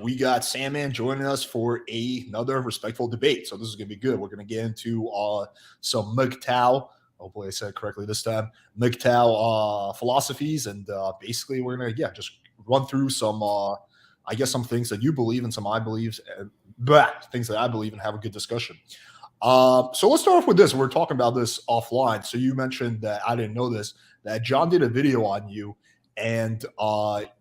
we got Sandman joining us for another respectful debate. So this is going to be good. We're going to get into some MGTOW. Hopefully I said it correctly this time. MGTOW philosophies, and basically we're going to just run through some I guess some things that you believe and some I believe, things that I believe, and have a good discussion. So let's start off with this. We're talking about this offline. So you mentioned that, I didn't know this, that John did a video on you, and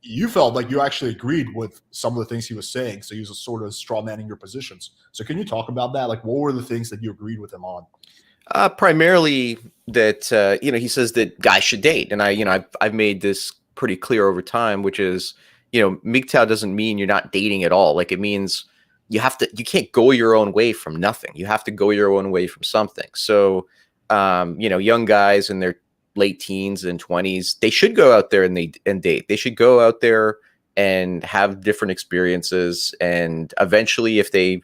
you felt like you actually agreed with some of the things he was saying. So he was sort of straw manning your positions. So can you talk about that? Like, what were the things that you agreed with him on? Primarily that he says that guys should date, and I've made this pretty clear over time, which is, MGTOW doesn't mean you're not dating at all. Like, it means you can't go your own way from nothing. You have to go your own way from something. So, young guys in their late teens and 20s, they should go out there and date. They should go out there and have different experiences. And eventually, if they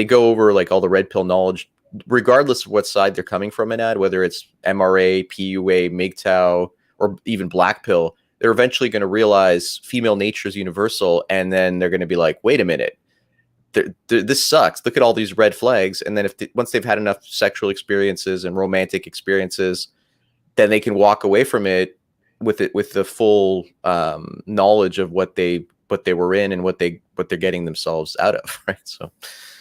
go over like all the red pill knowledge, regardless of what side they're coming from in ad, whether it's MRA, PUA, MGTOW, or even black pill, they're eventually going to realize female nature is universal. And then they're going to be like, wait a minute, this sucks. Look at all these red flags. And then once they've had enough sexual experiences and romantic experiences, then they can walk away from it with the full knowledge of what they were in and what they're getting themselves out of. Right. So,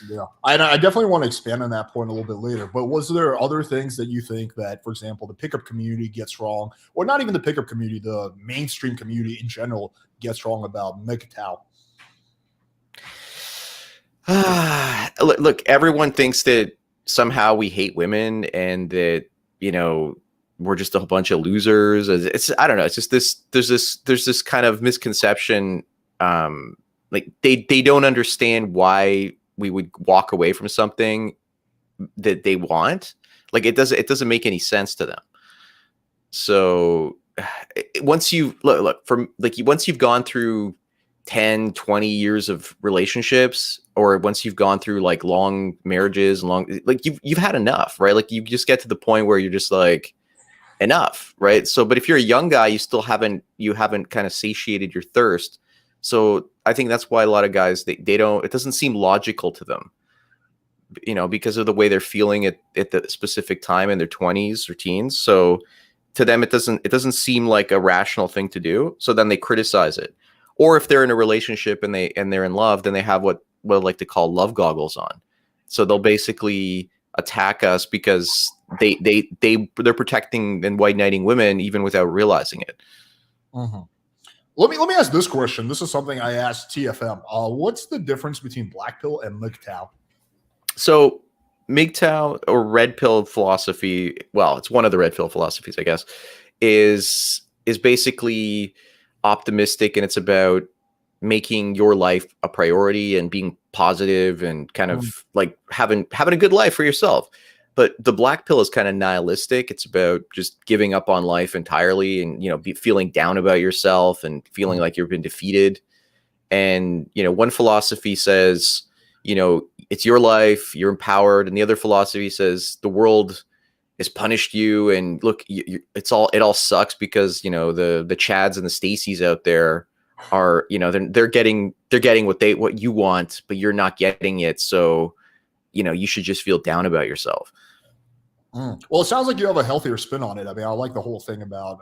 yeah, I definitely want to expand on that point a little bit later. But was there other things that you think that, for example, the pickup community gets wrong, or not even the pickup community, the mainstream community in general gets wrong about MGTOW? Look, everyone thinks that somehow we hate women and that, we're just a whole bunch of losers. I don't know. It's just there's this kind of misconception. Like they don't understand why we would walk away from something that they want. Like it doesn't make any sense to them. So once you've gone through 10, 20 years of relationships, or once you've gone through like long marriages, you've had enough, right? Like you just get to the point where you're just like, enough, right? So, but if you're a young guy, you haven't kind of satiated your thirst. So I think that's why a lot of guys, they don't, it doesn't seem logical to them, because of the way they're feeling at the specific time in their 20s or teens. So to them, it doesn't seem like a rational thing to do. So then they criticize it. Or if they're in a relationship and they're in love, then they have what I like to call love goggles on. So they'll basically attack us because they're protecting and white knighting women even without realizing it. Mm-hmm. Let me ask this question. This is something I asked TFM. What's the difference between black pill and MGTOW? So MGTOW, or red pill philosophy, well, it's one of the red pill philosophies, I guess, is basically optimistic, and it's about making your life a priority and being positive and kind of like having a good life for yourself. But the black pill is kind of nihilistic. It's about just giving up on life entirely and, feeling down about yourself and feeling like you've been defeated. And, one philosophy says, it's your life, you're empowered. And the other philosophy says the world has punished you. And look, it all sucks because, the Chads and the Stacys out there are, they're getting what you want, but you're not getting it. So, you should just feel down about yourself. Well, it sounds like you have a healthier spin on it. I mean, I like the whole thing about,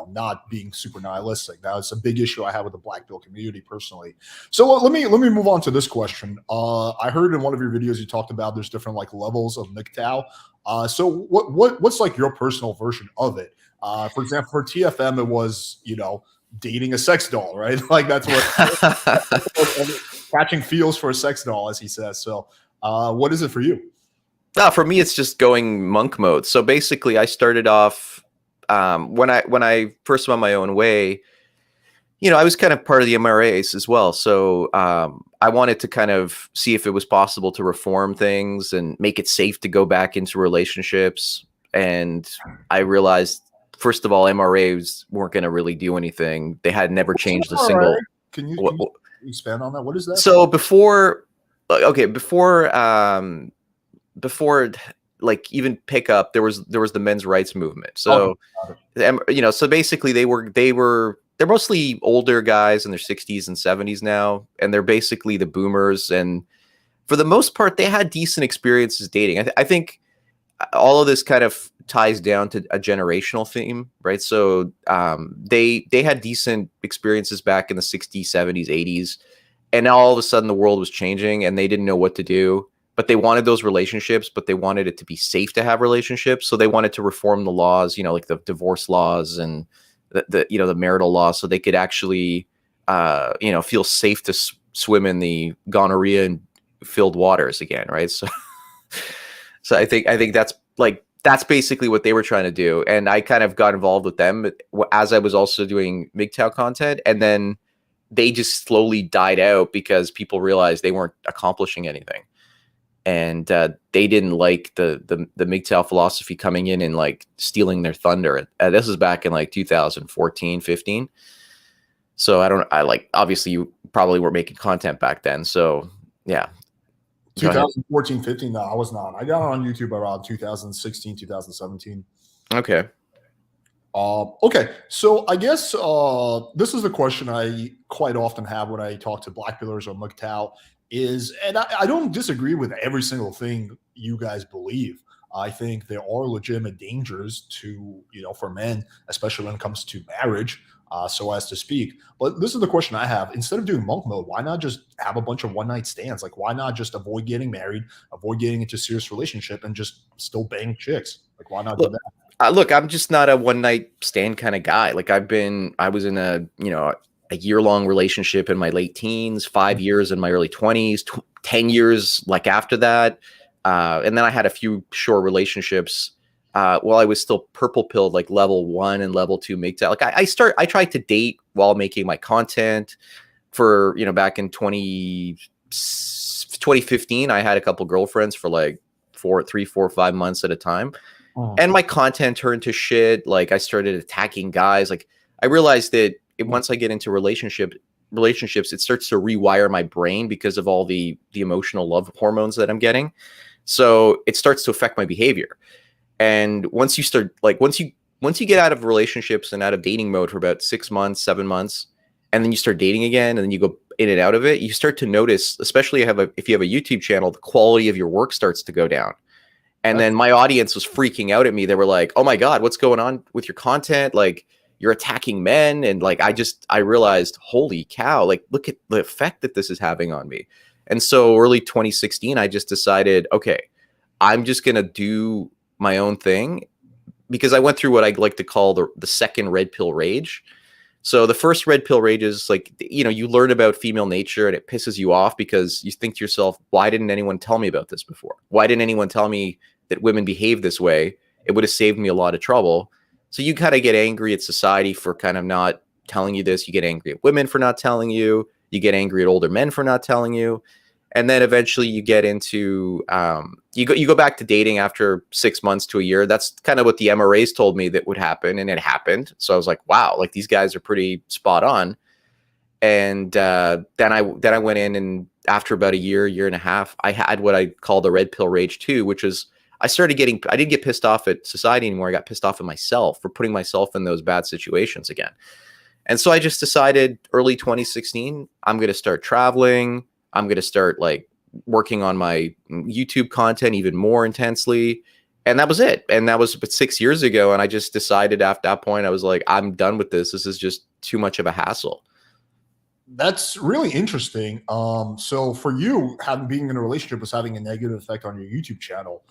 not being super nihilistic. That's a big issue I have with the black pill community personally. So let me move on to this question. I heard in one of your videos you talked about there's different like levels of MGTOW. So what's like your personal version of it? For example, for TFM, it was, dating a sex doll, right? Like that's what catching feels for a sex doll, as he says. So what is it for you? For me, it's just going monk mode. So basically, I started off when I first went my own way. I was kind of part of the MRAs as well. So I wanted to kind of see if it was possible to reform things and make it safe to go back into relationships. And I realized, first of all, MRAs weren't going to really do anything. They had never changed a single. Can you expand on that? What is that? So before like even pickup, there was the men's rights movement. So so basically they were they're mostly older guys in their 60s and 70s now, and they're basically the boomers. And for the most part, they had decent experiences dating. I think all of this kind of ties down to a generational theme, right? So they had decent experiences back in the 60s, 70s, 80s, and now all of a sudden the world was changing and they didn't know what to do. But they wanted those relationships, but they wanted it to be safe to have relationships. So they wanted to reform the laws, like the divorce laws and the marital laws, so they could actually feel safe to swim in the gonorrhea and filled waters again, right? So I think that's basically what they were trying to do, and I kind of got involved with them as I was also doing MGTOW content, and then they just slowly died out because people realized they weren't accomplishing anything, and they didn't like the MGTOW philosophy coming in and like stealing their thunder. This was back in like 2014, 15. So obviously you probably were making content back then. So yeah. 2014, 15, no, I was not. I got on YouTube around 2016, 2017. Okay. Okay, so I guess this is the question I quite often have when I talk to Black pillars or MGTOW is, and I don't disagree with every single thing you guys believe. I think there are legitimate dangers to, for men, especially when it comes to marriage, so as to speak. But this is the question I have. Instead of doing monk mode, why not just have a bunch of one-night stands? Like, why not just avoid getting married, avoid getting into a serious relationship, and just still bang chicks? Like, why not do that? Look, I'm just not a one-night stand kind of guy. Like I was in a year-long relationship in my late teens, 5 years in my early 20s, 10 years like after that. And then I had a few short relationships while I was still purple pilled, like level 1 and level 2 MGTOW. Like I tried to date while making my content for, back in 2015, I had a couple girlfriends for like 3, 4, 5 months at a time. Oh. And my content turned to shit. Like I started attacking guys. Like I realized that once I get into relationships, it starts to rewire my brain because of all the emotional love hormones that I'm getting. So it starts to affect my behavior. And once you start, like once you get out of relationships and out of dating mode for about 6 months, 7 months, and then you start dating again, and then you go in and out of it, you start to notice, especially if you have a YouTube channel, the quality of your work starts to go down. And then my audience was freaking out at me. They were like, "Oh my God, what's going on with your content? Like you're attacking men." And like, I realized, holy cow, like look at the effect that this is having on me. And so early 2016, I just decided, okay, I'm just going to do my own thing, because I went through what I like to call the second red pill rage. So the first red pill rage is like, you learn about female nature and it pisses you off because you think to yourself, why didn't anyone tell me about this before? Why didn't anyone tell me that women behave this way? It would have saved me a lot of trouble. So you kind of get angry at society for kind of not telling you this. You get angry at women for not telling you. You get angry at older men for not telling you. And then eventually you get into, you go back to dating after 6 months to a year. That's kind of what the MRAs told me that would happen. And it happened. So I was like, wow, like these guys are pretty spot on. And then I went in, and after about a year and a half, I had what I call the red pill rage too, which is I didn't get pissed off at society anymore. I got pissed off at myself for putting myself in those bad situations again. And so I just decided early 2016, I'm going to start traveling. I'm going to start like working on my YouTube content even more intensely. And that was it. And that was 6 years ago. And I just decided after that point, I was like, I'm done with this. This is just too much of a hassle. That's really interesting. So for you, being in a relationship was having a negative effect on your YouTube channel.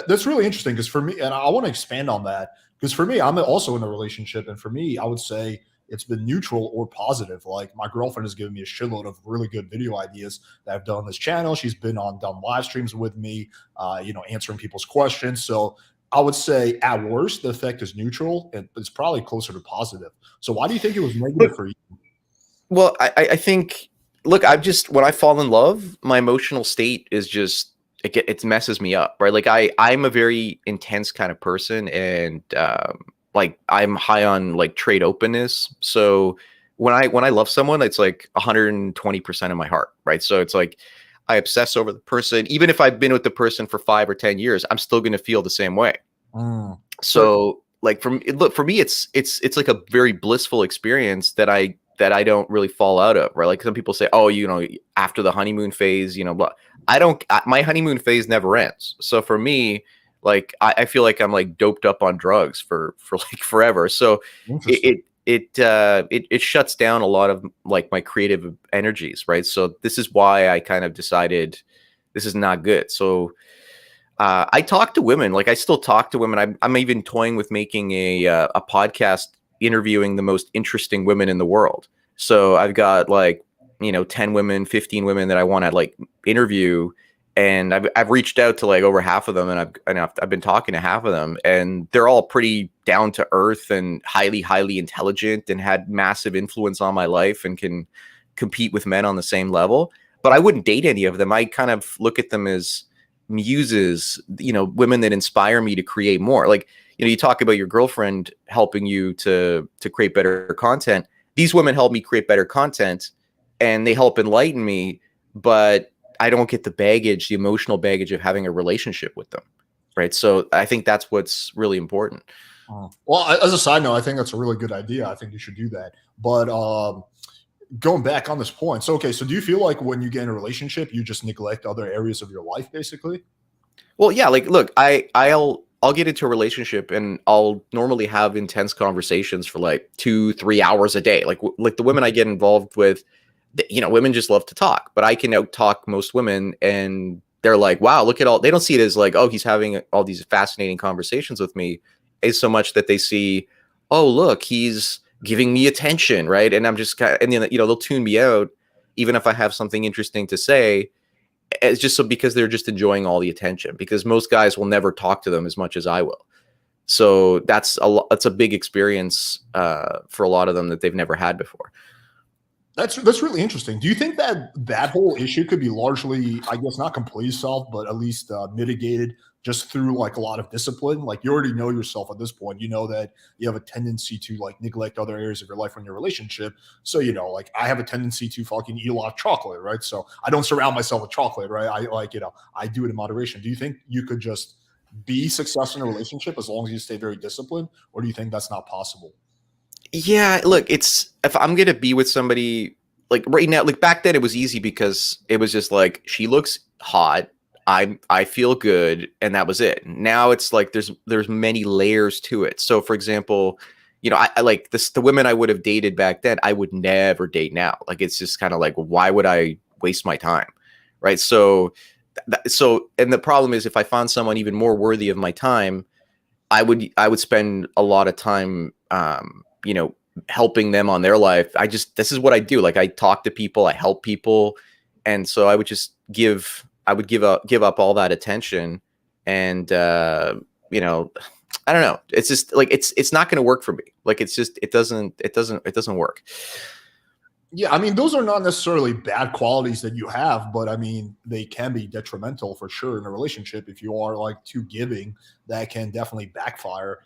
That's really interesting, because for me, and I want to expand on that, because for me, I'm also in a relationship. And for me, I would say it's been neutral or positive. Like my girlfriend has given me a shitload of really good video ideas that I've done on this channel. She's been on done live streams with me, answering people's questions. So I would say at worst, the effect is neutral, and it's probably closer to positive. So why do you think it was negative for you? Well, I think, look, when I fall in love, my emotional state is just, it messes me up, right? Like I'm a very intense kind of person, and like I'm high on like trait openness. So when I love someone, it's like 120% of my heart, right? So it's like I obsess over the person. Even if I've been with the person for 5 or 10 years, I'm still going to feel the same way. So like look, for me, it's like a very blissful experience that I don't really fall out of, right? Like some people say, oh, you know, after the honeymoon phase, you know, but my honeymoon phase never ends. So for me, like I feel like I'm like doped up on drugs for like forever. So Interesting. it shuts down a lot of like my creative energies, right? So this is why I kind of decided this is not good. So I talk to women, like I still talk to women. I'm even toying with making a podcast interviewing the most interesting women in the world. So I've got like, you know, 10 women, 15 women that I want to like interview. And I've reached out to like over half of them, and I've been talking to half of them, and they're all pretty down to earth and highly intelligent and had massive influence on my life and can compete with men on the same level. But I wouldn't date any of them. I kind of look at them as muses, you know, women that inspire me to create more. Like, you know, you talk about your girlfriend helping you to create better content. These women help me create better content, and they help enlighten me, but I don't get the baggage, the emotional baggage of having a relationship with them. Right. So I think that's what's really important. Well, as a side note, I think that's a really good idea. I think you should do that. But going back on this point, so okay, so do you feel like when you get in a relationship, you just neglect other areas of your life, basically? Well, yeah, like look, I'll get into a relationship and I'll normally have intense conversations for like 2-3 hours a day. Like the women I get involved with, you know, women just love to talk, but I can out talk most women, and they're like, wow, look at all, they don't see it as like, oh, he's having all these fascinating conversations with me, is so much that they see, oh, look, he's giving me attention, right? And I'm just kind of, and then, you know, they'll tune me out even if I have something interesting to say. It's just so because they're just enjoying all the attention, because most guys will never talk to them as much as I will. So that's a big experience for a lot of them that they've never had before. That's really interesting. Do you think that that whole issue could be largely, I guess, not completely solved, but at least mitigated just through like a lot of discipline? Like you already know yourself at this point. You know that you have a tendency to like neglect other areas of your life when your relationship. So you know, like I have a tendency to fucking eat a lot of chocolate, right? So I don't surround myself with chocolate, right? I like, you know, I do it in moderation. Do you think you could just be successful in a relationship as long as you stay very disciplined, or do you think that's not possible? Yeah, look, it's, if I'm gonna be with somebody, like right now, like back then it was easy because it was just like, she looks hot, I feel good, and that was it. Now it's like there's many layers to it. So for example, you know, I like this, the women I would have dated back then, I would never date now. Like it's just kind of like, why would I waste my time? Right. So and the problem is, if I found someone even more worthy of my time, I would spend a lot of time, you know, helping them on their life. This is what I do. Like I talk to people, I help people. And so I would just give up all that attention. And, you know, I don't know. It's just like, it's not going to work for me. Like, it's just, it doesn't work. Yeah, I mean, those are not necessarily bad qualities that you have, but I mean, they can be detrimental for sure in a relationship. If you are like too giving, that can definitely backfire.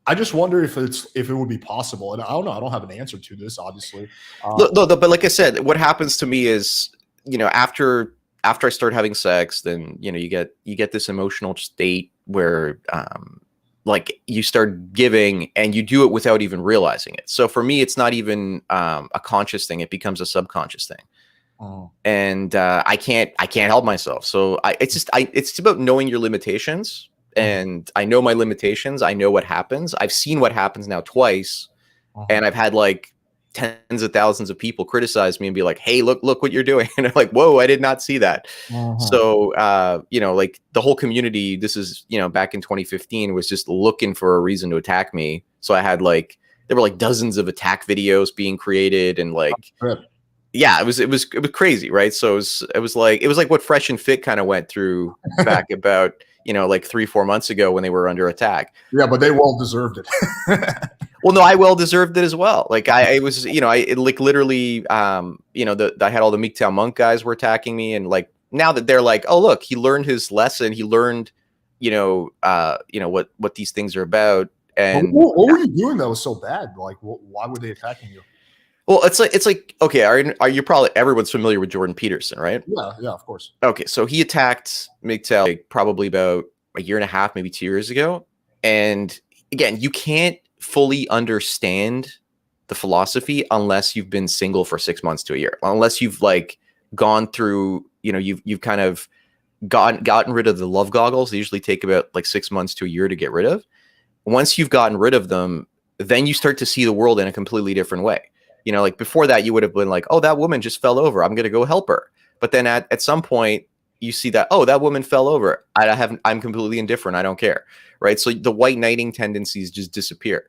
I just wonder if it would be possible, and I don't know. I don't have an answer to this, obviously. No, but like I said, what happens to me is, you know, after I start having sex, then, you know, you get this emotional state where, like you start giving and you do it without even realizing it. So for me, it's not even a conscious thing; it becomes a subconscious thing. Oh. And I can't help myself. So it's about knowing your limitations, and I know my limitations. I know what happens. I've seen what happens now twice, and I've had like tens of thousands of people criticize me and be like, "Hey, look what you're doing," and I'm like, "Whoa, I did not see that." So you know, like the whole community, this is, you know, back in 2015, was just looking for a reason to attack me. So I had like, there were like dozens of attack videos being created, and like, yeah, it was crazy, right? So it was like what Fresh and Fit kind of went through back about, you know, like 3-4 months ago when they were under attack. Yeah, but they well deserved it. Well, no, I well deserved it as well. Like I was, you know, like literally, you know, I had all the MGTOW monk guys were attacking me, and like now that they're like, oh look, he learned his lesson, he learned, you know, what these things are about. And what were you doing that was so bad? Like, why were they attacking you? Well, it's like okay, are you probably, everyone's familiar with Jordan Peterson, right? Yeah, of course. Okay, so he attacked MGTOW like probably about a year and a half, maybe 2 years ago, and again, you can't fully understand the philosophy unless you've been single for 6 months to a year, unless you've like gone through, you've kind of gotten rid of the love goggles. They usually take about like 6 months to a year to get rid of. Once you've gotten rid of them, then you start to see the world in a completely different way. Like before that, you would have been like, oh, that woman just fell over, I'm going to go help her. But then at some point you see that, oh, that woman fell over, I'm completely indifferent, I don't care. Right. So the white knighting tendencies just disappear.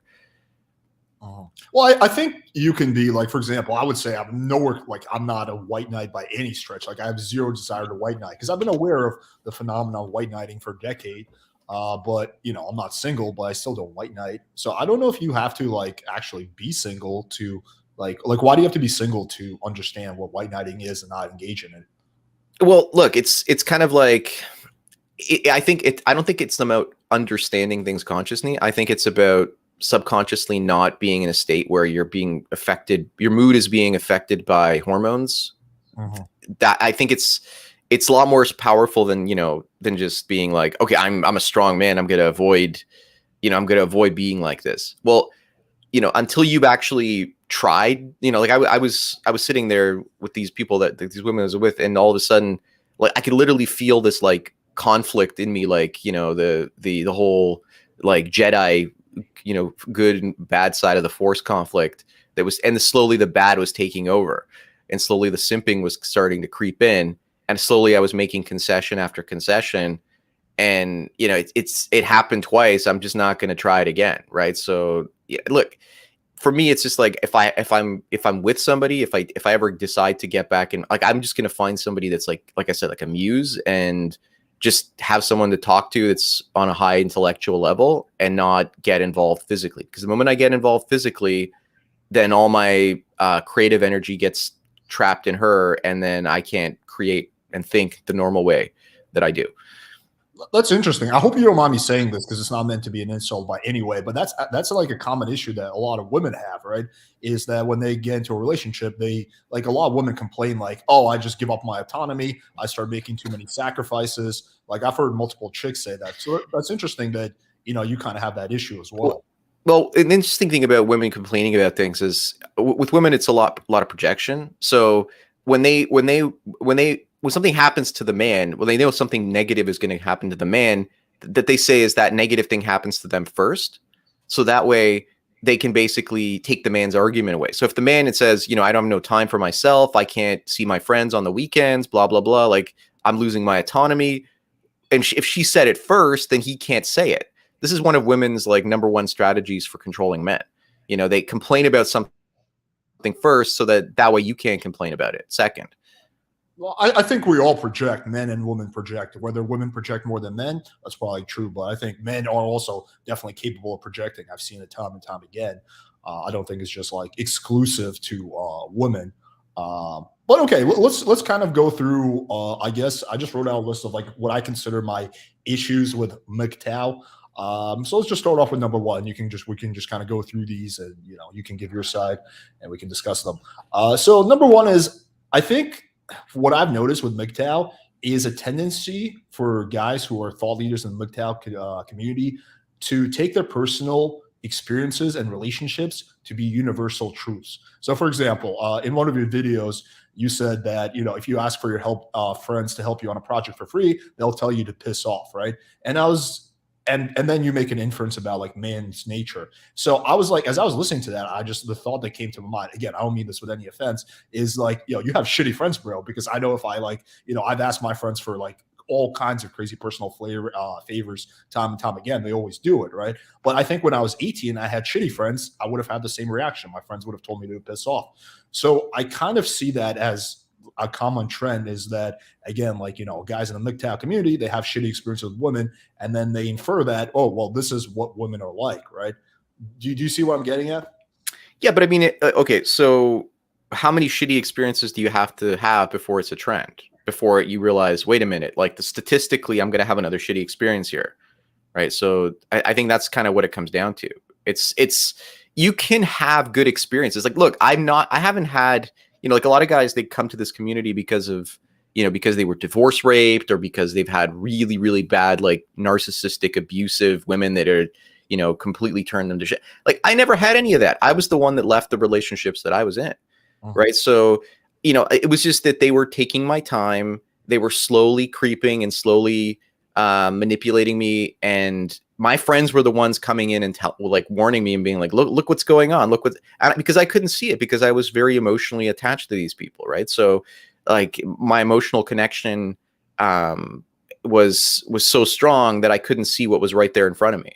Well, I think you can be like, for example, I would say I'm nowhere, like I'm not a white knight by any stretch. Like I have zero desire to white knight because I've been aware of the phenomenon of white knighting for a decade. But I'm not single, but I still don't white knight. So I don't know if you have to like actually be single to like why do you have to be single to understand what white knighting is and not engage in it? Well, look, it's kind of like, I don't think it's about understanding things consciously. I think it's about subconsciously not being in a state where you're being affected, your mood is being affected by hormones. That I think it's a lot more powerful than than just being like, okay, I'm a strong man, I'm gonna avoid being like this. Well, until you've actually tried, like I was sitting there with these people these women I was with, and all of a sudden, like I could literally feel this like conflict in me, like the whole like Jedi, good and bad side of the Force conflict that was, and slowly the bad was taking over, and slowly the simping was starting to creep in, and slowly I was making concession after concession, and it happened twice. I'm just not going to try it again, right? So yeah, look, for me, it's just like if I'm with somebody, if I ever decide to get back in, like I'm just going to find somebody that's like I said, like a muse, and just have someone to talk to that's on a high intellectual level and not get involved physically. Because the moment I get involved physically, then all my creative energy gets trapped in her, and then I can't create and think the normal way that I do. That's interesting. I hope you don't mind me saying this because it's not meant to be an insult by any way, but that's like a common issue that a lot of women have, right? Is that when they get into a relationship, they like a lot of women complain like, "Oh, I just give up my autonomy. I start making too many sacrifices." Like I've heard multiple chicks say that. So that's interesting that you kind of have that issue as well. Well, an interesting thing about women complaining about things is with women, it's a lot of projection. So when something happens to the man, when they know something negative is going to happen to the man, that they say is that negative thing happens to them first. So that way they can basically take the man's argument away. So if the man, it says, I don't have no time for myself, I can't see my friends on the weekends, blah, blah, blah, like I'm losing my autonomy. And if she said it first, then he can't say it. This is one of women's like #1 strategies for controlling men. They complain about something first so that way you can't complain about it second. Well, I think we all project, men and women project. Whether women project more than men, that's probably true. But I think men are also definitely capable of projecting. I've seen it time and time again. I don't think it's just like exclusive to women. But okay, let's kind of go through. I guess I just wrote out a list of like what I consider my issues with MGTOW. So let's just start off with #1. We can just kind of go through these, and you can give your side, and we can discuss them. So #1 is, I think, what I've noticed with MGTOW is a tendency for guys who are thought leaders in the MGTOW community to take their personal experiences and relationships to be universal truths. So, for example, in one of your videos, you said that if you ask for your help, friends to help you on a project for free, they'll tell you to piss off, right? And then you make an inference about like man's nature. So I was like, as I was listening to that, the thought that came to my mind, again, I don't mean this with any offense, is like, you have shitty friends, bro, because I know if I like, I've asked my friends for like all kinds of crazy personal favors time and time again. They always do it, right? But I think when I was 18, I had shitty friends, I would have had the same reaction. My friends would have told me to piss off. So I kind of see that as a common trend, is that, again, like, guys in the MGTOW community, they have shitty experiences with women, and then they infer that, oh, well, this is what women are like, right? Do you see what I'm getting at? Yeah, but I mean, okay, so how many shitty experiences do you have to have before it's a trend? Before you realize, wait a minute, like statistically, I'm going to have another shitty experience here, right? So I think that's kind of what it comes down to. It's you can have good experiences. Like, look, I haven't had, like a lot of guys, they come to this community because of, because they were divorce raped, or because they've had really, really bad, like narcissistic, abusive women that are, completely turn them to shit. Like, I never had any of that. I was the one that left the relationships that I was in. Right. So, it was just that they were taking my time. They were slowly creeping and slowly manipulating me. And my friends were the ones coming in and warning me and being like, look what's going on. Because I couldn't see it because I was very emotionally attached to these people. Right. So like my emotional connection was so strong that I couldn't see what was right there in front of me.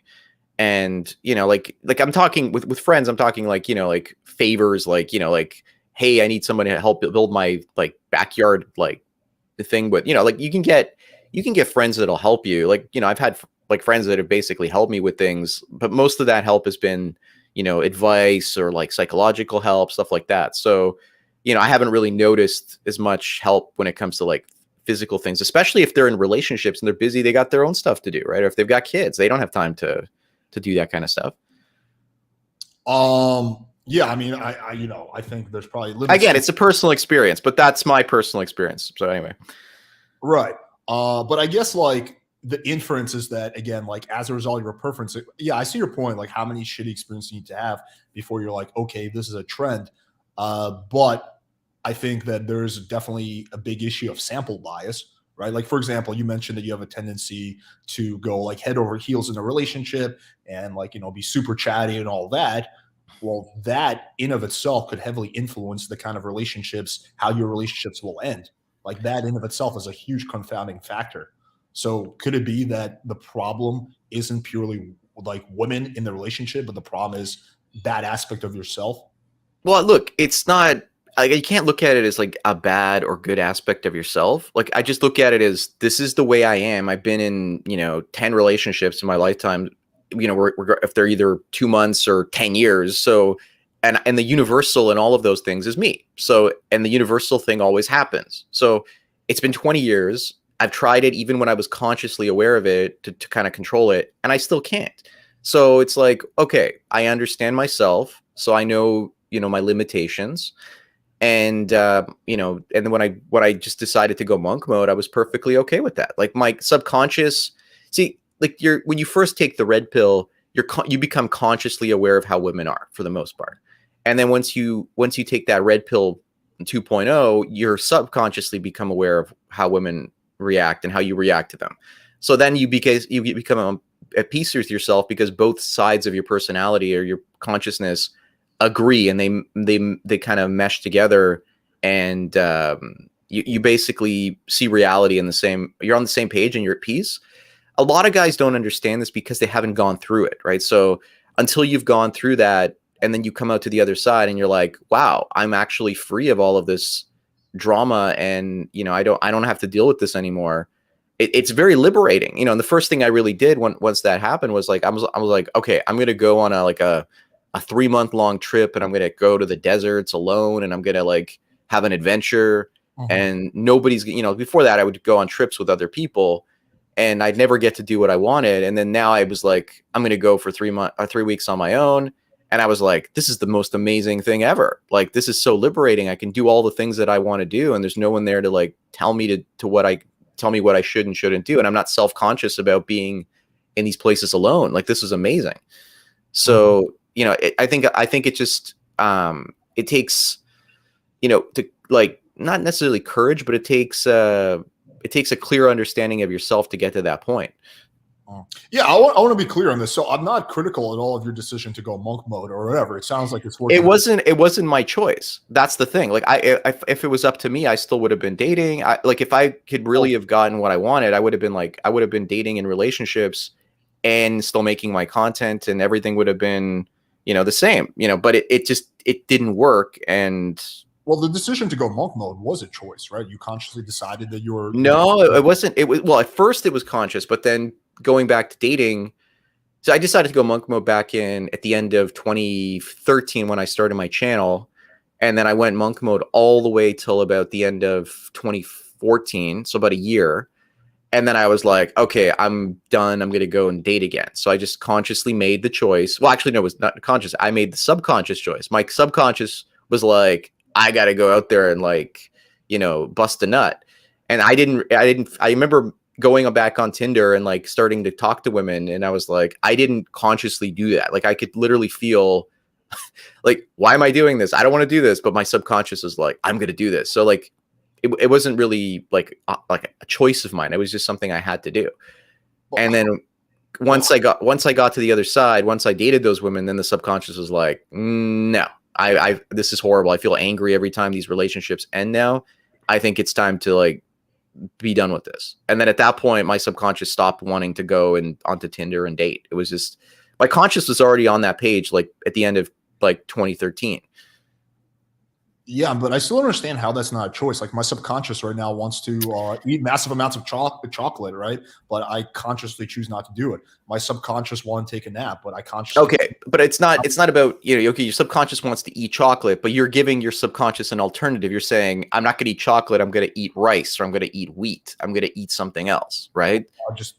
And, like I'm talking with friends, I'm talking like, like favors, like, like, hey, I need somebody to help build my like backyard, like the thing. But, like you can get friends that'll help you. Like, I've had like friends that have basically helped me with things, but most of that help has been, advice or like psychological help, stuff like that. So, I haven't really noticed as much help when it comes to like physical things, especially if they're in relationships and they're busy, they got their own stuff to do, right? Or if they've got kids, they don't have time to do that kind of stuff. Yeah, I mean, I think there's probably limits. Again, it's a personal experience, but that's my personal experience. So anyway. Right. But I guess like the inference is that, again, like as a result of your preference, yeah, I see your point. Like how many shitty experiences you need to have before you're like, okay, this is a trend. But I think that there's definitely a big issue of sample bias, right? Like, for example, you mentioned that you have a tendency to go like head over heels in a relationship and like, be super chatty and all that. Well, that in of itself could heavily influence the kind of relationships, how your relationships will end. Like that in of itself is a huge confounding factor. So could it be that the problem isn't purely like women in the relationship, but the problem is that aspect of yourself? Well, look, it's not like you can't look at it as like a bad or good aspect of yourself. Like I just look at it as this is the way I am. I've been in, 10 relationships in my lifetime, if they're either 2 months or 10 years. So, and the universal in all of those things is me. So, and the universal thing always happens. So it's been 20 years. I've tried it even when I was consciously aware of it to kind of control it, and I still can't. So it's like, okay, I understand myself. So I know, my limitations. And, and then when I just decided to go monk mode, I was perfectly okay with that. Like my subconscious, see, like when you first take the red pill, you become consciously aware of how women are for the most part. And then once you take that red pill 2.0, you're subconsciously become aware of how women react and how you react to them. So then you become at peace with yourself because both sides of your personality or your consciousness agree and they kind of mesh together, and you basically see reality in the same. You're on the same page and you're at peace. A lot of guys don't understand this because they haven't gone through it, right? So until you've gone through that, and then you come out to the other side and you're like, wow, I'm actually free of all of this drama, and I don't have to deal with this anymore. It's very liberating, and the first thing I really did once that happened was like I was like, okay, I'm gonna go on a 3-month long trip, and I'm gonna go to the deserts alone, and I'm gonna like have an adventure. Mm-hmm. And nobody's, before that I would go on trips with other people and I'd never get to do what I wanted. And then now I was like, I'm gonna go for 3 weeks on my own. And I was like, this is the most amazing thing ever. Like, this is so liberating. I can do all the things that I want to do. And there's no one there to like tell me what I should and shouldn't do. And I'm not self-conscious about being in these places alone. Like, this is amazing. So, I think it just, it takes, to like, not necessarily courage, but it takes a clear understanding of yourself to get to that point. Yeah, I want to be clear on this. So I'm not critical at all of your decision to go monk mode or whatever. It sounds like it's working. It wasn't my choice. That's the thing. Like if it was up to me, I still would have been dating. Like if I could really have gotten what I wanted, I would have been dating in relationships and still making my content, and everything would have been, the same, but it didn't work. And well, the decision to go monk mode was a choice, right? You consciously decided that you were. No, it wasn't. It was, well, at first it was conscious, but then going back to dating. So I decided to go monk mode back at the end of 2013 when I started my channel. And then I went monk mode all the way till about the end of 2014. So about a year. And then I was like, okay, I'm done. I'm going to go and date again. So I just consciously made the choice. Well, actually, no, it was not conscious. I made the subconscious choice. My subconscious was like, I got to go out there and like, bust a nut. And I remember going back on Tinder and like starting to talk to women, and I was like, I didn't consciously do that. Like I could literally feel like, why am I doing this? I don't want to do this, but my subconscious is like, I'm going to do this. So like, it wasn't really like a choice of mine. It was just something I had to do. And then once I got to the other side, once I dated those women, then the subconscious was like, no, I this is horrible. I feel angry every time these relationships end now. I think it's time to like be done with this. And then at that point, my subconscious stopped wanting to go and onto Tinder and date. It was just, my conscious was already on that page, like at the end of like 2013. Yeah, but I still understand how that's not a choice. Like my subconscious right now wants to eat massive amounts of chocolate, right? But I consciously choose not to do it. My subconscious want to take a nap, but I consciously okay. But it's not about, you know, okay, your subconscious wants to eat chocolate, but you're giving your subconscious an alternative. You're saying, I'm not going to eat chocolate. I'm going to eat rice, or I'm going to eat wheat. I'm going to eat something else, right?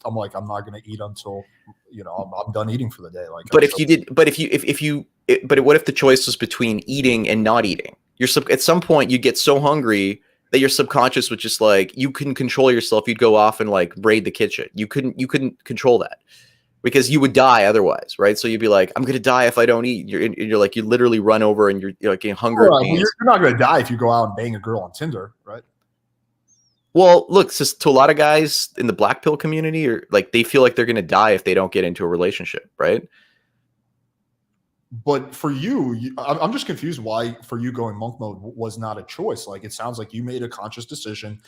I'm like, I'm not going to eat until, you know, I'm done eating for the day. Like, but what if the choice was between eating and not eating? At some point you get so hungry that your subconscious was just like, you couldn't control yourself. You'd go off and like raid the kitchen. You couldn't control that because you would die otherwise, right? So you'd be like, I'm gonna die if I don't eat. You're like, you literally run over and you're like in hunger. Well, you're not gonna die if you go out and bang a girl on Tinder, right? Well, look, just to a lot of guys in the black pill community, or like they feel like they're gonna die if they don't get into a relationship, right? But for you, I'm just confused why for you going monk mode was not a choice. Like it sounds like you made a conscious decision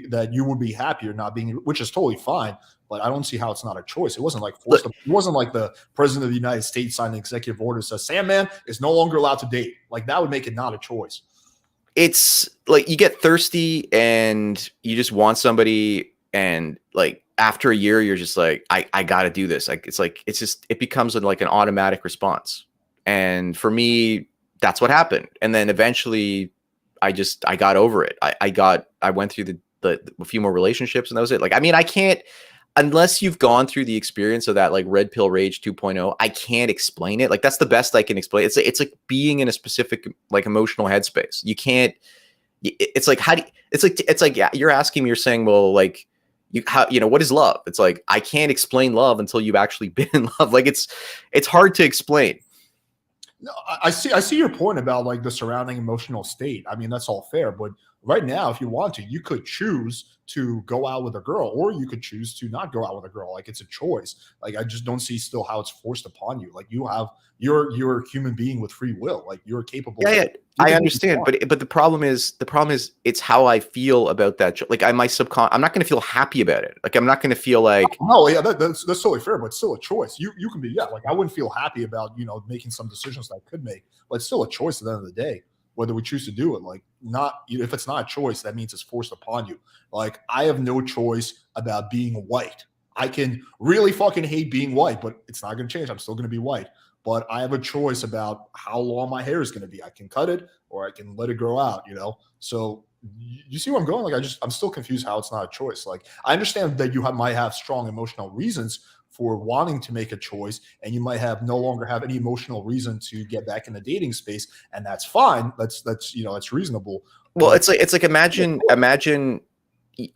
that you would be happier not being, which is totally fine. But I don't see how it's not a choice. It wasn't like forced. It wasn't like the president of the United States signed an executive order that says Sandman is no longer allowed to date. Like that would make it not a choice. It's like you get thirsty and you just want somebody, and like after a year, you're just like, I got to do this. Like it becomes like an automatic response. And for me, that's what happened. And then eventually I got over it. I went through a few more relationships, and that was it. Like, I mean, I can't, unless you've gone through the experience of that, like red pill rage 2.0, I can't explain it. Like, that's the best I can explain. It's like being in a specific, like, emotional headspace. You can't, it's like, it's like, yeah, you're asking me, you're saying, well, like, what is love? It's like, I can't explain love until you've actually been in love. Like it's hard to explain. No, I see your point about like the surrounding emotional state. I mean, that's all fair. But right now, if you want to, you could choose to go out with a girl, or you could choose to not go out with a girl. Like it's a choice. Like I just don't see still how it's forced upon you. Like you're a human being with free will. Like you're capable. Yeah, I understand, but the problem is it's how I feel about that. Like I'm not going to feel happy about it. Like I'm not going to feel like, oh yeah, that's totally fair, but still a choice. You can be, yeah. Like I wouldn't feel happy about making some decisions that I could make, but it's still a choice at the end of the day whether we choose to do it. Like if it's not a choice, that means it's forced upon you. Like I have no choice about being white. I can really fucking hate being white, but it's not going to change. I'm still going to be white. But I have a choice about how long my hair is going to be. I can cut it or I can let it grow out, So you see where I'm going? Like I'm still confused how it's not a choice. Like I understand that you might have strong emotional reasons for wanting to make a choice, and you might no longer have any emotional reason to get back in the dating space, and that's fine. That's reasonable. Well, it's like imagine.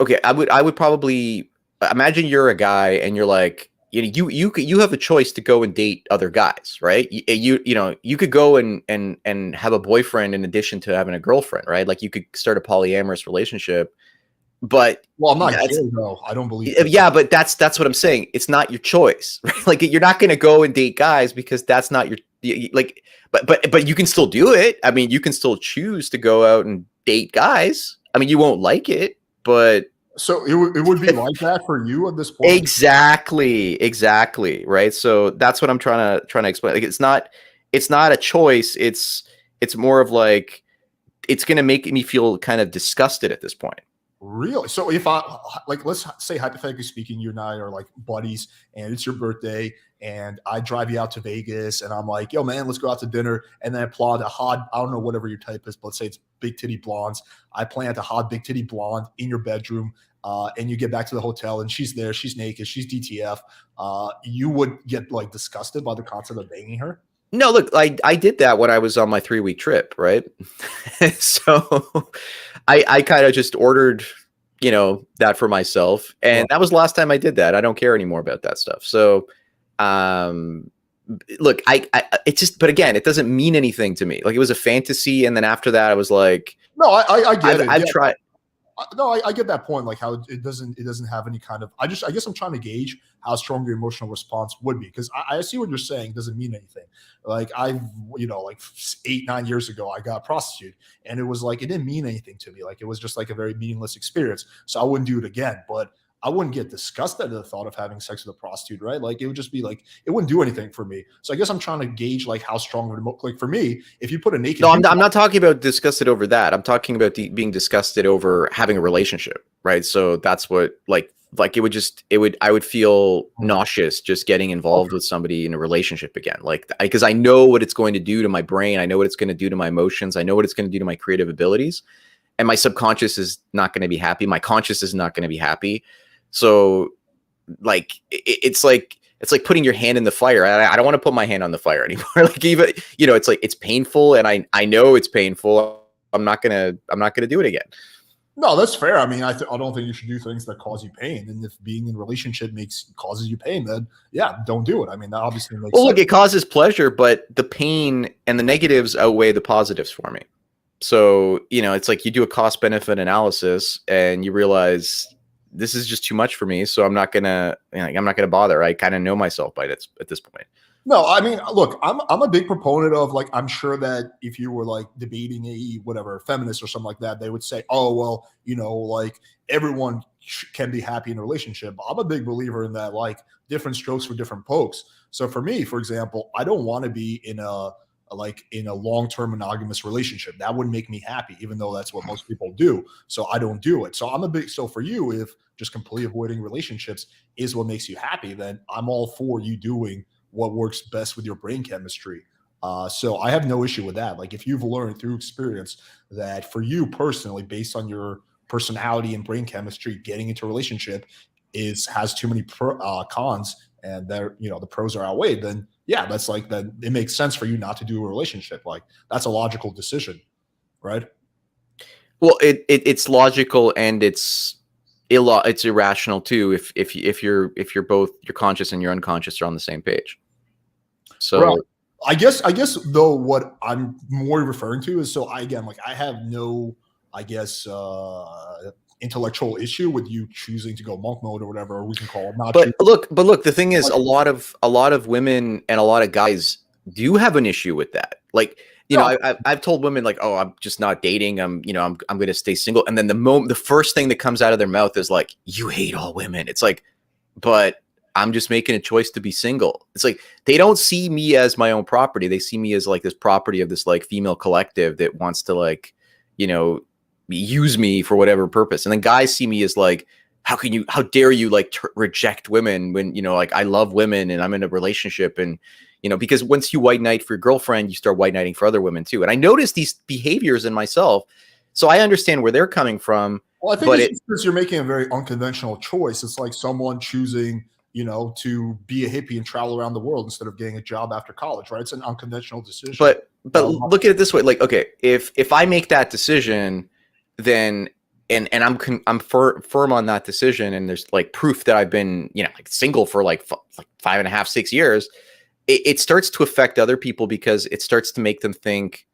Okay, I would probably imagine you're a guy and you're like, you have a choice to go and date other guys, right? You could go and have a boyfriend in addition to having a girlfriend, right? Like you could start a polyamorous relationship, but I'm not gay though. I don't believe that. Yeah, but that's what I'm saying. It's not your choice, right? Like you're not going to go and date guys because that's not your like. But you can still do it. I mean, you can still choose to go out and date guys. I mean, you won't like it, but. So it would be like that for you at this point? Exactly. Right. So that's what I'm trying to explain. Like it's not a choice. It's more of like, it's going to make me feel kind of disgusted at this point. Really? So if let's say hypothetically speaking, you and I are like buddies and it's your birthday and I drive you out to Vegas and I'm like, yo man, let's go out to dinner. And then I plot a hot, I don't know, whatever your type is, but let's say it's big titty blondes. I plant a hot big titty blonde in your bedroom. And you get back to the hotel and she's there, she's naked, she's DTF. You would get like disgusted by the concept of banging her? No, look, I did that when I was on my 3-week trip, right? So I kind of just ordered you know, that for myself. And that was the last time I did that. I don't care anymore about that stuff. So, look, I it's just, but again, it doesn't mean anything to me. Like, it was a fantasy. And then after that, I was like, no, I get it. I've Yeah, tried. no, I get that point. Like how it doesn't have any kind of. I guess I'm trying to gauge how strong your emotional response would be, because I see what you're saying doesn't mean anything. Like I've like 8-9 years ago I got prostitute, and it was like it didn't mean anything to me. Like it was just like a very meaningless experience. So I wouldn't do it again. But I wouldn't get disgusted at the thought of having sex with a prostitute, right? Like it would just be like it wouldn't do anything for me. So I guess I'm trying to gauge like how strong like for me, if you put a naked No, I'm not talking about disgusted over that. I'm talking about being disgusted over having a relationship, right? So that's what like I would feel nauseous just getting involved with somebody in a relationship again. Like, because I know what it's going to do to my brain. I know what it's going to do to my emotions. I know what it's going to do to my creative abilities. And my subconscious is not going to be happy. My conscious is not going to be happy. So like, it's like putting your hand in the fire. I don't want to put my hand on the fire anymore. Like, even, it's like, it's painful, and I know it's painful. I'm not gonna do it again. No, that's fair. I mean, I don't think you should do things that cause you pain. And if being in a relationship causes you pain, then yeah, don't do it. I mean, that obviously makes sense. Look, it causes pleasure, but the pain and the negatives outweigh the positives for me. So, it's like you do a cost benefit analysis and you realize this is just too much for me. So I'm not gonna bother. I kind of know myself at this point. No, I mean, look, I'm a big proponent of, like, I'm sure that if you were like debating a whatever feminist or something like that, they would say, oh, well, like everyone can be happy in a relationship. I'm a big believer in that, like, different strokes for different folks. So for me, for example, I don't want to be in a long-term monogamous relationship. That wouldn't make me happy, even though that's what most people do. So I don't do it. So for you, if just completely avoiding relationships is what makes you happy, then I'm all for you doing what works best with your brain chemistry. So I have no issue with that. Like, if you've learned through experience that for you personally, based on your personality and brain chemistry, getting into a relationship has too many cons, and the pros are outweighed, then yeah, that's like that. It makes sense for you not to do a relationship. Like, that's a logical decision, right? Well, it's logical, and it's irrational too. If you're both your conscious and your unconscious are on the same page. So right. I guess though, what I'm more referring to is, so I have no, intellectual issue with you choosing to go monk mode or whatever, or we can call it not. But look, the thing is, a lot of women and a lot of guys do have an issue with that. Like, I've told women, like, oh, I'm just not dating. I'm going to stay single. And then the first thing that comes out of their mouth is like, you hate all women. It's like, but I'm just making a choice to be single. It's like, they don't see me as my own property. They see me as like this property of this like female collective that wants to, like, use me for whatever purpose. And then guys see me as like, how dare you like reject women when, like, I love women and I'm in a relationship. And, because once you white knight for your girlfriend, you start white knighting for other women too. And I notice these behaviors in myself. So I understand where they're coming from. Well, I think it's because you're making a very unconventional choice. It's like someone choosing, to be a hippie and travel around the world instead of getting a job after college, right? It's an unconventional decision. But look at it this way. Like, okay, if I make that decision, then and I'm firm on that decision, and there's like proof that I've been like single for like 5.5, 6 years, it starts to affect other people, because it starts to make them think,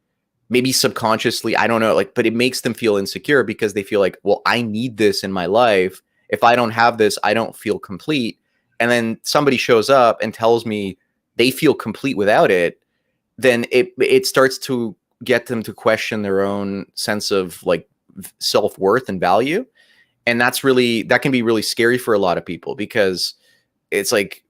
maybe subconsciously, I don't know, like, but it makes them feel insecure, because they feel like, well, I need this in my life. If I don't have this, I don't feel complete. And then somebody shows up and tells me they feel complete without it, then it starts to get them to question their own sense of like self-worth and value. And that can be really scary for a lot of people, because it's like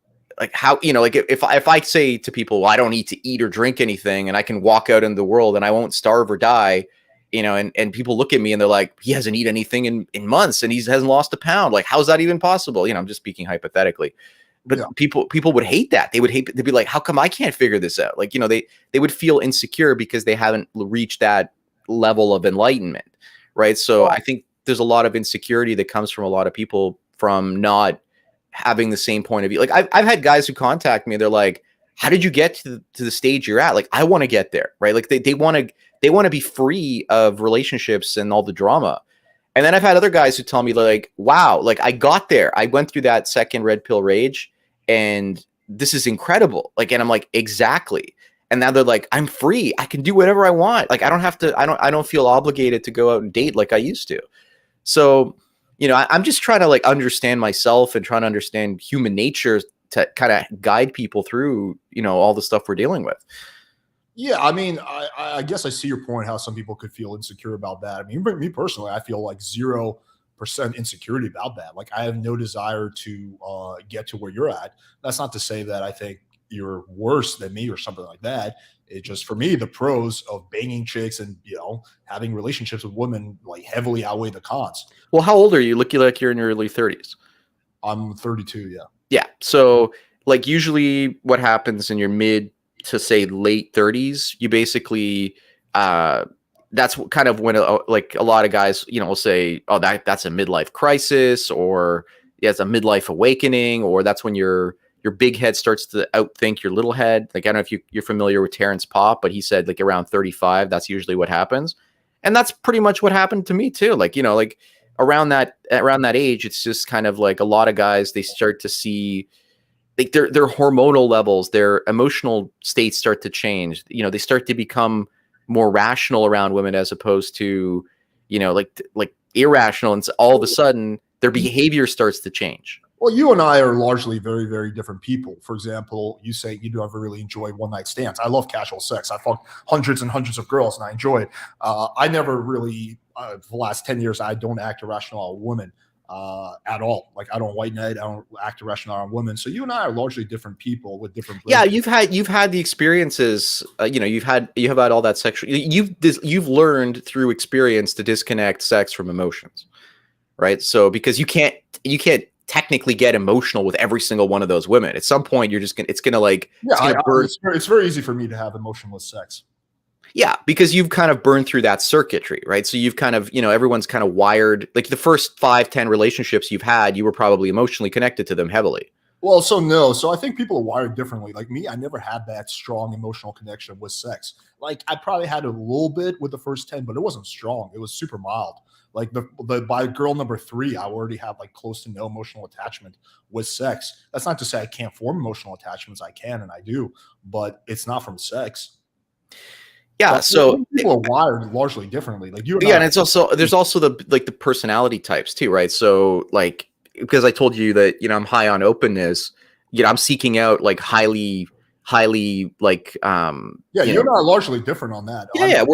how, like if I say to people, well, I don't need to eat or drink anything, and I can walk out in the world and I won't starve or die, and people look at me and they're like, he hasn't eaten anything in months and he hasn't lost a pound. Like, how's that even possible? I'm just speaking hypothetically, but yeah. People would hate that. They'd be like, how come I can't figure this out? Like, they would feel insecure because they haven't reached that level of enlightenment. Right. So I think there's a lot of insecurity that comes from a lot of people from not having the same point of view. Like, I've had guys who contact me. They're like, how did you get to the stage you're at? Like, I want to get there. Right. Like, they want to be free of relationships and all the drama. And then I've had other guys who tell me like, wow, like I got there. I went through that second red pill rage and this is incredible. Like, and I'm like, exactly. And now they're like, I'm free. I can do whatever I want. Like, I don't have to, I don't feel obligated to go out and date like I used to. So, you know, I'm just trying to like understand myself and trying to understand human nature to kind of guide people through, you know, all the stuff we're dealing with. Yeah, I mean, I guess I see your point. How some people could feel insecure about that. I mean, me personally, I feel like 0% insecurity about that. Like, I have no desire to get to where you're at. That's not to say that I think you're worse than me or something like that. It just, for me, the pros of banging chicks and having relationships with women like heavily outweigh the cons. Well, how old are you? Look, you like you're in your early 30s. I'm 32. Yeah. Yeah. So, like, usually what happens in your mid to say late 30s, you basically that's kind of when like a lot of guys, you know, will say, oh, that's a midlife crisis, or yeah, it's a midlife awakening, or that's when your big head starts to outthink your little head. Like, I don't know if you're familiar with Terrence Popp, but he said like around 35, that's usually what happens. And that's pretty much what happened to me too. Like, you know, like around that age, it's just kind of like a lot of guys, they start to see like their hormonal levels, their emotional states start to change. You know, they start to become more rational around women as opposed to, you know, like irrational. And so all of a sudden their behavior starts to change. Well, you and I are largely very, very different people. For example, you say you never really enjoy one-night stands. I love casual sex. I fucked hundreds and hundreds of girls, and I enjoy it. I never really, for the last 10 years, I don't act irrational on women at all. Like, I don't white knight. I don't act irrational on women. So you and I are largely different people with different. Yeah, you've had the experiences. You know, you have had all that sexual. You've learned through experience to disconnect sex from emotions, right? So because you can't technically get emotional with every single one of those women. At some point, it's gonna like, it's very easy for me to have emotionless sex. Yeah, because you've kind of burned through that circuitry, right? So you've kind of, you know, everyone's kind of wired, like the first 5-10 relationships you've had, you were probably emotionally connected to them heavily. Well, so I think people are wired differently. Like me, I never had that strong emotional connection with sex. Like, I probably had a little bit with the first 10, but it wasn't strong. It was super mild. Like by girl number 3, I already have like close to no emotional attachment with sex. That's not to say I can't form emotional attachments. I can, and I do, but it's not from sex. Yeah, but so people are wired largely differently. Like you, and it's also there's also the personality types too, right? So like, because I told you that, you know, I'm high on openness, you know, I'm seeking out like highly like you and I are largely different on that.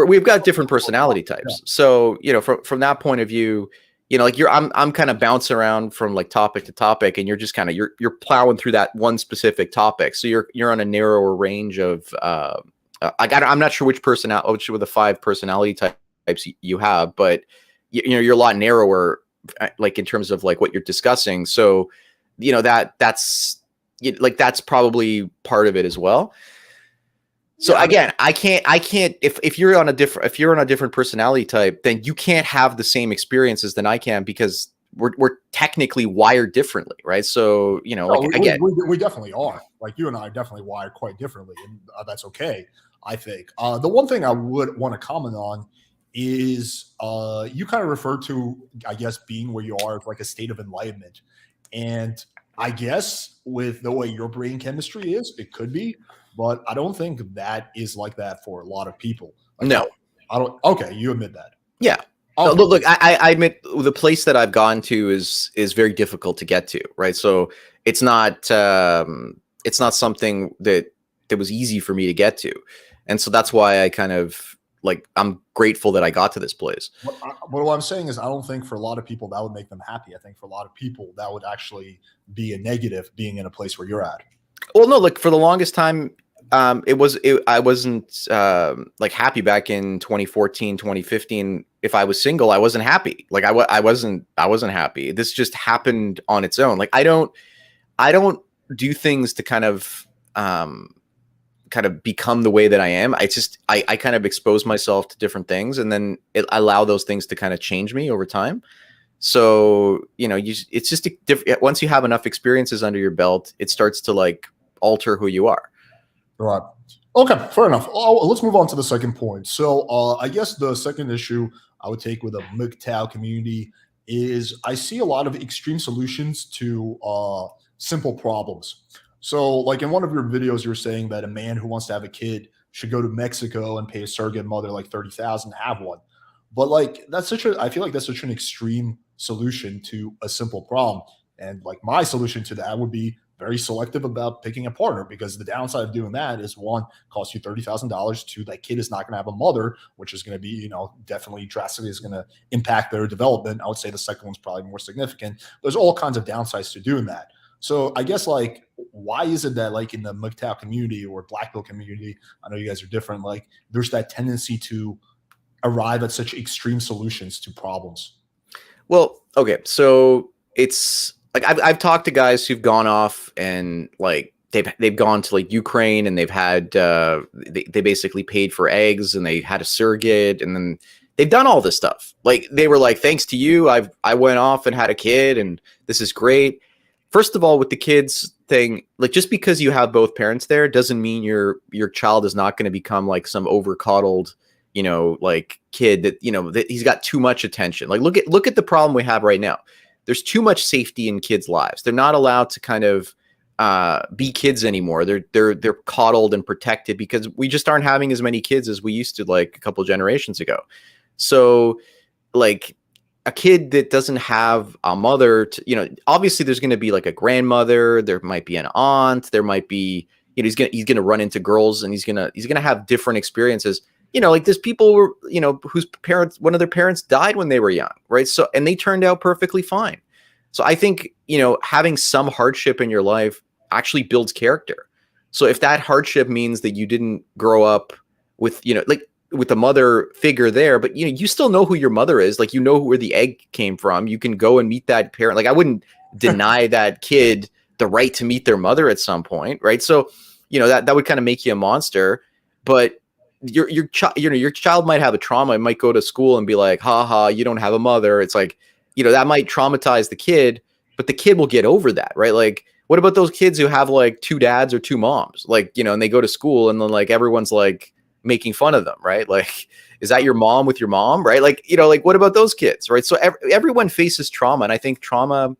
We've got different personality types. So, you know, from that point of view, you know, like I'm kind of bouncing around from like topic to topic, and you're just kind of you're plowing through that one specific topic. So you're on a narrower range of I'm not sure which of the 5 personality types you have, but you know, you're a lot narrower, like in terms of like what you're discussing. So, you know, that's probably part of it as well. So again, I can't if you're on a different personality type, then you can't have the same experiences than I can, because we're technically wired differently, right? So, you know, we definitely are. Like, you and I are definitely wired quite differently, and that's okay, I think. The one thing I would want to comment on is you kind of refer to, I guess, being where you are like a state of enlightenment. And I guess with the way your brain chemistry is, it could be, but I don't think that is like that for a lot of people. Like, no, I don't. Okay, you admit that. Yeah. Okay. Look, I admit the place that I've gone to is very difficult to get to, right? So it's not something that was easy for me to get to, and so that's why I kind of like, I'm grateful that I got to this place. But what I'm saying is, I don't think for a lot of people that would make them happy. I think for a lot of people that would actually be a negative, being in a place where you're at. Well, no, like for the longest time, I wasn't like happy back in 2014, 2015. If I was single, I wasn't happy. Like I wasn't happy. This just happened on its own. Like I don't do things to kind of become the way that I am. I kind of expose myself to different things, and then I allow those things to kind of change me over time. So, you know, it's just once you have enough experiences under your belt, it starts to like alter who you are. Right. Okay, fair enough. Let's move on to the second point. So I guess the second issue I would take with a MGTOW community is I see a lot of extreme solutions to simple problems. So, like in one of your videos, you're saying that a man who wants to have a kid should go to Mexico and pay a surrogate mother like 30,000 to have one. But like that's such a I feel like that's such an extreme solution to a simple problem. And like my solution to that would be very selective about picking a partner, because the downside of doing that is one, costs you $30,000. Two, that kid is not going to have a mother, which is going to be, definitely drastically is going to impact their development. I would say the second one's probably more significant. There's all kinds of downsides to doing that. So I guess like, why is it that like in the MGTOW community or Black Pill community, I know you guys are different, like there's that tendency to arrive at such extreme solutions to problems? Well, okay, so it's like I've talked to guys who've gone off and like they've gone to like Ukraine and they've had they basically paid for eggs and they had a surrogate and then they've done all this stuff. Like they were like, thanks to you, I went off and had a kid and this is great. First of all, with the kids thing, like just because you have both parents there doesn't mean your child is not going to become like some over coddled, like kid that, that he's got too much attention. Like look at the problem we have right now. There's too much safety in kids' lives. They're not allowed to kind of be kids anymore. They're coddled and protected because we just aren't having as many kids as we used to like a couple generations ago. So like a kid that doesn't have a mother to, obviously there's going to be like a grandmother, there might be an aunt, there might be, he's going to run into girls and he's going to have different experiences. Like there's people were, whose parents, one of their parents died when they were young, right? So, and they turned out perfectly fine. So I think, having some hardship in your life actually builds character. So if that hardship means that you didn't grow up with, like with a mother figure there, but you still know who your mother is. Like, where the egg came from. You can go and meet that parent. Like I wouldn't deny that kid the right to meet their mother at some point. Right. So, that would kind of make you a monster, but your child might have a trauma. It might go to school and be like, ha ha, you don't have a mother. It's like, that might traumatize the kid, but the kid will get over that. Right. Like, what about those kids who have like two dads or two moms? Like, and they go to school and then like everyone's like making fun of them, right? Like, is that your mom with your mom, right? Like, like what about those kids, right? So everyone faces trauma, and I think trauma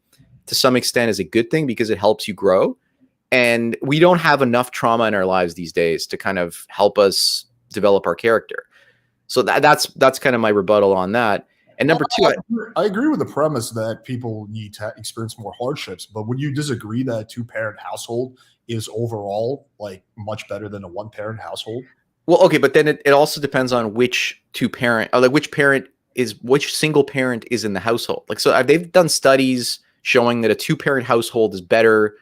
to some extent is a good thing because it helps you grow. And we don't have enough trauma in our lives these days to kind of help us develop our character. So that's kind of my rebuttal on that. And number two, I agree with the premise that people need to experience more hardships, but would you disagree that a two-parent household is overall like much better than a one-parent household? Well, okay, but then it also depends on which two-parent, or like which single parent is in the household. Like, so they've done studies showing that a two-parent household is better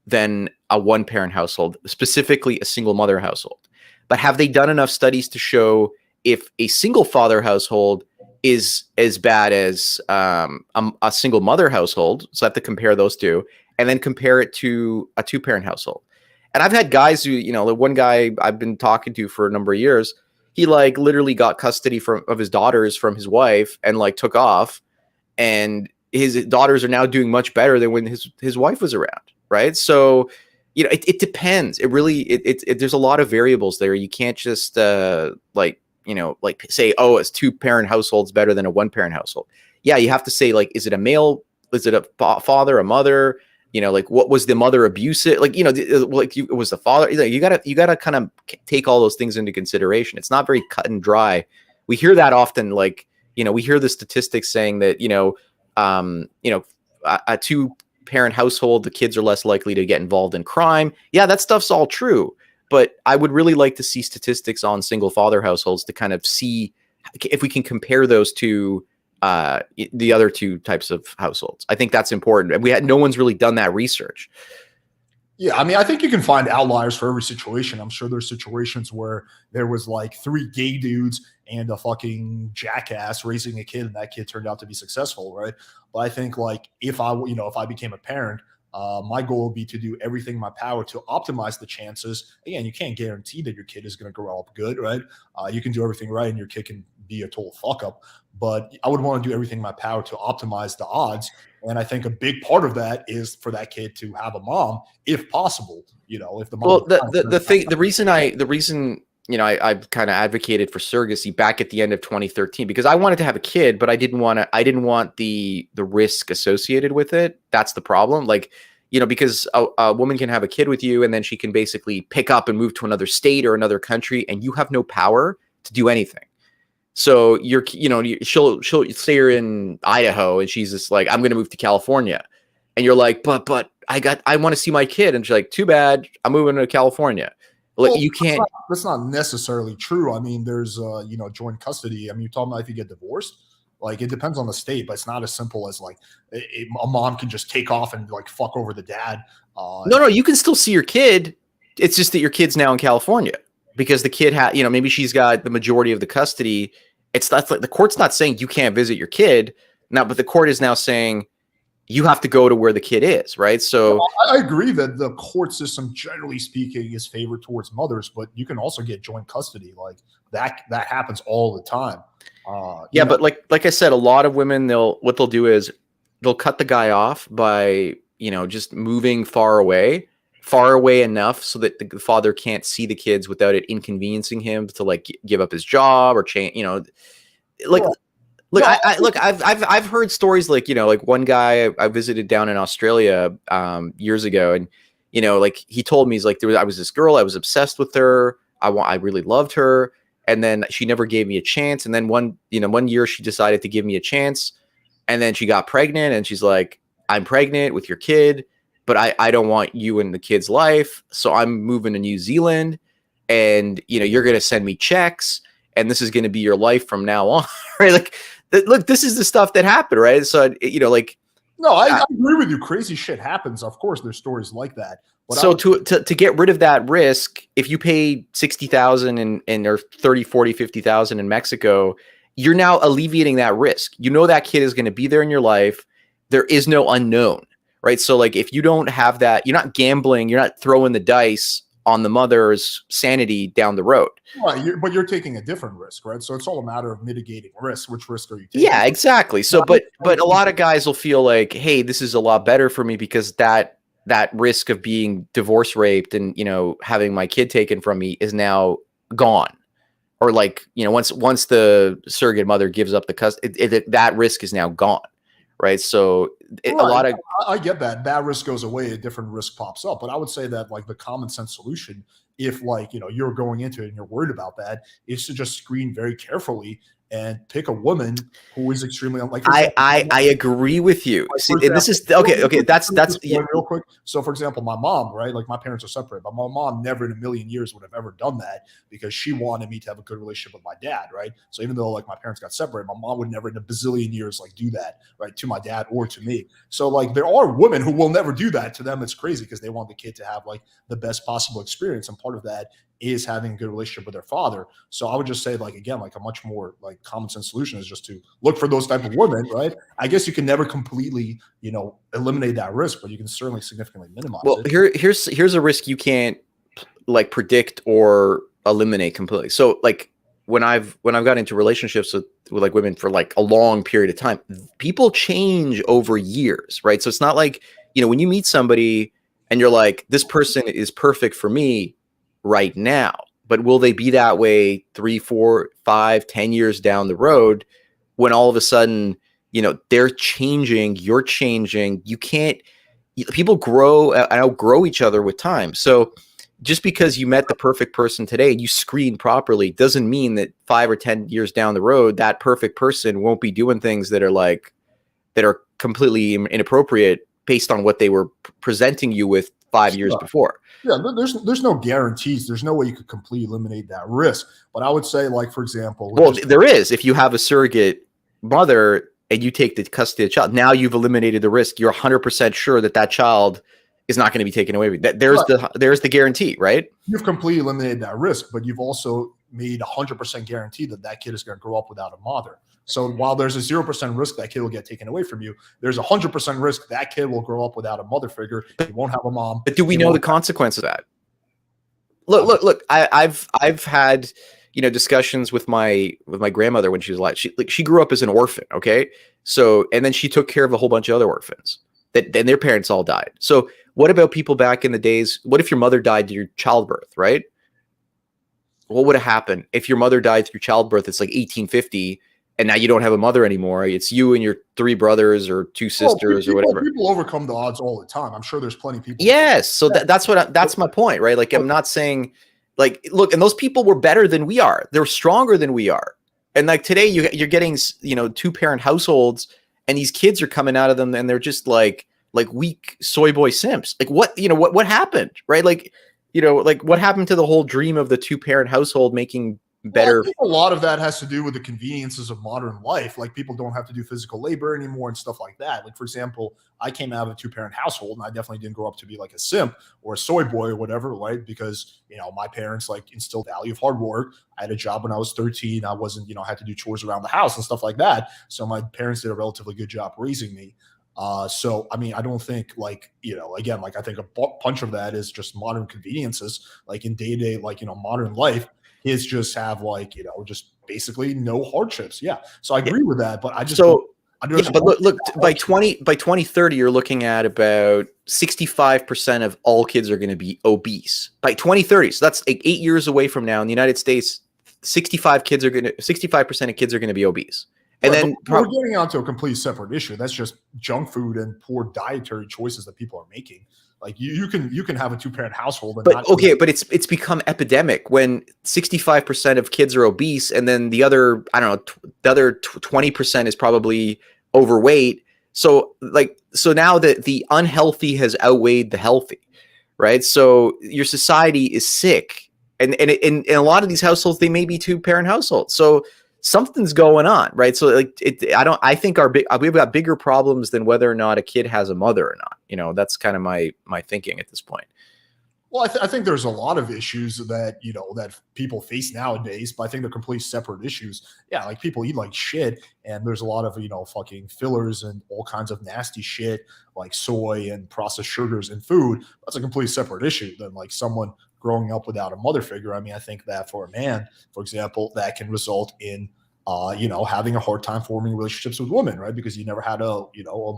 than a one-parent household, specifically a single mother household. But have they done enough studies to show if a single father household is as bad as a single mother household? So I have to compare those two and then compare it to a two-parent household. And I've had guys who, the one guy I've been talking to for a number of years, he like literally got custody of his daughters from his wife and like took off, and his daughters are now doing much better than when his wife was around. Right. So, it depends. It really, there's a lot of variables there. You can't just like say, oh, it's two-parent households better than a one-parent household. Yeah. You have to say like, is it a male? Is it a father, a mother? Like what was the mother abusive? Like, it was the father. You gotta kind of take all those things into consideration. It's not very cut and dry. We hear that often. Like, we hear the statistics saying that, a two-parent household, the kids are less likely to get involved in crime. Yeah, that stuff's all true. But I would really like to see statistics on single father households to kind of see if we can compare those to the other two types of households. I think that's important. And no one's really done that research. Yeah, I mean, I think you can find outliers for every situation. I'm sure there's situations where there was like three gay dudes and a fucking jackass raising a kid, and that kid turned out to be successful, right? But I think like if I became a parent, my goal would be to do everything in my power to optimize the chances. Again, you can't guarantee that your kid is going to grow up good, right? You can do everything right, and your kid can be a total fuck up. But I would want to do everything in my power to optimize the odds. And I think a big part of that is for that kid to have a mom, if possible. If the mom. Well, the reason I've kind of advocated for surrogacy back at the end of 2013 because I wanted to have a kid, but I didn't want the risk associated with it. That's the problem. Like, because a woman can have a kid with you and then she can basically pick up and move to another state or another country and you have no power to do anything. So she'll say you're in Idaho and she's just like, I'm going to move to California. And you're like, but I want to see my kid. And she's like, too bad, I'm moving to California. Well, you can't. That's not necessarily true. I mean, there's joint custody. I mean, you're talking about if you get divorced, like it depends on the state, but it's not as simple as like a mom can just take off and like fuck over the dad. No, you can still see your kid. It's just that your kid's now in California because the kid maybe she's got the majority of the custody. It's not like the court's not saying you can't visit your kid now, but the court is now saying you have to go to where the kid is, right? So I agree that the court system, generally speaking, is favored towards mothers, but you can also get joint custody. Like that happens all the time. But like I said, a lot of women, what they'll do is they'll cut the guy off by just moving far away enough so that the father can't see the kids without it inconveniencing him to like give up his job or change. I've heard stories like one guy I visited down in Australia years ago, and like he told me he's like I was this girl, I was obsessed with her, I really loved her, and then she never gave me a chance, and then one year she decided to give me a chance, and then she got pregnant, and she's like, I'm pregnant with your kid, but I don't want you in the kid's life, so I'm moving to New Zealand, and you're gonna send me checks, and this is gonna be your life from now on, right? Like. Look, this is the stuff that happened, right? So, No, I agree with you. Crazy shit happens. Of course, there's stories like that. But so to get rid of that risk, if you pay $60,000 or 30, 40, 50,000 in Mexico, you're now alleviating that risk. That kid is going to be there in your life. There is no unknown, right? So like if you don't have that, you're not gambling, you're not throwing the dice on the mother's sanity down the road. Right, but you're taking a different risk, right? So it's all a matter of mitigating risk. Which risk are you taking? Yeah, exactly. So, but a lot of guys will feel like, hey, this is a lot better for me because that risk of being divorce raped and having my kid taken from me is now gone, or like once the surrogate mother gives up the custody, that risk is now gone, right? So a lot of I get that risk goes away, a different risk pops up. But I would say that like the common sense solution, if like you're going into it and you're worried about that, is to just screen very carefully and pick a woman who is extremely unlikely. I agree with you. See, example, this is okay. That's real quick. So, for example, my mom, right? Like my parents are separated, but my mom never in a million years would have ever done that because she wanted me to have a good relationship with my dad, right? So even though like my parents got separated, my mom would never in a bazillion years like do that, right, to my dad or to me. So like there are women who will never do that. To them, it's crazy because they want the kid to have like the best possible experience, and part of that is having a good relationship with their father. So I would just say, like, again, like a much more like common sense solution is just to look for those type of women, right? I guess you can never completely, eliminate that risk, but you can certainly significantly minimize it. Here's a risk you can't like predict or eliminate completely. So like when I've got into relationships with like women for like a long period of time, people change over years, right? So it's not like, when you meet somebody and you're like, this person is perfect for me right now, but will they be that way 3, 4, 5, 10 years down the road when all of a sudden, they're changing, you're changing, people grow and outgrow each other with time. So just because you met the perfect person today and you screen properly doesn't mean that 5 or 10 years down the road, that perfect person won't be doing things that are completely inappropriate based on what they were presenting you with 5 years before. Yeah, there's no guarantees. There's no way you could completely eliminate that risk. But I would say, like, for example, there is. If you have a surrogate mother and you take the custody of the child, now you've eliminated the risk. You're 100% sure that child is not going to be taken away with that. There's the guarantee, right? You've completely eliminated that risk, but you've also made 100% guarantee that kid is going to grow up without a mother. So while there's a 0% risk that kid will get taken away from you, there's 100% risk that kid will grow up without a mother figure. He won't have a mom. But do we know the consequence of that? Look. I've had discussions with my grandmother when she was alive. She grew up as an orphan. Okay, so and then she took care of a whole bunch of other orphans. And their parents all died. So what about people back in the days? What if your mother died to your childbirth? Right? what would have happened if your mother died through childbirth? It's like 1850, and now you don't have a mother anymore. It's you and your 3 brothers or 2 sisters or whatever. People overcome the odds all the time. I'm sure there's plenty of people. Yes. So that's my point, right? Like, I'm not saying, like, look, and those people were better than we are. They're stronger than we are. And like today you're getting, 2-parent households, and these kids are coming out of them and they're just like weak soy boy simps. Like what happened, right? Like, like what happened to the whole dream of the 2-parent household making better? Well, I think a lot of that has to do with the conveniences of modern life. Like, people don't have to do physical labor anymore and stuff like that. Like, for example, I came out of a 2-parent household, and I definitely didn't grow up to be like a simp or a soy boy or whatever, right? Because, my parents like instilled the value of hard work. I had a job when I was 13. I wasn't, had to do chores around the house and stuff like that. So my parents did a relatively good job raising me. So, I mean, I don't think again, like, I think a bunch of that is just modern conveniences, like in day-to-day, like, modern life. Kids just have just basically no hardships. Yeah. So I agree with that, but I just but look, by 2030, you're looking at about 65% of all kids are going to be obese by 2030. So that's like 8 years away from now in the United States. 65% of kids are going to be obese. And then we're getting onto a complete separate issue. That's just junk food and poor dietary choices that people are making. Like, you can have a 2-parent household, but it's become epidemic when 65% of kids are obese, and then the other 20% is probably overweight. So now that the unhealthy has outweighed the healthy, right? So your society is sick, and in a lot of these households, they may be 2-parent households. So something's going on, right? So I think we've got bigger problems than whether or not a kid has a mother or not. That's kind of my thinking at this point. Well, I think there's a lot of issues that, that people face nowadays, but I think they're completely separate issues. Yeah. Like, people eat like shit, and there's a lot of, fucking fillers and all kinds of nasty shit like soy and processed sugars in food. That's a completely separate issue than like someone growing up without a mother figure. I mean, I think that for a man, for example, that can result in, having a hard time forming relationships with women, right? Because you never had a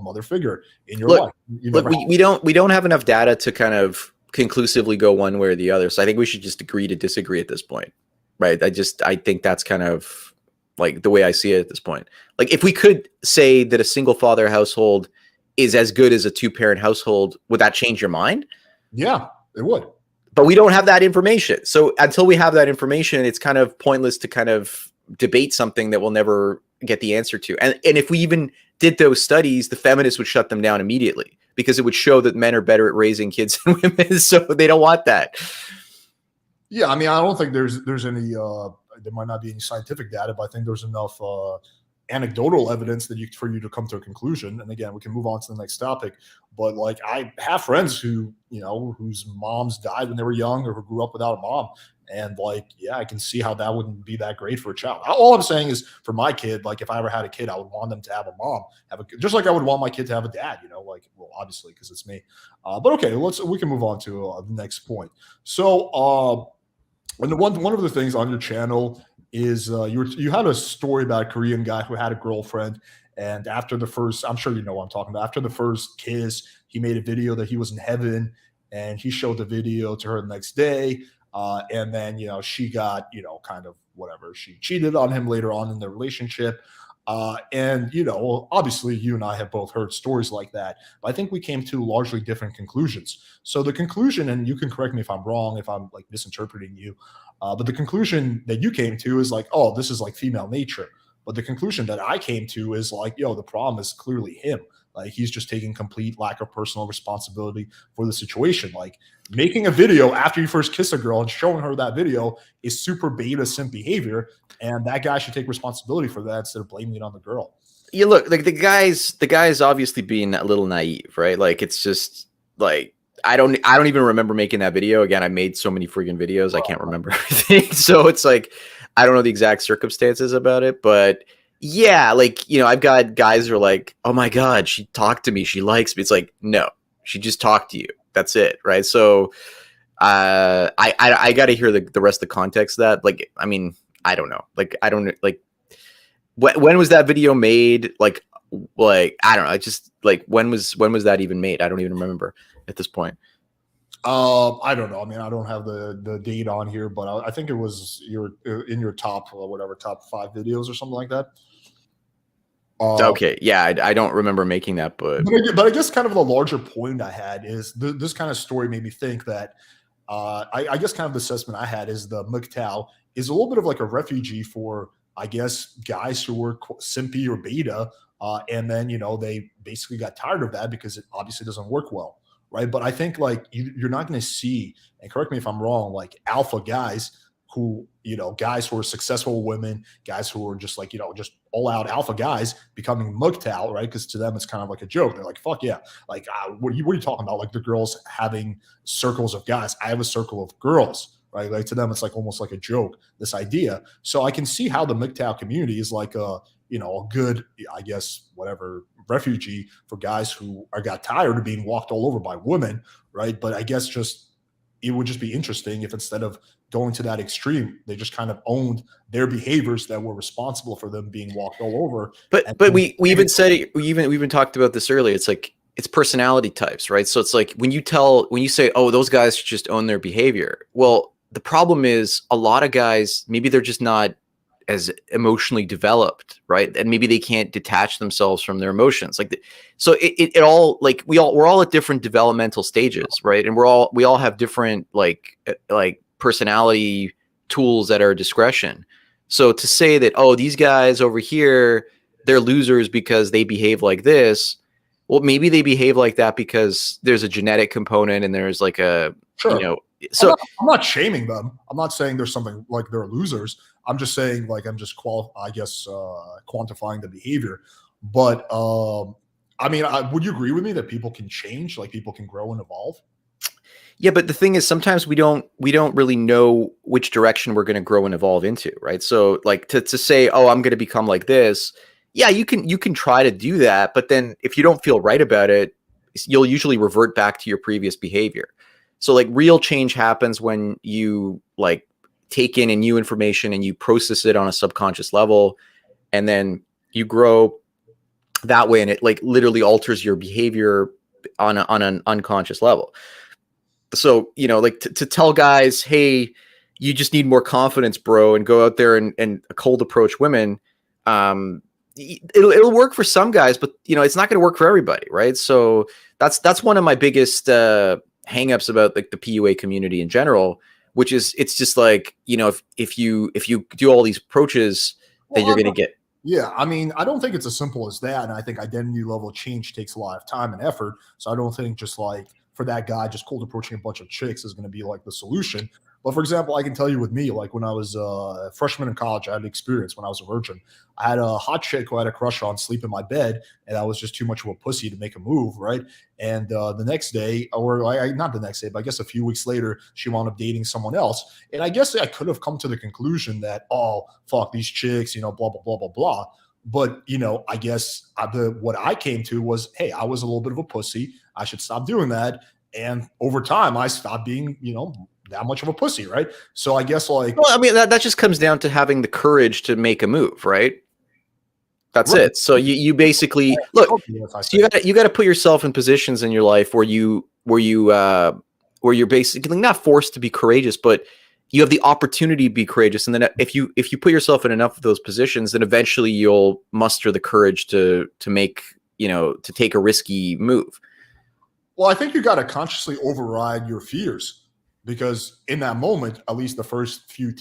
mother figure in your life. We don't have enough data to kind of conclusively go one way or the other. So I think we should just agree to disagree at this point, right? I think that's kind of like the way I see it at this point. Like, if we could say that a single father household is as good as a 2-parent household, would that change your mind? Yeah, it would. But we don't have that information. So until we have that information, it's kind of pointless to kind of debate something that we'll never get the answer to. And if we even did those studies, the feminists would shut them down immediately, because it would show that men are better at raising kids than women. So they don't want that. Yeah. I mean, I don't think there's any, there might not be any scientific data, but I think there's enough anecdotal evidence for you to come to a conclusion. And again, we can move on to the next topic. But like, I have friends who, whose moms died when they were young, or who grew up without a mom. And like, yeah, I can see how that wouldn't be that great for a child. All I'm saying is, for my kid, like, if I ever had a kid, I would want them to have a mom, just like I would want my kid to have a dad, like, well, obviously, because it's me. But okay, we can move on to the next point. So, and one of the things on your channel is you had a story about a Korean guy who had a girlfriend, and after the first, I'm sure you know what I'm talking about. After the first kiss, he made a video that he was in heaven, and he showed the video to her the next day. And then, she got, kind of whatever. She cheated on him later on in their relationship. And, obviously you and I have both heard stories like that, but I think we came to largely different conclusions. So the conclusion, and you can correct me if I'm wrong, if I'm like misinterpreting you, but the conclusion that you came to is like, oh, this is like female nature. But the conclusion that I came to is like, the problem is clearly him. Like, he's just taking complete lack of personal responsibility for the situation. Like, making a video after you first kiss a girl and showing her that video is super beta simp behavior. And that guy should take responsibility for that instead of blaming it on the girl. Yeah, look, like the guy's obviously being a little naive, right? Like, it's just like, I don't even remember making that video. Again, I made so many freaking videos, I can't remember everything. So it's like, I don't know the exact circumstances about it, but yeah, like, I've got guys who are like, oh my God, she talked to me, she likes me. It's like, no, she just talked to you. That's it, right? So I got to hear the rest of the context of that. Like, I mean, I don't know. Like, I don't like, when was that video made? Like I don't know. I just like, when was that even made? I don't even remember at this point. I don't know. I mean, I don't have the date on here, but I think it was your in your top whatever top 5 videos or something like that. Okay, yeah, I don't remember making that, but But I guess kind of the larger point I had is this kind of story made me think that I guess kind of the assessment I had is the MGTOW is a little bit of like a refugee for, I guess, guys who were simpy or beta. And then, they basically got tired of that because it obviously doesn't work well. Right. But I think like you're not going to see, and correct me if I'm wrong, like alpha guys who, guys who are successful women, guys who are just like, just all out alpha guys becoming MGTOW, right? Because to them, it's kind of like a joke. They're like, fuck yeah. Like, what are you talking about? Like the girls having circles of guys. I have a circle of girls, right? Like to them, it's like almost like a joke, this idea. So I can see how the MGTOW community is like a good, I guess, whatever refugee for guys who got tired of being walked all over by women, right? But I guess just it would just be interesting if instead of going to that extreme, they just kind of owned their behaviors that were responsible for them being walked all over. But we even said it, we even talked about this earlier. It's like it's personality types, right? So it's like when you say, oh, those guys just own their behavior. Well, the problem is a lot of guys, maybe they're just not as emotionally developed, right? And maybe they can't detach themselves from their emotions. So it all like we're all at different developmental stages, right? And we all have different like personality tools at our discretion. So to say that, oh, these guys over here, they're losers because they behave like this. Well, maybe they behave like that because there's a genetic component and there's like a, sure. So I'm not shaming them. I'm not saying there's something like they're losers. I'm just saying like I'm just quantifying the behavior. But I mean, would you agree with me that people can change, like people can grow and evolve? Yeah, but the thing is, sometimes we don't really know which direction we're going to grow and evolve into, right? So, like to say, oh, I'm going to become like this. Yeah, you can try to do that, but then if you don't feel right about it, you'll usually revert back to your previous behavior. So, like real change happens when you like take in a new information and you process it on a subconscious level, and then you grow that way, and it like literally alters your behavior on an unconscious level. So, like to tell guys, hey, you just need more confidence, bro, and go out there and cold approach women. It'll work for some guys, but it's not going to work for everybody. Right. So that's one of my biggest hangups about like the PUA community in general, which is it's just like, if you do all these approaches, then you're going to get. Yeah, I mean, I don't think it's as simple as that. And I think identity level change takes a lot of time and effort. So I don't think just like for that guy, just cold approaching a bunch of chicks is going to be like the solution. But for example, I can tell you with me, like when I was a freshman in college, I had experience when I was a virgin. I had a hot chick who I had a crush on sleep in my bed, and I was just too much of a pussy to make a move, right? And the next day, or not the next day, but I guess a few weeks later, she wound up dating someone else. And I guess I could have come to the conclusion that, oh, fuck these chicks, blah, blah, blah, blah, blah. But, I guess what I came to was, hey, I was a little bit of a pussy. I should stop doing that. And over time, I stopped being, that much of a pussy, right? So I guess like, well, I mean, that just comes down to having the courage to make a move, right? That's right. it. So you basically look. So you got to put yourself in positions in your life where you're basically not forced to be courageous, but you have the opportunity to be courageous. And then if you put yourself in enough of those positions, then eventually you'll muster the courage to make to take a risky move. Well, I think you got to consciously override your fears, because in that moment, at least the first few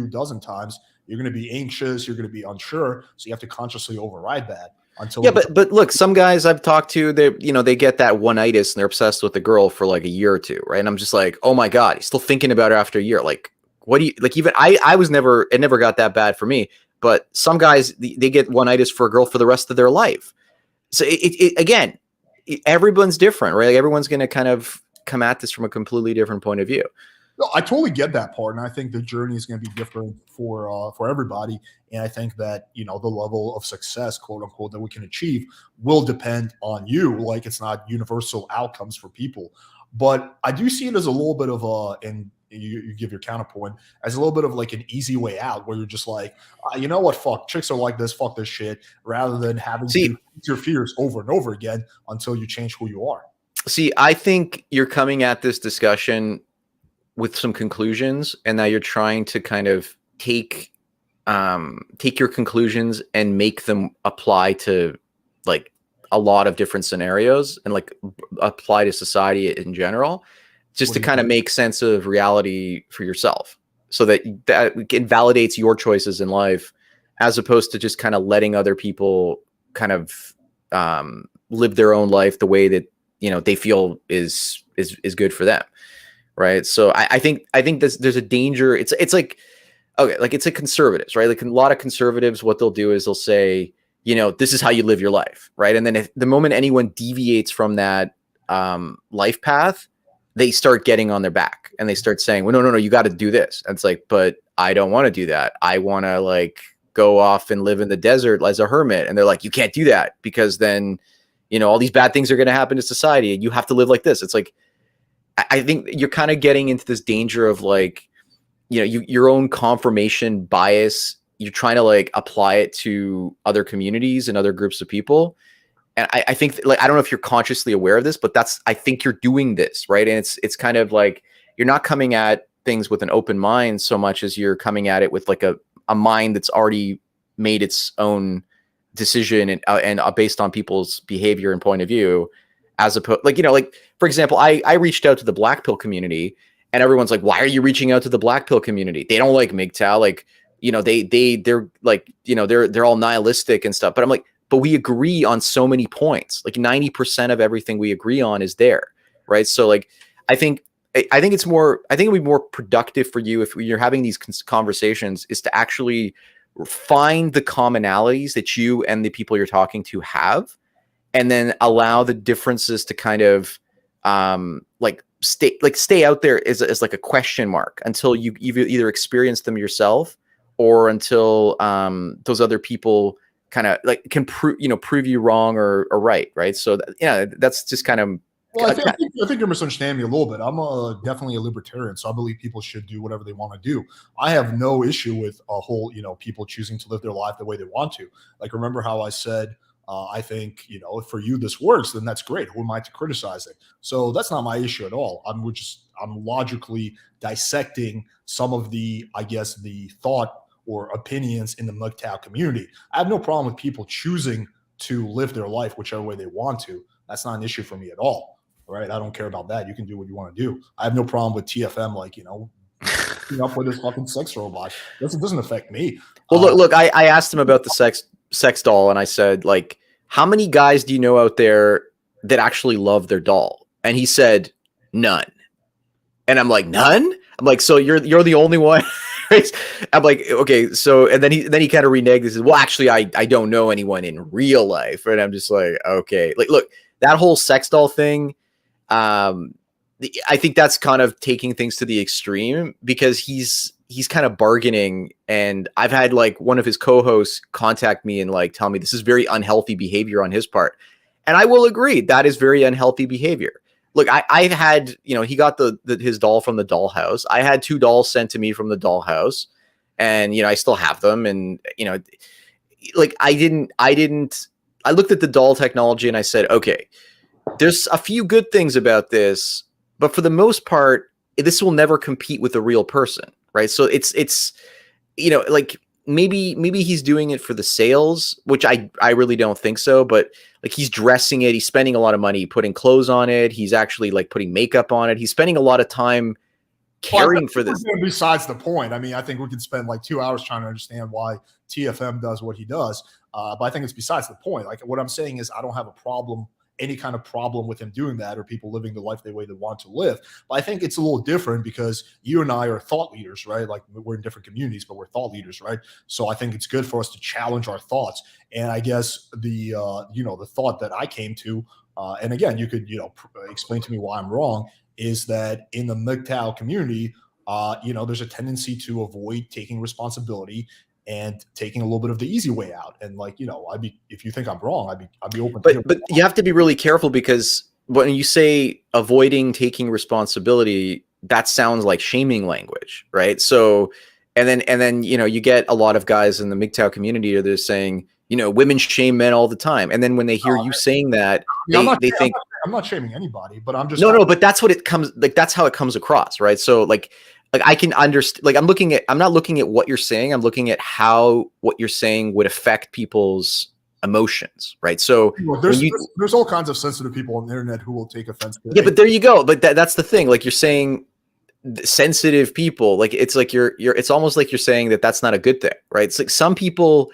dozen times, you're going to be anxious, you're going to be unsure, so you have to consciously override that until. Yeah, but look, some guys I've talked to, they get that one-itis and they're obsessed with the girl for like a year or two, right? And I'm just like, oh my god, he's still thinking about her after a year. Like, what do you like? Even it never got that bad for me, but some guys they get one-itis for a girl for the rest of their life. So again, everyone's different, right? Like everyone's going to kind of come at this from a completely different point of view. No, I totally get that part, and I think the journey is going to be different for everybody. And I think that the level of success, quote unquote, that we can achieve will depend on you. Like it's not universal outcomes for people, but I do see it as a little bit of and you give your counterpoint as a little bit of like an easy way out, where you're just like, you know what, fuck, chicks are like this, fuck this shit, rather than having to face your fears over and over again until you change who you are. See, I think you're coming at this discussion with some conclusions, and now you're trying to kind of take your conclusions and make them apply to like a lot of different scenarios and like apply to society in general, just to kind of make sense of reality for yourself, so that it validates your choices in life, as opposed to just kind of letting other people kind of live their own life the way that they feel is good for them, right? So I think there's a danger. It's like, okay, like it's a conservatives, right? Like a lot of conservatives, what they'll do is they'll say, this is how you live your life, right? And then if the moment anyone deviates from that life path, they start getting on their back and they start saying, well, no, you got to do this. And it's like, but I don't want to do that. I want to like go off and live in the desert as a hermit. And they're like, you can't do that, because then, all these bad things are going to happen to society and you have to live like this. It's like, I think you're kind of getting into this danger of like, your own confirmation bias. You're trying to like apply it to other communities and other groups of people. And I think like, I don't know if you're consciously aware of this, but I think you're doing this, right? And it's kind of like, you're not coming at things with an open mind so much as you're coming at it with like a mind that's already made its own decision and based on people's behavior and point of view, as opposed like for example, I reached out to the black pill community, and everyone's like, why are you reaching out to the black pill community? They don't like MGTOW. Like, they're like, they're all nihilistic and stuff. But I'm like, but we agree on so many points. Like 90% of everything we agree on is there. Right. So like, I think it'd be more productive for you if you're having these conversations is to actually find the commonalities that you and the people you're talking to have, and then allow the differences to kind of stay out there as like a question mark until you've either experienced them yourself, or until those other people kind of like can prove you wrong or right. So that's just kind of. Well, I think you're misunderstanding me a little bit. I'm definitely a libertarian, so I believe people should do whatever they want to do. I have no issue with a whole, people choosing to live their life the way they want to. Like, remember how I said, I think, if for you this works, then that's great. Who am I to criticize it? So that's not my issue at all. I'm logically dissecting some of the, I guess, the thought or opinions in the MGTOW community. I have no problem with people choosing to live their life whichever way they want to. That's not an issue for me at all. Right? I don't care about that. You can do what you want to do. I have no problem with TFM, like, up with this fucking sex robot. It doesn't affect me. Well, look, I asked him about the sex doll, and I said, like, how many guys do you know out there that actually love their doll? And he said, none. And I'm like, none? I'm like, so you're the only one? I'm like, okay, so, and then he kind of reneged. He says, well, actually, I don't know anyone in real life. And I'm just like, okay, like, look, that whole sex doll thing, I think that's kind of taking things to the extreme, because he's kind of bargaining, and I've had like one of his co-hosts contact me and like tell me this is very unhealthy behavior on his part. And I will agree, that is very unhealthy behavior. Look, I've had, he got his doll from the dollhouse. I had 2 dolls sent to me from the dollhouse, and, I still have them. And, like I looked at the doll technology and I said, okay, there's a few good things about this, but for the most part, this will never compete with a real person, right? So it's like maybe he's doing it for the sales, which I really don't think so, but like he's dressing it, he's spending a lot of money putting clothes on it, he's actually like putting makeup on it, he's spending a lot of time caring for this. Besides the point, I mean, I think we could spend like 2 hours trying to understand why TFM does what he does, but I think it's besides the point. Like, what I'm saying is I don't have any kind of problem with him doing that, or people living the life the way they want to live. But I think it's a little different because you and I are thought leaders, right? Like, we're in different communities, but we're thought leaders, right? So I think it's good for us to challenge our thoughts. And I guess the thought that I came to, and again, you could, explain to me why I'm wrong, is that in the MGTOW community, there's a tendency to avoid taking responsibility and taking a little bit of the easy way out. And like, if you think I'm wrong, I'd be open. But you have to be really careful, because when you say avoiding taking responsibility, that sounds like shaming language, right? So, and then you get a lot of guys in the MGTOW community that are saying, women shame men all the time. And then when they hear you saying that, they think I'm not shaming anybody, but I'm just no, but that's what it comes like. That's how it comes across, right? So like I can understand. Like I'm not looking at what you're saying. I'm looking at how what you're saying would affect people's emotions, right? So there's all kinds of sensitive people on the internet who will take offense to it. Yeah, but there you go. But that's the thing. Like you're saying, sensitive people. Like it's like you're. It's almost like you're saying that that's not a good thing, right? It's like some people,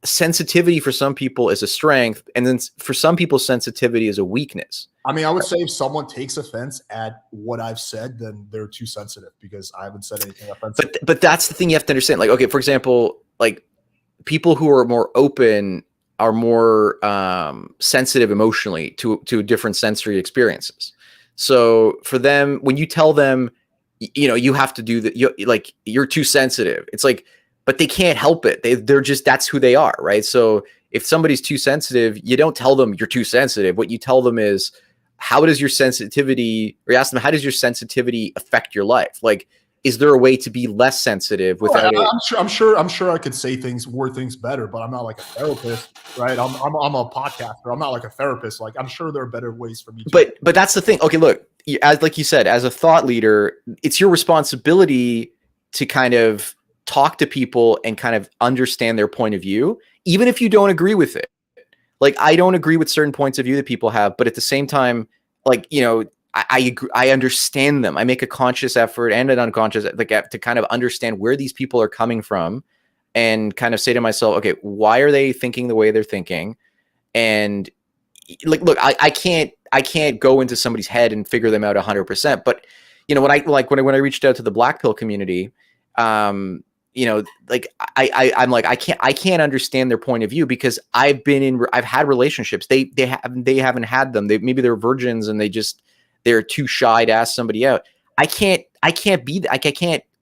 sensitivity for some people is a strength, and then for some people, sensitivity is a weakness. I mean, I would say if someone takes offense at what I've said, then they're too sensitive because I haven't said anything offensive. But that's the thing you have to understand. Like, okay, for example, like people who are more open are more sensitive emotionally to different sensory experiences. So for them, when you tell them, you know, you have to do that, you're too sensitive. It's like, but they can't help it. They're just, that's who they are, right? So if somebody's too sensitive, you don't tell them you're too sensitive. What you tell them is, how does your sensitivity, or you ask them, how does your sensitivity affect your life? Like, is there a way to be less sensitive without it? I'm sure I could say word things better, but I'm not like a therapist, right? I'm a podcaster. I'm not like a therapist. Like, I'm sure there are better ways for me to. But that's the thing. Okay, look, as like you said, as a thought leader, it's your responsibility to kind of talk to people and kind of understand their point of view, even if you don't agree with it. Like, I don't agree with certain points of view that people have, but at the same time, like, you know, I agree, I understand them. I make a conscious effort and an unconscious, like, to kind of understand where these people are coming from and kind of say to myself, okay, why are they thinking the way they're thinking? And like, look, I can't go into somebody's head and figure them out 100%. But, you know, when I reached out to the Black Pill community, you know, like I'm like, I can't understand their point of view because I've had relationships. They haven't had them. Maybe they're virgins and they're too shy to ask somebody out. I can't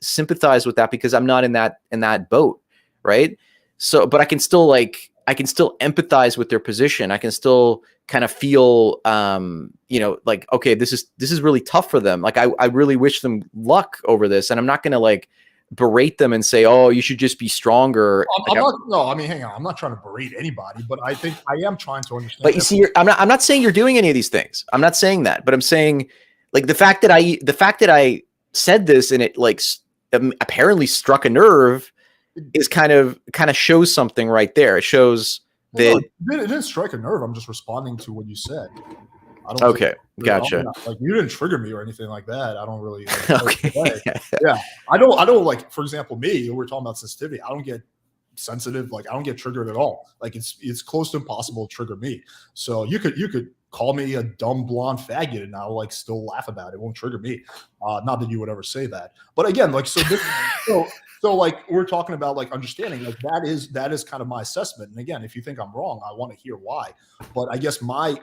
sympathize with that because I'm not in that boat. Right. So, but I can still empathize with their position. I can still kind of feel, you know, like, okay, this is really tough for them. Like, I really wish them luck over this. And I'm not going to like berate them and say, oh, you should just be stronger. I mean, hang on. I'm not trying to berate anybody, but I think I am trying to understand. But you see, I'm not saying you're doing any of these things. I'm not saying that, but I'm saying like the fact that I said this and it like apparently struck a nerve is kind of shows something right there. It shows that it didn't strike a nerve. I'm just responding to what you said. Okay, gotcha. Like, you didn't trigger me or anything like that. I don't really. Okay. Yeah, I don't like. For example, me. We're talking about sensitivity. I don't get sensitive. Like, I don't get triggered at all. Like, it's close to impossible to trigger me. So you could call me a dumb blonde faggot, and I'll like still laugh about it. It won't trigger me. Not that you would ever say that. But again, like, so like we're talking about like understanding. Like, that is kind of my assessment. And again, if you think I'm wrong, I want to hear why. But I guess my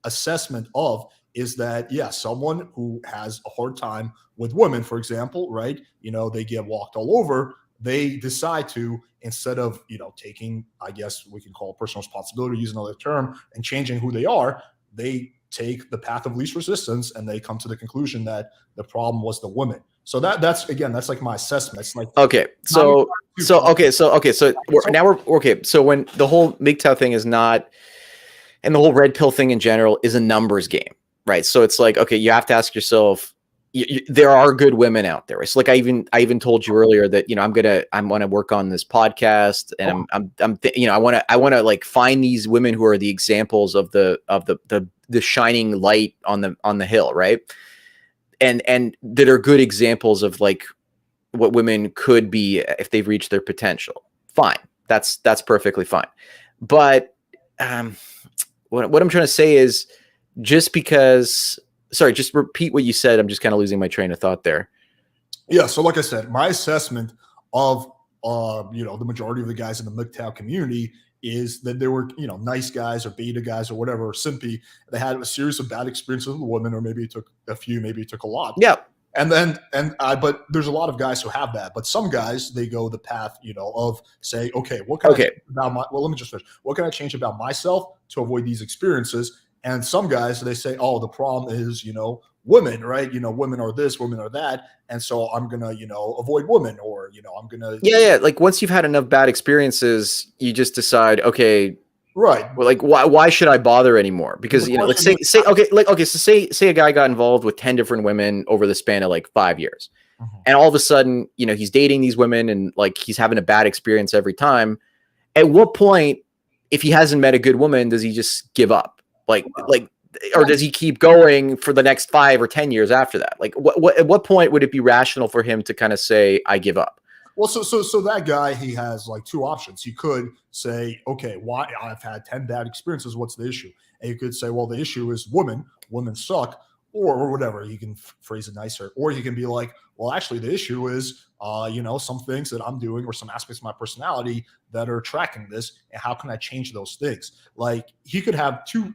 assessment of is that, yeah, someone who has a hard time with women, for example, right? You know, they get walked all over. They decide to, instead of, you know, taking, I guess we can call it personal responsibility, use another term, and changing who they are, they take the path of least resistance and they come to the conclusion that the problem was the woman. So that's like my assessment. It's like, okay. So now we're okay. So when the whole MGTOW thing is not, and the whole red pill thing in general is a numbers game, right? So it's like, okay, you have to ask yourself, there are good women out there. It's like I even told you earlier that, you know, I'm gonna work on this podcast, and you know, I want to like find these women who are the examples of the shining light on the hill, right? And that are good examples of like what women could be if they've reached their potential. Fine, that's perfectly fine. But what I'm trying to say is, just because, sorry, just repeat what you said. I'm just kind of losing my train of thought there. Yeah. So like I said, my assessment of, you know, the majority of the guys in the MGTOW community is that there were, you know, nice guys or beta guys or whatever, or simpy. They had a series of bad experiences with women, or maybe it took a few, maybe it took a lot. Yeah. But there's a lot of guys who have that. But some guys, they go the path, you know, of say, okay, what can I change about let me just finish. What can I change about myself to avoid these experiences? And some guys, they say, oh, the problem is, you know, women, right? You know, women are this, women are that. And so I'm going to, you know, avoid women, or, you know, I'm going to. Yeah. Like once you've had enough bad experiences, you just decide, okay, Right. Well, like why should I bother anymore? Because The you know, let's question say okay, like okay, so say a guy got involved with 10 different women over the span of like 5 years. Mhm. And all of a sudden, you know, he's dating these women and like he's having a bad experience every time. At what point, if he hasn't met a good woman, does he just give up? Like, or does he keep going for the next 5 or 10 years after that? Like, at what point would it be rational for him to kind of say, I give up? Well, so that guy, he has like two options. He could say, okay, why I've had 10 bad experiences. What's the issue? And you could say, well, the issue is women suck, or whatever. You can phrase it nicer. Or you can be like, well, actually, the issue is, some things that I'm doing or some aspects of my personality that are tracking this. And how can I change those things? Like he could have two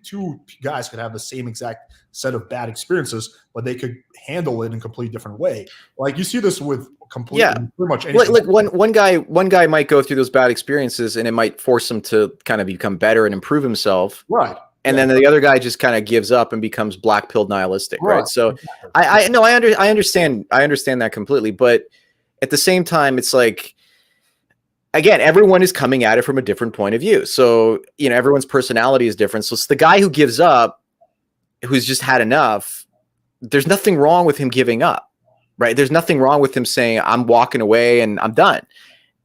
guys could have the same exact set of bad experiences, but they could handle it in a completely different way. Like you see this with completely pretty much anything. Like one guy might go through those bad experiences and it might force him to kind of become better and improve himself. Right. And then the other guy just kind of gives up and becomes black pilled nihilistic. Right. So exactly. I understand that completely. But at the same time, it's like, again, everyone is coming at it from a different point of view. So, you know, everyone's personality is different. So it's the guy who gives up, who's just had enough. There's nothing wrong with him giving up, right? There's nothing wrong with him saying, I'm walking away and I'm done.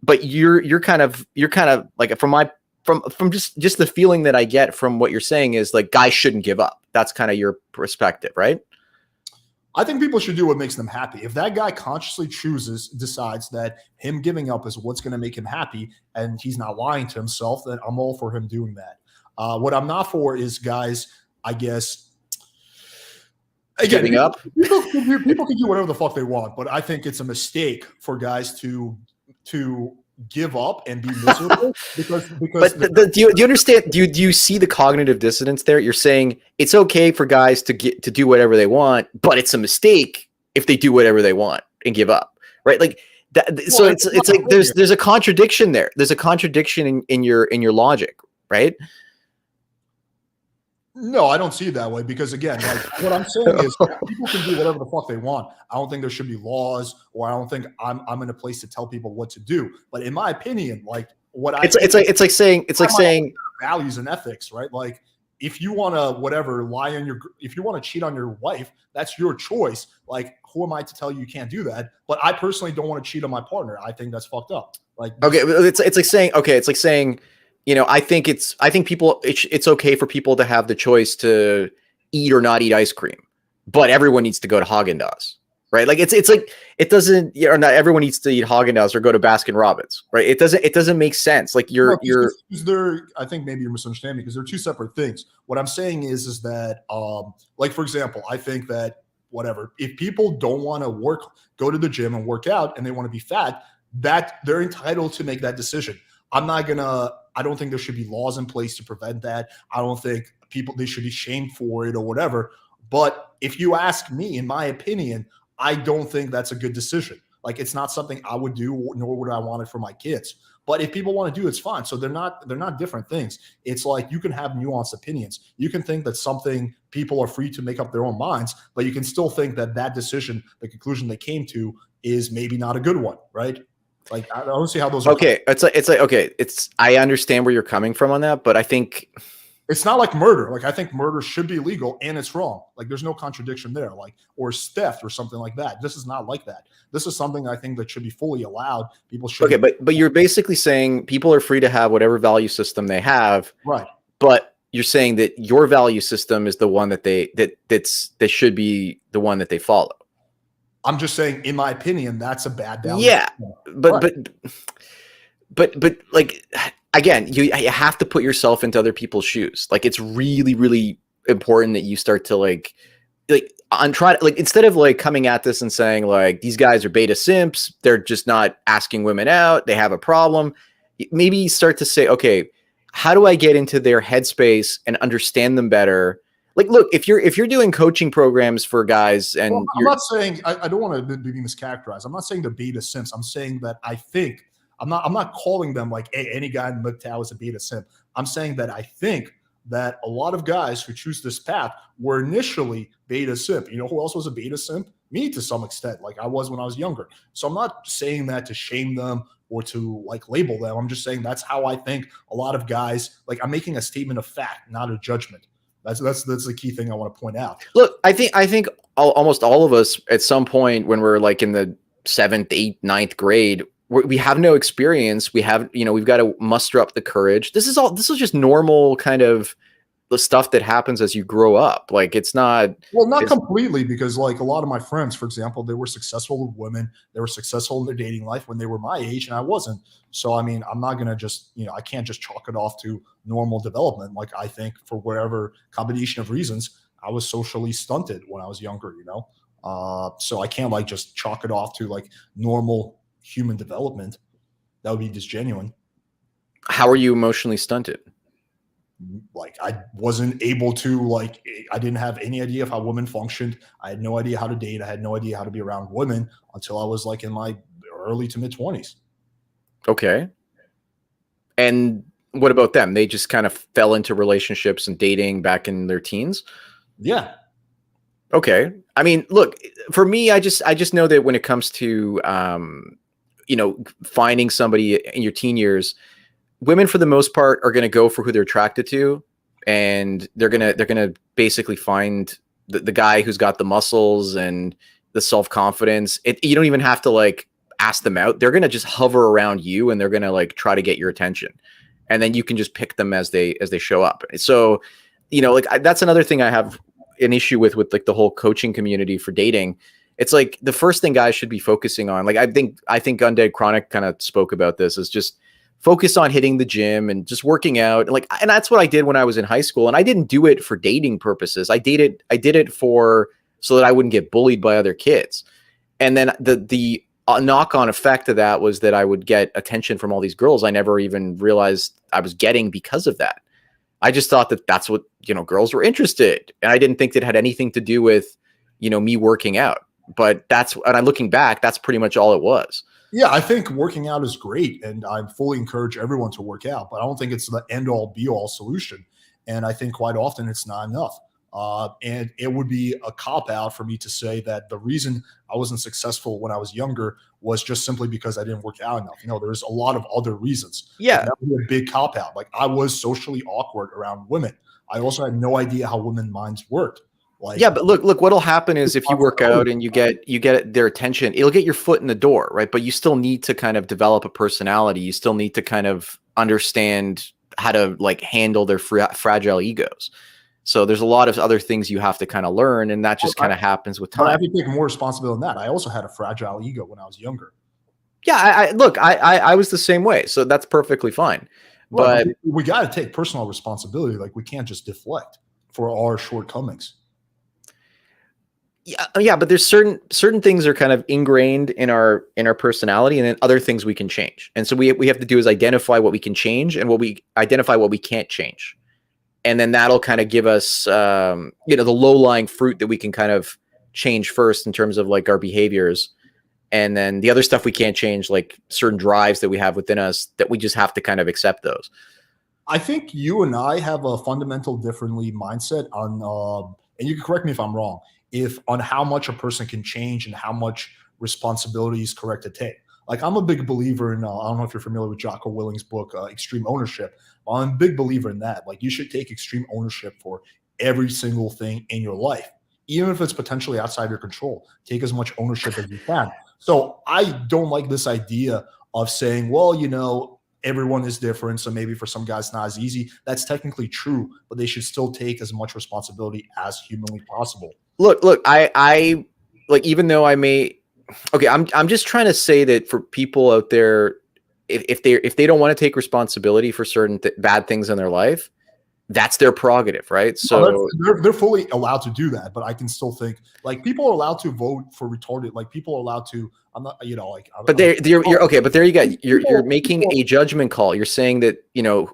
But you're kind of like from just the feeling that I get from what you're saying is like guys shouldn't give up. That's kind of your perspective, right? I think people should do what makes them happy. If that guy consciously decides that him giving up is what's going to make him happy and he's not lying to himself, then I'm all for him doing that. What I'm not for is guys, I guess, again, giving up. People can do whatever the fuck they want, but I think it's a mistake for guys to give up and be miserable because do you understand? Do you see the cognitive dissonance there? You're saying it's okay for guys to do whatever they want, but it's a mistake if they do whatever they want and give up, right? Like that. Well, so it's like there's a contradiction there. There's a contradiction in your logic, right? No, I don't see it that way because, again, like what I'm saying is people can do whatever the fuck they want. I don't think there should be laws, or I don't think I'm in a place to tell people what to do. But in my opinion, like what I it's like saying values and ethics, right? Like if you want to if you want to cheat on your wife, that's your choice. Like who am I to tell you can't do that? But I personally don't want to cheat on my partner. I think that's fucked up. Like okay, it's like saying. You know, I think it's okay for people to have the choice to eat or not eat ice cream, but everyone needs to go to Haagen-Dazs, right? Like it's like it doesn't, or not everyone needs to eat Haagen-Dazs or go to Baskin Robbins, right? It doesn't make sense. Like I think maybe you're misunderstanding because they're two separate things. What I'm saying is that like for example, I think that if people don't want to go to the gym and work out and they want to be fat, that they're entitled to make that decision. I don't think there should be laws in place to prevent that. I don't think they should be shamed for it or whatever. But if you ask me, in my opinion, I don't think that's a good decision. Like it's not something I would do, nor would I want it for my kids. But if people want to do it, it's fine. So they're not different things. It's like you can have nuanced opinions. You can think that something people are free to make up their own minds, but you can still think that decision, the conclusion they came to, is maybe not a good one, right? Like I don't see how those are okay. It's like okay. I understand where you're coming from on that, but I think it's not like murder. Like I think murder should be legal and it's wrong. Like there's no contradiction there. Like or theft or something like that. This is not like that. This is something I think that should be fully allowed. People should. Okay, but you're basically saying people are free to have whatever value system they have, right? But you're saying that your value system is the one that that should be the one that they follow. I'm just saying, in my opinion, that's a bad value. Yeah, but like again, you have to put yourself into other people's shoes. Like it's really, really important that you start to like instead of like coming at this and saying like these guys are beta simps, they're just not asking women out, they have a problem. Maybe start to say, okay, how do I get into their headspace and understand them better? Like, look, if you're doing coaching programs for guys, and I'm not saying I don't want to be mischaracterized. I'm not saying the beta simps. I'm saying that I think I'm not calling them like, hey, any guy in MGTOW is a beta simp. I'm saying that I think that a lot of guys who choose this path were initially beta simp. You know who else was a beta simp? Me, to some extent, like I was when I was younger. So I'm not saying that to shame them or to like label them. I'm just saying that's how I think a lot of guys, like I'm making a statement of fact, not a judgment. That's the key thing I want to point out. Look, I think almost all of us at some point when we're like in the 7th, 8th, 9th grade, we have no experience. We have, we've got to muster up the courage. This is just normal kind of the stuff that happens as you grow up. Like it's not completely, because like a lot of my friends, for example, they were successful with women, they were successful in their dating life when they were my age and I wasn't. So I mean, I'm not gonna just, I can't just chalk it off to normal development. Like I think for whatever combination of reasons, I was socially stunted when I was younger, so I can't like just chalk it off to like normal human development. That would be disgenuine. How are you emotionally stunted? Like I wasn't able to, like I didn't have any idea of how women functioned. I had no idea how to date. I had no idea how to be around women until I was like in my early to mid 20s. Okay. And what about them? They just kind of fell into relationships and dating back in their teens? Yeah. Okay. I mean, look, for me, I just know that when it comes to finding somebody in your teen years, women for the most part are going to go for who they're attracted to, and they're going to basically find the guy who's got the muscles and the self-confidence. You don't even have to like ask them out. They're going to just hover around you and they're going to like try to get your attention. And then you can just pick them as they show up. So, that's another thing I have an issue with like the whole coaching community for dating. It's like the first thing guys should be focusing on. Like I think Undead Chronic kind of spoke about this, is just focus on hitting the gym and just working out. And that's what I did when I was in high school. And I didn't do it for dating purposes. I did it so that I wouldn't get bullied by other kids. And then the knock-on effect of that was that I would get attention from all these girls I never even realized I was getting because of that. I just thought that that's what, girls were interested. And I didn't think that had anything to do with, me working out. But looking back, that's pretty much all it was. Yeah, I think working out is great, and I fully encourage everyone to work out, but I don't think it's the end-all, be-all solution. And I think quite often it's not enough. And it would be a cop-out for me to say that the reason I wasn't successful when I was younger was just simply because I didn't work out enough. There's a lot of other reasons. Yeah. That would be a big cop-out. Like I was socially awkward around women. I also had no idea how women's minds worked. Yeah, but look, what'll happen is if you work out and you get their attention, it'll get your foot in the door, right? But you still need to kind of develop a personality. You still need to kind of understand how to like handle their fragile egos. So there's a lot of other things you have to kind of learn, and that just kind of happens with time. But I have to take more responsibility than that. I also had a fragile ego when I was younger. Yeah, I was the same way, so that's perfectly fine. But we got to take personal responsibility. Like we can't just deflect for our shortcomings. Yeah, but there's certain things are kind of ingrained in our personality, and then other things we can change. And so we have to do is identify what we can change and what we can't change. And then that'll kind of give us the low-lying fruit that we can kind of change first in terms of like our behaviors. And then the other stuff we can't change, like certain drives that we have within us, that we just have to kind of accept those. I think you and I have a fundamental differently mindset on and you can correct me if I'm wrong, on how much a person can change and how much responsibility is correct to take. Like I'm a big believer in, I don't know if you're familiar with Jocko Willink's book, Extreme Ownership. I'm a big believer in that. Like you should take extreme ownership for every single thing in your life, even if it's potentially outside your control. Take as much ownership as you can. So I don't like this idea of saying, well, everyone is different, so maybe for some guys it's not as easy. That's technically true, but they should still take as much responsibility as humanly possible. Look, I like, even though I may, okay, I'm just trying to say that for people out there, if they don't want to take responsibility for certain bad things in their life, that's their prerogative, right? So they're fully allowed to do that, but I can still think like people are allowed to vote for retarded. Like people are allowed to. I'm not, But you're okay. But there you go. You're making a judgment call. You're saying that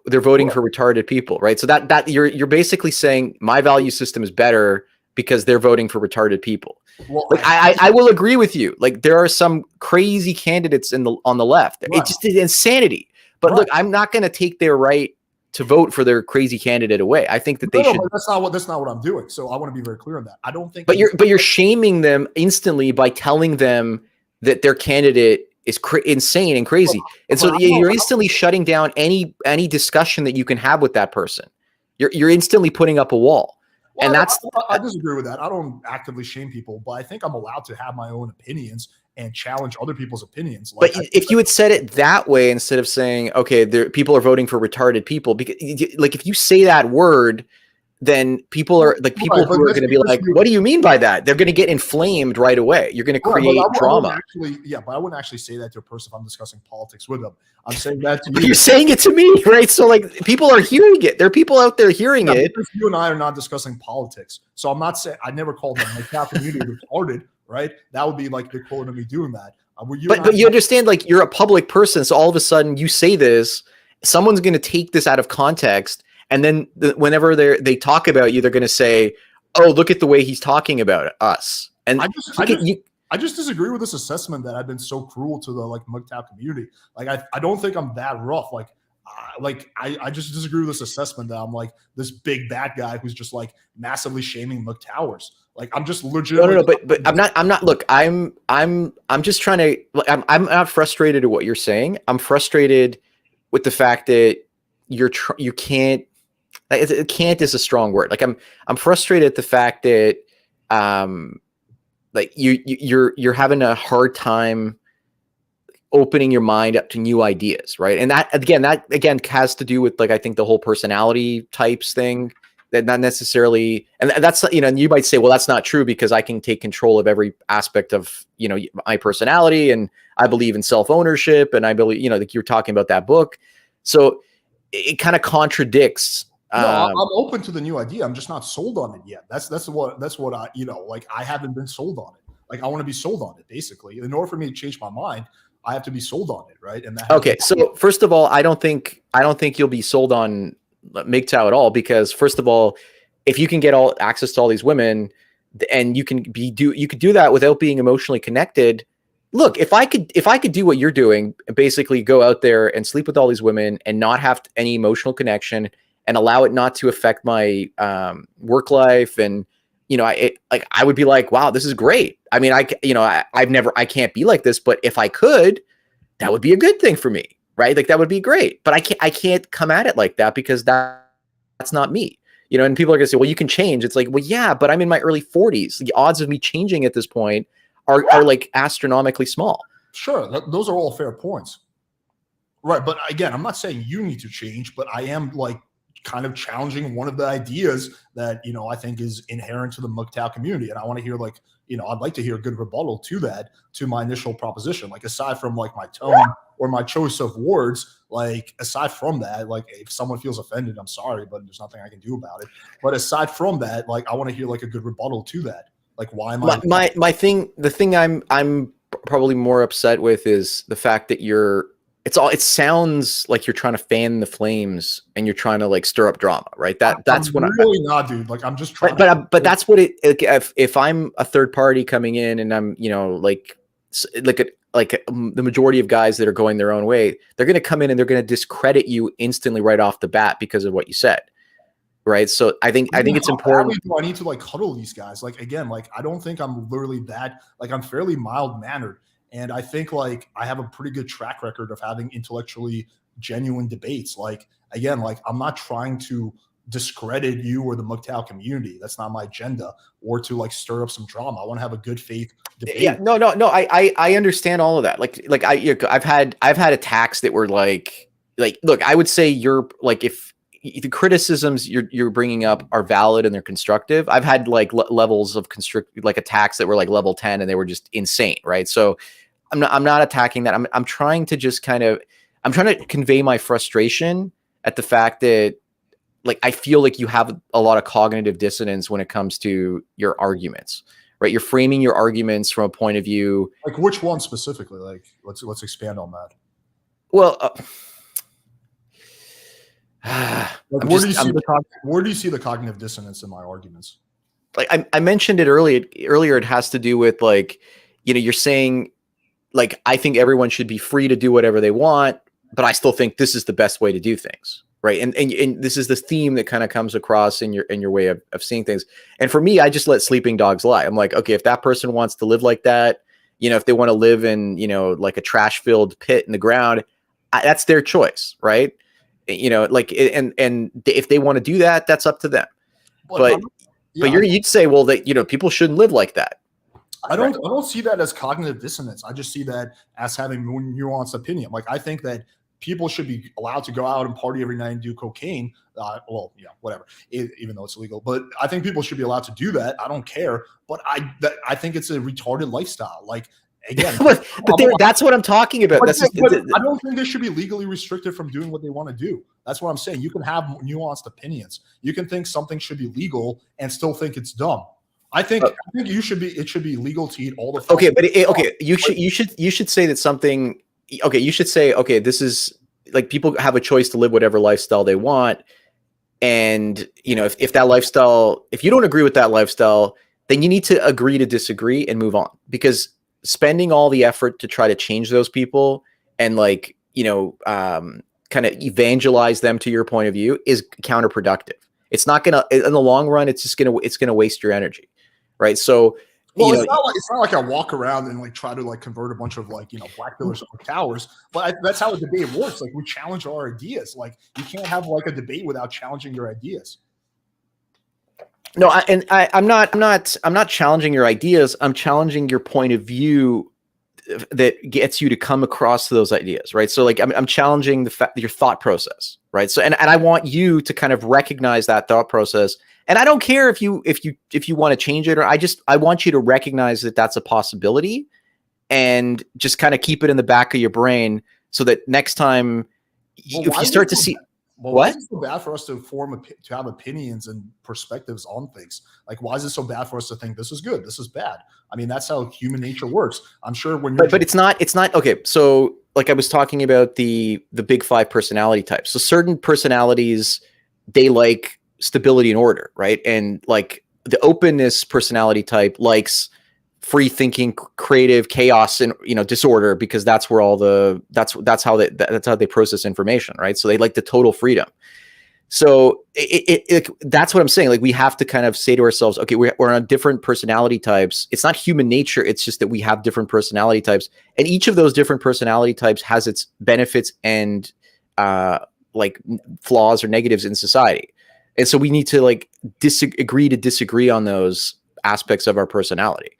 they're voting for retarded people, right? So that you're basically saying my value system is better because they're voting for retarded people. Well, like I will agree with you. Like there are some crazy candidates on the left. Right. It's just insanity. But look, I'm not going to take their right to vote for their crazy candidate away. I think that they should. But that's not what I'm doing. So I want to be very clear on that. I don't think. But you're shaming them instantly by telling them that their candidate is insane and crazy, and so you're instantly shutting down any discussion that you can have with that person. You're instantly putting up a wall. Well, and I disagree with that. I don't actively shame people, but I think I'm allowed to have my own opinions and challenge other people's opinions. Like, but if you had said it that way instead of saying, okay, people are voting for retarded people, because like if you say that word, then people are like who are going to be like, what do you mean by that? They're going to get inflamed right away. You're going to create drama. But I wouldn't actually say that to a person if I'm discussing politics with them. I'm saying that to you. But you're saying it to me, right? So like people are hearing it. There are people out there hearing it. You and I are not discussing politics. So I'm not saying, I never called them like that community retarded, right? That would be like the equivalent of me doing that. But you understand, like you're a public person. So all of a sudden you say this, someone's going to take this out of context. And then whenever they talk about you, they're going to say, "Oh, look at the way he's talking about us." And I just disagree with this assessment that I've been so cruel to the like MGTOW community. Like I don't think I'm that rough. I just disagree with this assessment that I'm like this big bad guy who's just like massively shaming MGTOWers. Like I'm just legit. No, but I'm not. Look, I'm just trying to. I'm not frustrated at what you're saying. I'm frustrated with the fact that you can't. Can't is a strong word. Like I'm frustrated at the fact that like you're having a hard time opening your mind up to new ideas, right? And that again has to do with like I think the whole personality types thing, that not necessarily, and that's, you know, and you might say, well, that's not true because I can take control of every aspect of, you know, my personality, and I believe in self-ownership, and I believe, you know, like you're talking about that book, so it kind of contradicts. No, I'm open to the new idea. I'm just not sold on it yet. That's what I, you know, like I haven't been sold on it. Like I want to be sold on it, basically. In order for me to change my mind, I have to be sold on it, right? And that okay. So first of all, I don't think you'll be sold on MGTOW at all, because first of all, if you can get all access to all these women, and you could do that without being emotionally connected. Look, if I could do what you're doing, basically go out there and sleep with all these women and not have any emotional connection, and allow it not to affect my work life, and you know, I would be like, wow, this is great. I mean, I can't be like this, but if I could, that would be a good thing for me, right? Like that would be great. But I can't come at it like that, because that's not me, you know. And people are gonna say, well, you can change. It's like, well, yeah, but I'm in my early 40s. The odds of me changing at this point are like astronomically small. Sure, those are all fair points, right? But again, I'm not saying you need to change, but I am like kind of challenging one of the ideas that, you know, I think is inherent to the MGTOW community. And I want to hear, like, you know, I'd like to hear a good rebuttal to that, to my initial proposition. Like, aside from like my tone or my choice of words, like aside from that, like if someone feels offended, I'm sorry, but there's nothing I can do about it. But aside from that, like I want to hear like a good rebuttal to that. Like, why am I the thing I'm probably more upset with is the fact that it sounds like you're trying to fan the flames and you're trying to like stir up drama, right? That's what really not, dude. Like I'm just trying. But that's what if I'm a third party coming in and I'm, you know, like the majority of guys that are going their own way, they're going to come in and they're going to discredit you instantly right off the bat because of what you said. Right. So I think it's important. Do I need to like cuddle these guys? Like, again, like I don't think I'm literally that, like I'm fairly mild mannered. And I think like I have a pretty good track record of having intellectually genuine debates. Like, again, like I'm not trying to discredit you or the MGTOW community. That's not my agenda, or to like stir up some drama. I want to have a good faith debate. Yeah, no. I understand all of that. Like I've had attacks that were like, look, I would say you're like, if the criticisms you're bringing up are valid and they're constructive. I've had like levels of like attacks that were like level 10 and they were just insane, right? So I'm not attacking that. I'm trying to just I'm trying to convey my frustration at the fact that like I feel like you have a lot of cognitive dissonance when it comes to your arguments, right? You're framing your arguments from a point of view. Like which one specifically? Like let's expand on that. Well, where do you see the cognitive dissonance in my arguments? Like I mentioned it earlier, it has to do with like, you know, you're saying like, I think everyone should be free to do whatever they want, but I still think this is the best way to do things. right? And this is the theme that kind of comes across in your way of seeing things. And for me, I just let sleeping dogs lie. I'm like, okay, if that person wants to live like that, if they want to live in, like a trash filled pit in the ground, that's their choice, right? Like, and if they want to do that, that's up to them. But you'd say, well, that, people shouldn't live like that. I don't see that as cognitive dissonance. I just see that as having more nuanced opinion. Like, I think that people should be allowed to go out and party every night and do cocaine. Well, yeah, whatever, even though it's illegal. But I think people should be allowed to do that. I don't care. But I think it's a retarded lifestyle. Like, again, but that's what I'm talking about. But I don't think they should be legally restricted from doing what they want to do. That's what I'm saying. You can have nuanced opinions. You can think something should be legal and still think it's dumb. I think it should be legal to eat all the. Okay, but you should say that something. Okay, you should say, okay, this is like, people have a choice to live whatever lifestyle they want. And, if that lifestyle, if you don't agree with that lifestyle, then you need to agree to disagree and move on, because spending all the effort to try to change those people and like, kind of evangelize them to your point of view is counterproductive. It's not going to, in the long run, it's going to waste your energy. Right. So, well, it's not like I walk around and like try to like convert a bunch of like, black pillars or towers, but that's how a debate works. Like, we challenge our ideas. Like, you can't have like a debate without challenging your ideas. No, I'm not challenging your ideas. I'm challenging your point of view that gets you to come across those ideas, right? So like, I'm challenging your thought process, right? So and I want you to kind of recognize that thought process. And I don't care if you want to change it, or I want you to recognize that that's a possibility, and just kind of keep it in the back of your brain, so that next time if you start to see. Well, why is it so bad for us to have opinions and perspectives on things? Like, why is it so bad for us to think this is good, this is bad? I mean, that's how human nature works. I'm sure when you're but it's not okay. So like I was talking about the big 5 personality types. So certain personalities, they like stability and order, right? And like the openness personality type likes free thinking, creative, chaos, and disorder, because that's where all that's how they process information, right? So they like the total freedom. So that's what I'm saying. Like, we have to kind of say to ourselves, okay, we're on different personality types. It's not human nature. It's just that we have different personality types, and each of those different personality types has its benefits and like flaws or negatives in society. And so we need to like agree to disagree on those aspects of our personality.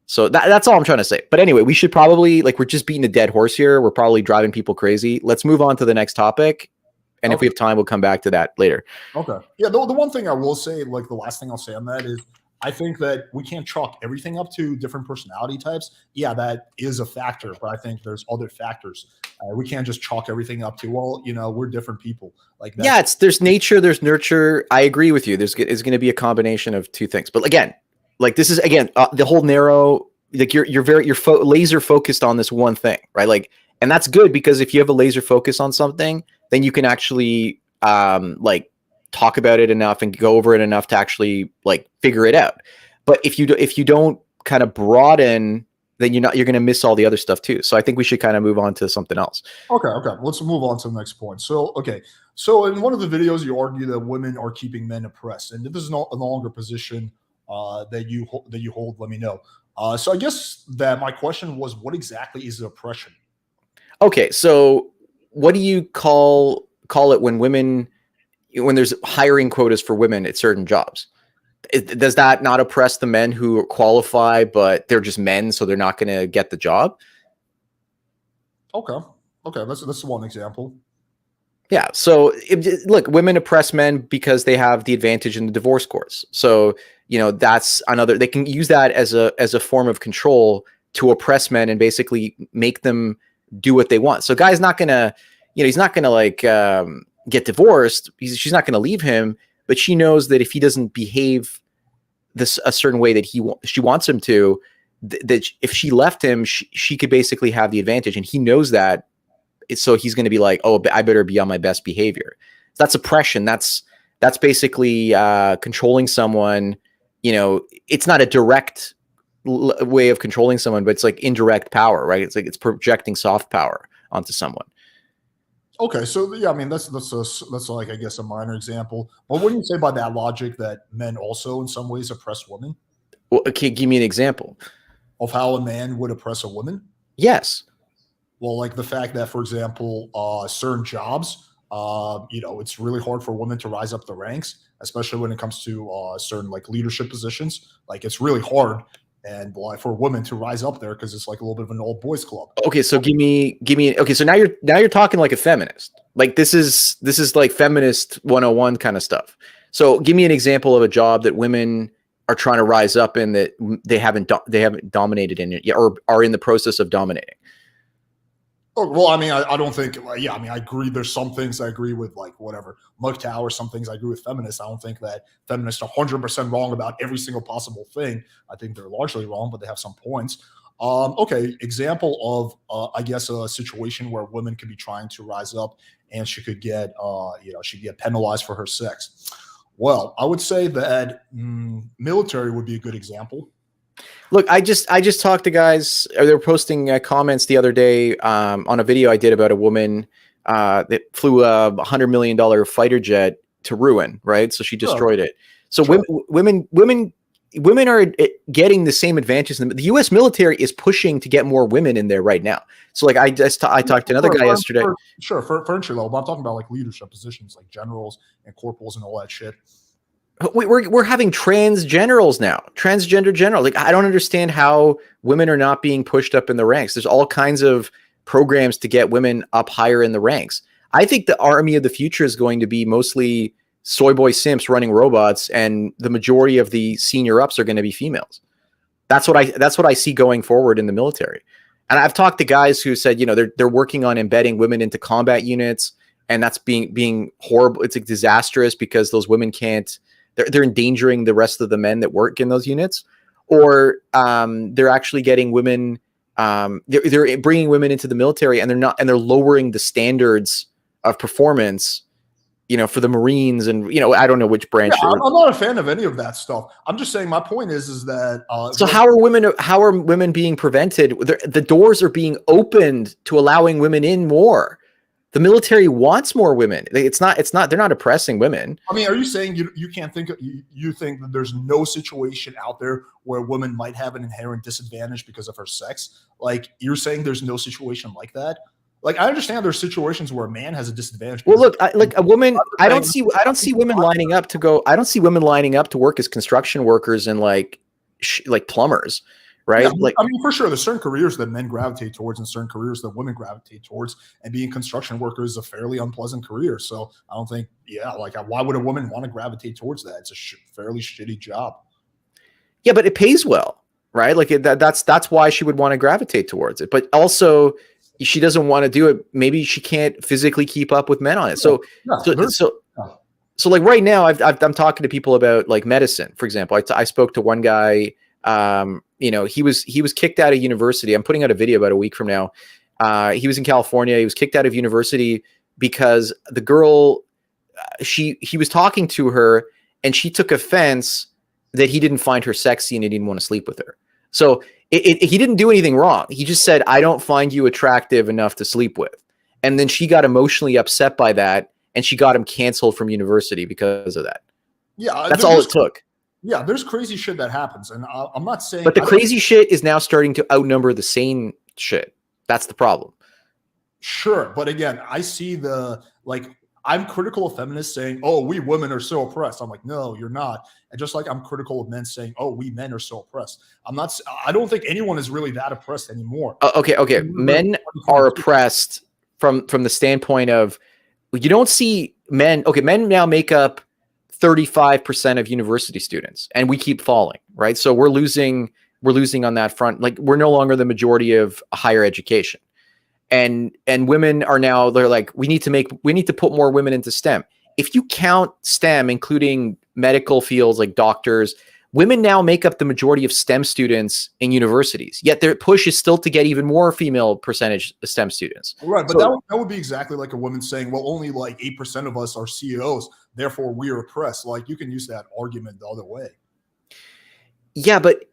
So that's all I'm trying to say. But anyway, we should probably, like, we're just beating a dead horse here. We're probably driving people crazy. Let's move on to the next topic. And if we have time, we'll come back to that later. Okay. Yeah. The one thing I will say, like the last thing I'll say on that is, I think that we can't chalk everything up to different personality types. Yeah, that is a factor, but I think there's other factors. We can't just chalk everything up to, well, we're different people. Like that. Yeah, there's nature, there's nurture. I agree with you. It's going to be a combination of two things. But again, like, this is the whole narrow. Like, you're laser focused on this one thing, right? Like, and that's good, because if you have a laser focus on something, then you can actually like talk about it enough and go over it enough to actually like figure it out. But if you don't kind of broaden, then you're going to miss all the other stuff too. So I think we should kind of move on to something else. Okay. Let's move on to the next point. So in one of the videos, you argue that women are keeping men oppressed, and if this is no longer position that you hold, let me know. So I guess that my question was, what exactly is oppression? Okay, so what do you call it when there's hiring quotas for women at certain jobs? Does that not oppress the men who qualify, but they're just men, so they're not going to get the job? Okay, that's one example. Yeah. So look, women oppress men because they have the advantage in the divorce courts. So, that's another, they can use that as a form of control to oppress men and basically make them do what they want. So guy's not going to, he's not going to like get divorced. She's not going to leave him, but she knows that if he doesn't behave a certain way that she wants him to, that if she left him, she could basically have the advantage. And he knows that. So he's going to be like, oh, I better be on my best behavior. That's oppression. That's basically controlling someone. It's not a direct way of controlling someone, but it's like indirect power, right? It's like it's projecting soft power onto someone. Okay, so yeah, I mean that's like I guess a minor example. But wouldn't you say by that logic that men also in some ways oppress women Well, okay, give me an example. of how a man would oppress a woman? Yes. Well, like the fact that, for example, certain jobs, it's really hard for women to rise up the ranks, especially when it comes to certain like leadership positions. Like it's really hard, and like for women to rise up there because it's like a little bit of an old boys club. Okay, so give me okay, so now you're talking like a feminist. Like this is like feminist 101 kind of stuff. So give me an example of a job that women are trying to rise up in that they haven't dominated in it yet, or are in the process of dominating. Oh, well, I mean, I don't think, like, yeah, I mean, I agree. There's some things I agree with, like whatever MGTOW, or some things I agree with feminists. I don't think that feminists are 100% wrong about every single possible thing. I think they're largely wrong, but they have some points. Okay, example of, I guess, a situation where women could be trying to rise up and she could get, she could get penalized for her sex. Well, I would say that military would be a good example. Look, I just talked to guys. They were posting comments the other day on a video I did about a woman that flew a $100 million fighter jet to ruin. Right, so she Sure, destroyed it. So sure. women are getting the same advantages. The U.S. military is pushing to get more women in there right now. So like I Yeah, talked to another guy yesterday. sure, for entry level, but I'm talking about like leadership positions, like generals and corporals and all that shit. We're having trans generals now, transgender general. Like I don't understand how women are not being pushed up in the ranks. There's all kinds of programs to get women up higher in the ranks. I think the army of the future is going to be mostly soy boy simps running robots, and the majority of the senior ups are going to be females. That's what I see going forward in the military. And I've talked to guys who said, they're working on embedding women into combat units, and that's being horrible. It's like disastrous because those women can't. They're endangering the rest of the men that work in those units, or they're actually getting women. They're bringing women into the military, and they're lowering the standards of performance. For the Marines, and I don't know which Yeah, branch. I'm not a fan of any of that stuff. I'm just saying my point is that So how are women being prevented? The doors are being opened to allowing women in more. The military wants more women. They're not oppressing women. I mean, are you saying you can't think you think that there's no situation out there where a woman might have an inherent disadvantage because of her sex? Like you're saying there's no situation like that? Like I understand there's situations where a man has a disadvantage Well, because look, like a woman, I don't see women lining up to go. I don't see women lining up to work as construction workers and like plumbers, yeah, right? Like, I mean, for sure, there's certain careers that men gravitate towards and certain careers that women gravitate towards. And being construction worker is a fairly unpleasant career. So I don't think, yeah, like why would a woman want to gravitate towards that? It's a fairly shitty job. yeah, but it pays well, right? Like that's why she would want to gravitate towards it. But also, she doesn't want to do it. Maybe she can't physically keep up with men on it. Yeah, So, yeah, so, so, so like right now, I'm talking to people about like medicine, for example. I spoke to one guy. He was kicked out of university. I'm putting out a video about a week from now. He was in California. He was kicked out of university because the girl, he was talking to her, and she took offense that he didn't find her sexy and he didn't want to sleep with her. So he didn't do anything wrong. He just said, "I don't find you attractive enough to sleep with." And then she got emotionally upset by that, and she got him canceled from university because of that. yeah, That's all it took. yeah, there's crazy shit that happens, and I'm not saying. But the crazy shit is now starting to outnumber the sane shit. That's the problem. Sure, but again, I see I'm critical of feminists saying, "Oh, we women are so oppressed." I'm like, "No, you're not." And just like I'm critical of men saying, "Oh, we men are so oppressed." I'm not. I don't think anyone is really that oppressed anymore. Okay. Men are oppressed from the standpoint of you don't see men. Okay, men now make up 35% of university students, and we keep falling, right? So we're losing on that front. Like we're no longer the majority of higher education. And women are now, they're like, we need to put more women into STEM. If you count STEM, including medical fields like doctors, women now make up the majority of STEM students in universities. Yet their push is still to get even more female percentage STEM students. Right, but that would be exactly like a woman saying, "Well, only like 8% of us are CEOs, therefore we are oppressed." Like you can use that argument the other way. Yeah, but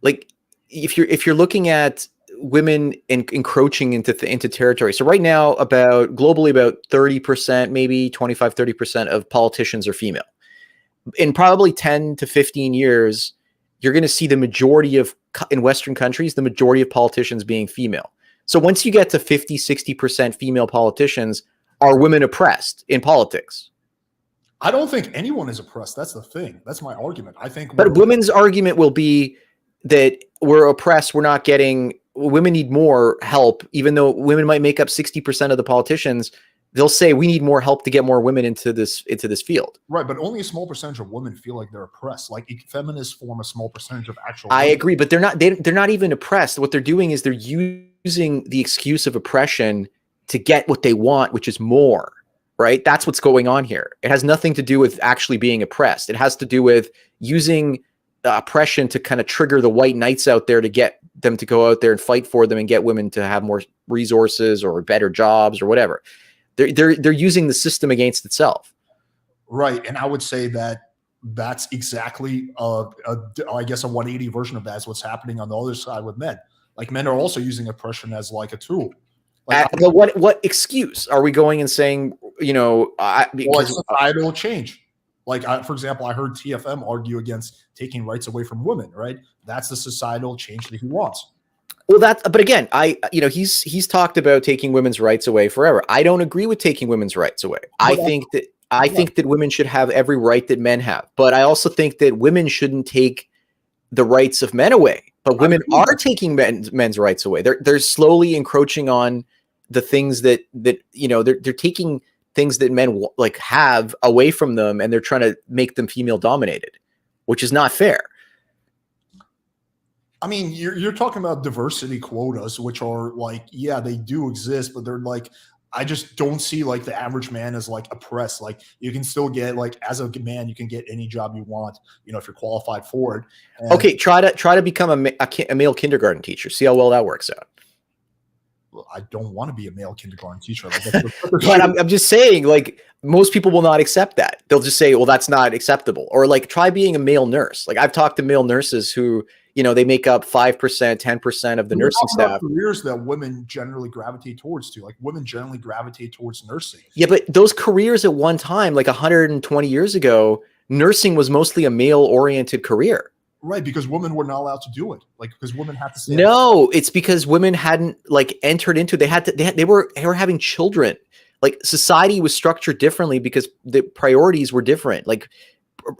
like if you're looking at women encroaching into territory. So right now, globally, about 30%, maybe 25, 30% of politicians are female. In probably 10 to 15 years, you're going to see the majority in Western countries, the majority of politicians being female. So once you get to 50, 60% female politicians, are women oppressed in politics? I don't think anyone is oppressed. That's the thing. That's my argument. I think, but women's argument will be that we're oppressed. Women need more help, even though women might make up 60% of the politicians. They'll say we need more help to get more women into this field. Right, but only a small percentage of women feel like they're oppressed. Like feminists form a small percentage of actual. I agree, but they're not even oppressed. What they're doing is they're using the excuse of oppression to get what they want, which is more. Right? That's what's going on here. It has nothing to do with actually being oppressed. It has to do with using oppression to kind of trigger the white knights out there to get them to go out there and fight for them and get women to have more resources or better jobs or whatever. They're using the system against itself. Right. And I would say that that's exactly I guess a 180 version of that is what's happening on the other side with men. Like men are also using oppression as like a tool. Like, what excuse are we going and saying, because societal change. Like, for example, I heard TFM argue against taking rights away from women, right? That's the societal change that he wants. Well, but again, he's talked about taking women's rights away forever. I don't agree with taking women's rights away. I think that women should have every right that men have, but I also think that women shouldn't take the rights of men away. But women are taking men's rights away. They're slowly encroaching on the things that they're taking things that men have away from them, and they're trying to make them female dominated, which is not fair. I mean, you're talking about diversity quotas, which are like, yeah, they do exist, but they're like, I just don't see like the average man as like oppressed. Like you can still get like as a man, you can get any job you want, if you're qualified for it. And okay, try to become a male kindergarten teacher. See how well that works out. I don't want to be a male kindergarten teacher. Like, but I'm just saying, like most people will not accept that. They'll just say, well, that's not acceptable. Or like try being a male nurse. Like I've talked to male nurses who, they make up 5%, 10% of the nursing staff. Careers that women generally gravitate towards too. Like women generally gravitate towards nursing. Yeah, but those careers at one time, like 120 years ago, nursing was mostly a male-oriented career. Right, because women were not allowed to do it. Like because women had to say no, it's because women hadn't entered into. They were having children. Like society was structured differently because the priorities were different. Like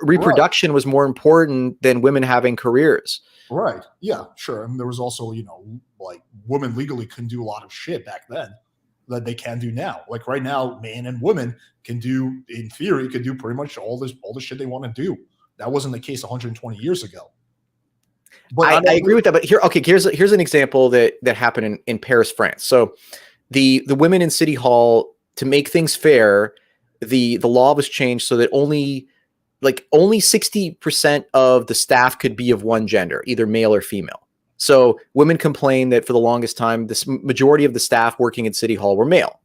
reproduction was more important than women having careers. Right. Yeah, sure. And there was also, like women legally couldn't do a lot of shit back then that they can do now. Like right now, man and women can do, in theory, could do pretty much all the shit they want to do. That wasn't the case 120 years ago. But I agree with that. But here's an example that happened in Paris, France. So the women in City Hall, to make things fair, the law was changed so that only 60% of the staff could be of one gender, either male or female. So women complained that for the longest time, this majority of the staff working at City Hall were male.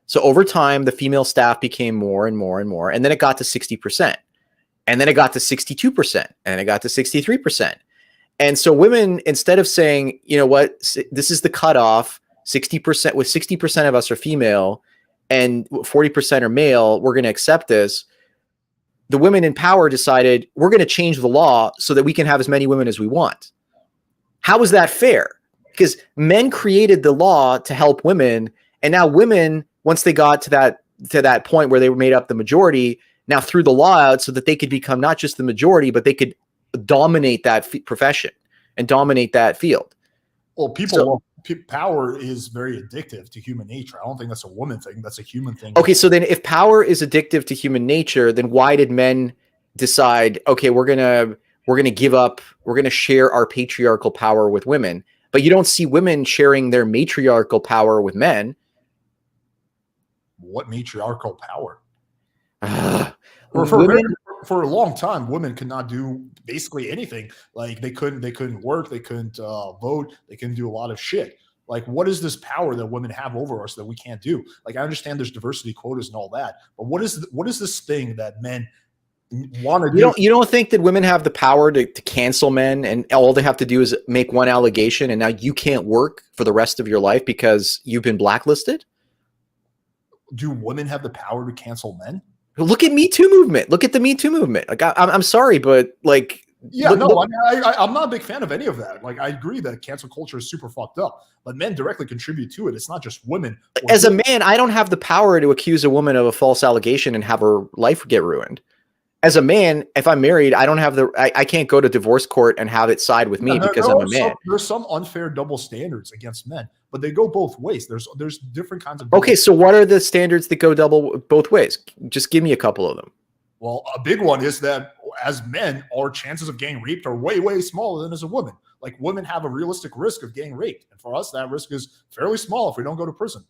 So over time, the female staff became more and more and more. And then it got to 60%. And then it got to 62%. And it got to 63%. And so women, instead of saying, you know what, this is the cutoff, 60%, with 60% of us are female and 40% are male, we're going to accept this. The women in power decided we're going to change the law so that we can have as many women as we want. How is that fair? Because men created the law to help women. And now women, once they got to that point where they were made up the majority, now threw the law out so that they could become not just the majority, but they could dominate that profession and dominate that field. Well, power is very addictive to human nature. I don't think that's a woman thing. That's a human thing. Okay, so then if power is addictive to human nature, then why did men decide, okay, we're gonna give up, we're gonna share our patriarchal power with women, but you don't see women sharing their matriarchal power with men? What matriarchal power? For a long time, women could not do basically anything. Like they couldn't work, they couldn't vote, they couldn't do a lot of shit. Like, what is this power that women have over us that we can't do? Like, I understand there's diversity quotas and all that, but what is this thing that men want to You don't think that women have the power to cancel men, and all they have to do is make one allegation, and now you can't work for the rest of your life because you've been blacklisted? Do women have the power to cancel men? Look at Me Too movement. Look at the Me Too movement. Like I'm sorry, but like, yeah, no, I'm not a big fan of any of that. Like, I agree that cancel culture is super fucked up, but men directly contribute to it. It's not just women. As a man, I don't have the power to accuse a woman of a false allegation and have her life get ruined. As a man, if I'm married, I don't have I can't go to divorce court and have it side with me because I'm a man. There's some unfair double standards against men, but they go both ways. There's different kinds of. Okay, so what are the standards that go both ways? Just give me a couple of them. Well, a big one is that as men, our chances of getting raped are way, way smaller than as a woman. Like, women have a realistic risk of getting raped, and for us, that risk is fairly small if we don't go to prison.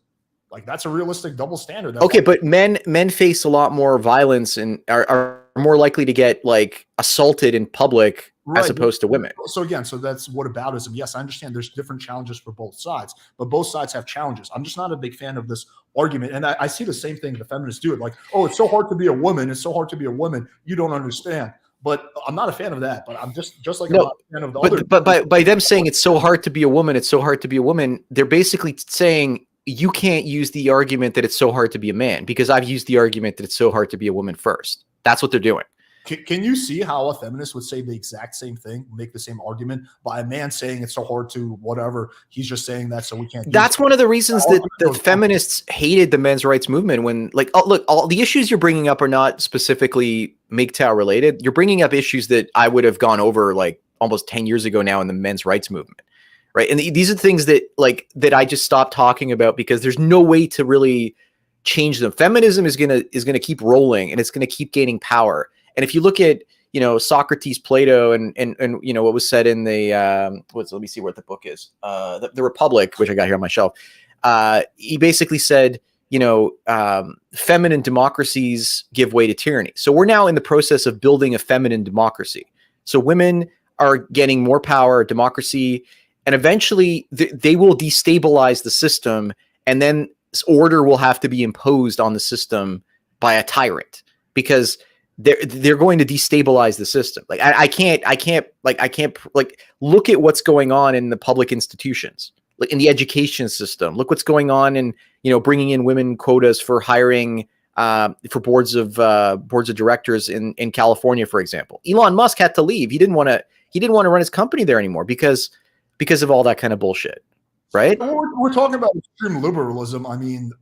Like, that's a realistic double standard. Okay, but men face a lot more violence and are more likely to get like assaulted in public as opposed to women. So again, that's whataboutism. Yes, I understand there's different challenges for both sides, but both sides have challenges. I'm just not a big fan of this argument. And I see the same thing the feminists do. Like, oh, it's so hard to be a woman. It's so hard to be a woman. You don't understand. But I'm not a fan of that. But I'm just like I'm not a fan of the other. But by them saying it's so hard to be a woman, it's so hard to be a woman, they're basically saying you can't use the argument that it's so hard to be a man because I've used the argument that it's so hard to be a woman first. That's what they're doing. Can you see how a feminist would say the exact same thing, make the same argument by a man saying it's so hard to whatever? He's just saying that so we can't. That's one of the reasons that the feminists hated the men's rights movement when, like, oh, look, all the issues you're bringing up are not specifically MGTOW related. You're bringing up issues that I would have gone over like almost 10 years ago now in the men's rights movement. Right. And these are things that I just stopped talking about because there's no way to really change them. Feminism is going to keep rolling and it's going to keep gaining power. And if you look at, Socrates, Plato, and what was said in the let me see what the book is, the Republic, which I got here on my shelf. He basically said, feminine democracies give way to tyranny. So we're now in the process of building a feminine democracy. So women are getting more power, democracy, and eventually they will destabilize the system, and then order will have to be imposed on the system by a tyrant because they're going to destabilize the system. Like I can't look at what's going on in the public institutions, like in the education system. Look what's going on in, bringing in women quotas for hiring for boards of directors in California, for example. Elon Musk had to leave. He didn't want to run his company there anymore because of all that kind of bullshit. Right. We're talking about extreme liberalism. I mean,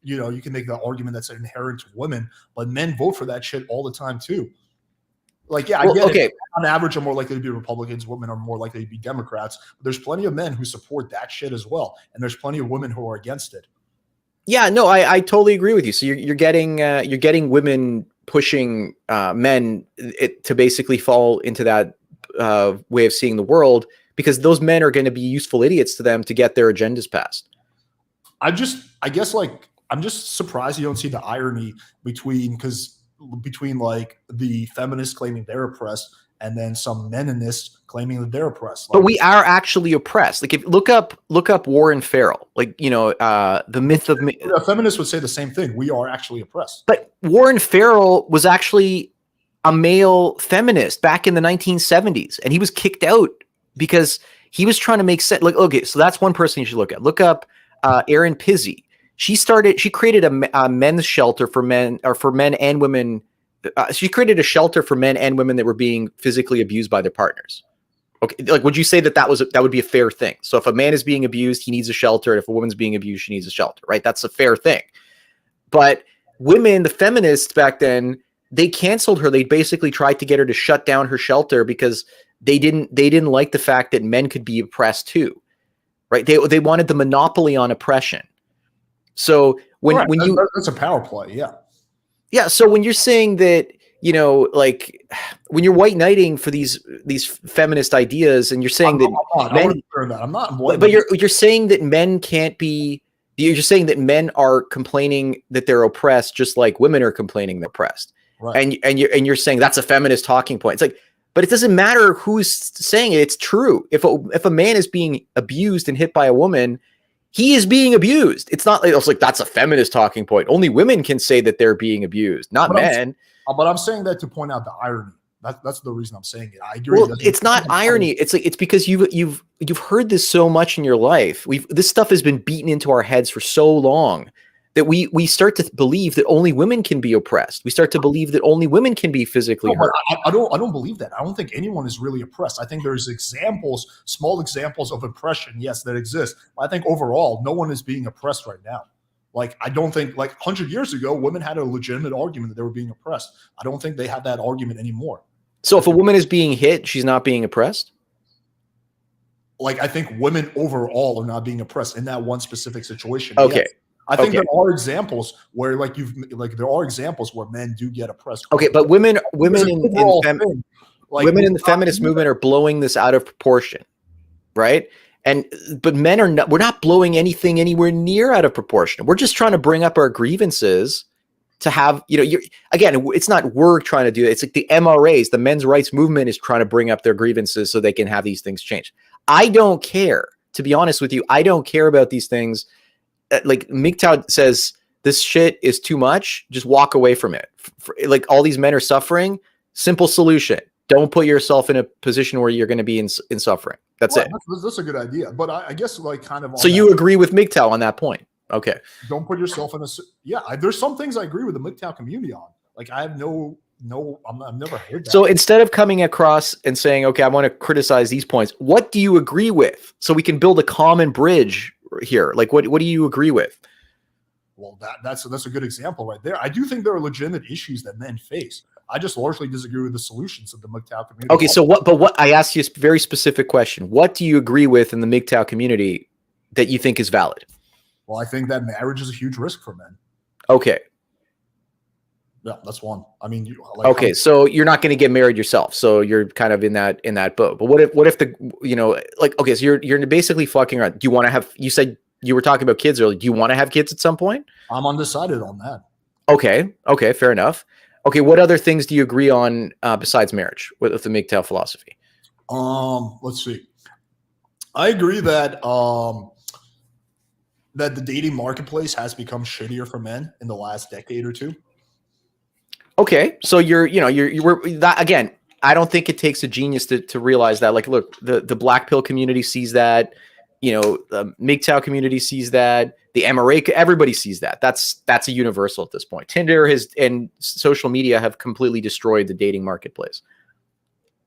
you can make the argument that's inherent to women, but men vote for that shit all the time too. Like, yeah, I get it. On average, are more likely to be Republicans. Women are more likely to be Democrats. But there's plenty of men who support that shit as well, and there's plenty of women who are against it. Yeah, no, I totally agree with you. So you're getting women pushing men to basically fall into that way of seeing the world because those men are going to be useful idiots to them to get their agendas passed. I'm just surprised you don't see the irony between like the feminists claiming they're oppressed and then some meninists claiming that they're oppressed. But we are actually oppressed. Like, if look up Warren Farrell, like, the myth of a feminist would say the same thing. We are actually oppressed. But Warren Farrell was actually a male feminist back in the 1970s, and he was kicked out because he was trying to make sense. Like, okay, so that's one person you should look at. Look up Erin Pizzey. She created a men's shelter for men and women. She created a shelter for men and women that were being physically abused by their partners. Okay. Like, would you say that would be a fair thing? So if a man is being abused, he needs a shelter. And if a woman's being abused, she needs a shelter, right? That's a fair thing. But women, the feminists back then, they canceled her. They basically tried to get her to shut down her shelter because they didn't like the fact that men could be oppressed too, right? They wanted the monopoly on oppression. So that's a power play, yeah. Yeah. So when you're saying that, like when you're white knighting for these feminist ideas, and you're saying you're saying that men can't be. You're just saying that men are complaining that they're oppressed, just like women are complaining they're oppressed, right? And you're saying that's a feminist talking point. It's like, but it doesn't matter who's saying it. It's true. If a man is being abused and hit by a woman, he is being abused. It's not like, it's like that's a feminist talking point. Only women can say that they're being abused, not men. But I'm saying that to point out the irony. That's the reason I'm saying it. I agree. Well, it's not irony. It's like, it's because you've heard this so much in your life. This stuff has been beaten into our heads for so long that we start to believe that only women can be oppressed. We start to believe that only women can be physically hurt. I don't believe that. I don't think anyone is really oppressed. I think there's examples, small examples of oppression, yes, that exist. I think overall, no one is being oppressed right now. Like, I don't think, like 100 years ago, women had a legitimate argument that they were being oppressed. I don't think they have that argument anymore. So if a woman is being hit, she's not being oppressed? Like, I think women overall are not being oppressed in that one specific situation. Okay. Yes. I think there are examples where there are examples where men do get oppressed. Okay, but women in the feminist movement are blowing this out of proportion, right? But men are not. We're not blowing anything anywhere near out of proportion. We're just trying to bring up our grievances to have, again, it's not we're trying to do it. It's like the MRAs, the men's rights movement, is trying to bring up their grievances so they can have these things changed. I don't care, to be honest with you. I don't care about these things. Like MGTOW says, this shit is too much. Just walk away from it. Like, all these men are suffering. Simple solution. Don't put yourself in a position where you're going to be in suffering. That's it. That's a good idea. But I guess, like, kind of. So you agree with MGTOW on that point? Okay. Don't put yourself in a. Yeah, there's some things I agree with the MGTOW community on. Like, I have I've never heard that. So instead of coming across and saying, okay, I want to criticize these points, what do you agree with? So we can build a common bridge here. Like, what do you agree with? Well, that's a good example right there. I do think there are legitimate issues that men face. I just largely disagree with the solutions of the MGTOW community. Okay, so what I asked you a very specific question. What do you agree with in the MGTOW community that you think is valid? Well, I think that marriage is a huge risk for men. Okay. Yeah, that's one. I mean, okay, so you're not going to get married yourself, so you're kind of in that boat. But what if the okay, so you're basically fucking around. Do you want to have? You said you were talking about kids earlier. Do you want to have kids at some point? I'm undecided on that. Okay, fair enough. Okay, what other things do you agree on besides marriage with the MGTOW philosophy? Let's see. I agree that that the dating marketplace has become shittier for men in the last decade or two. Okay, so you're that again. I don't think it takes a genius to realize that. Like, look, the black pill community sees that. The MGTOW community sees that. The MRA, everybody sees that. That's a universal at this point. Tinder and social media have completely destroyed the dating marketplace.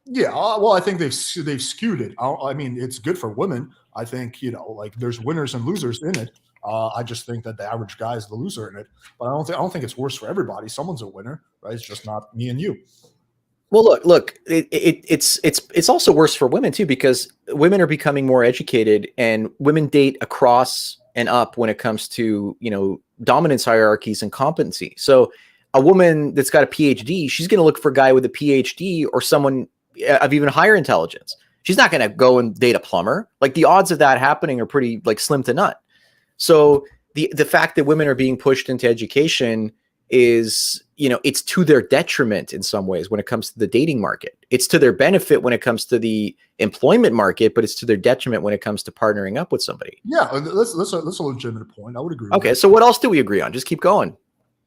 Yeah, well, I think they've skewed it. I mean, it's good for women. I think like, there's winners and losers in it. I just think that the average guy is the loser in it. But I don't think it's worse for everybody. Someone's a winner, right? It's just not me and you. Well, look, it's also worse for women too, because women are becoming more educated and women date across and up when it comes to, dominance hierarchies and competency. So a woman that's got a PhD, she's going to look for a guy with a PhD or someone of even higher intelligence. She's not going to go and date a plumber. Like, the odds of that happening are pretty slim to none. So the fact that women are being pushed into education is, it's to their detriment in some ways when it comes to the dating market. It's to their benefit when it comes to the employment market, but it's to their detriment when it comes to partnering up with somebody. Yeah, that's a legitimate point. I would agree. Okay, so what else do we agree on? Just keep going.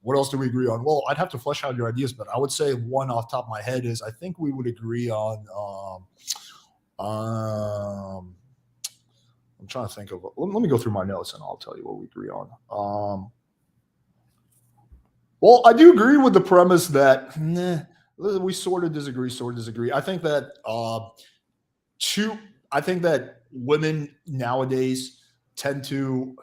What else do we agree on? Well, I'd have to flesh out your ideas, but I would say one off the top of my head is I think we would agree on I'm trying to think of. Let me go through my notes and I'll tell you what we agree on. Well, I do agree with the premise that we sort of disagree. I think that women nowadays tend to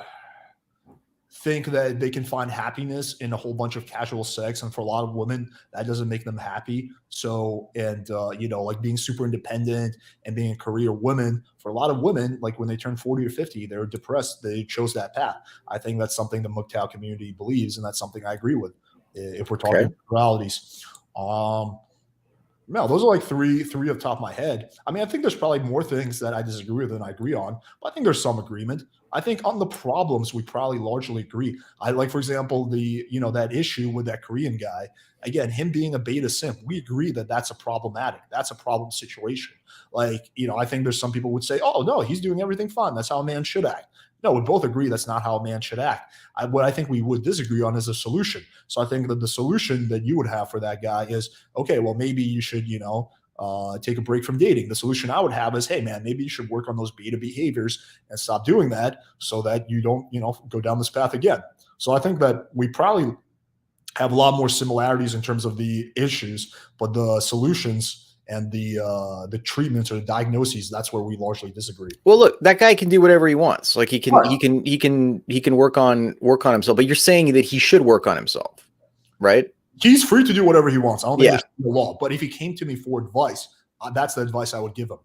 think that they can find happiness in a whole bunch of casual sex, and for a lot of women that doesn't make them happy. So, and like being super independent and being a career woman, for a lot of women, like when they turn 40 or 50, they're depressed. They chose that path. I think that's something the MGTOW community believes, and that's something I agree with if we're talking realities. No, those are like three off the top of my head. I mean, I think there's probably more things that I disagree with than I agree on, but I think there's some agreement. I think on the problems, we probably largely agree. I like, for example, that issue with that Korean guy, again, him being a beta simp, we agree that that's a problematic. That's a problem situation. Like, I think there's some people would say, oh, no, he's doing everything fine. That's how a man should act. No, we both agree that's not how a man should act. What I think we would disagree on is a solution. So I think that the solution that you would have for that guy is, okay, well, maybe you should, take a break from dating. The solution I would have is, hey, man, maybe you should work on those beta behaviors and stop doing that so that you don't, go down this path again. So I think that we probably have a lot more similarities in terms of the issues, but the solutions and the treatments or the diagnoses, that's where we largely disagree. Well, look, that guy can do whatever he wants. Like he can Right. he can work on himself, but you're saying that he should work on himself, right? He's free to do whatever he wants. I don't think Yeah. there's the law, but if he came to me for advice, that's the advice I would give him.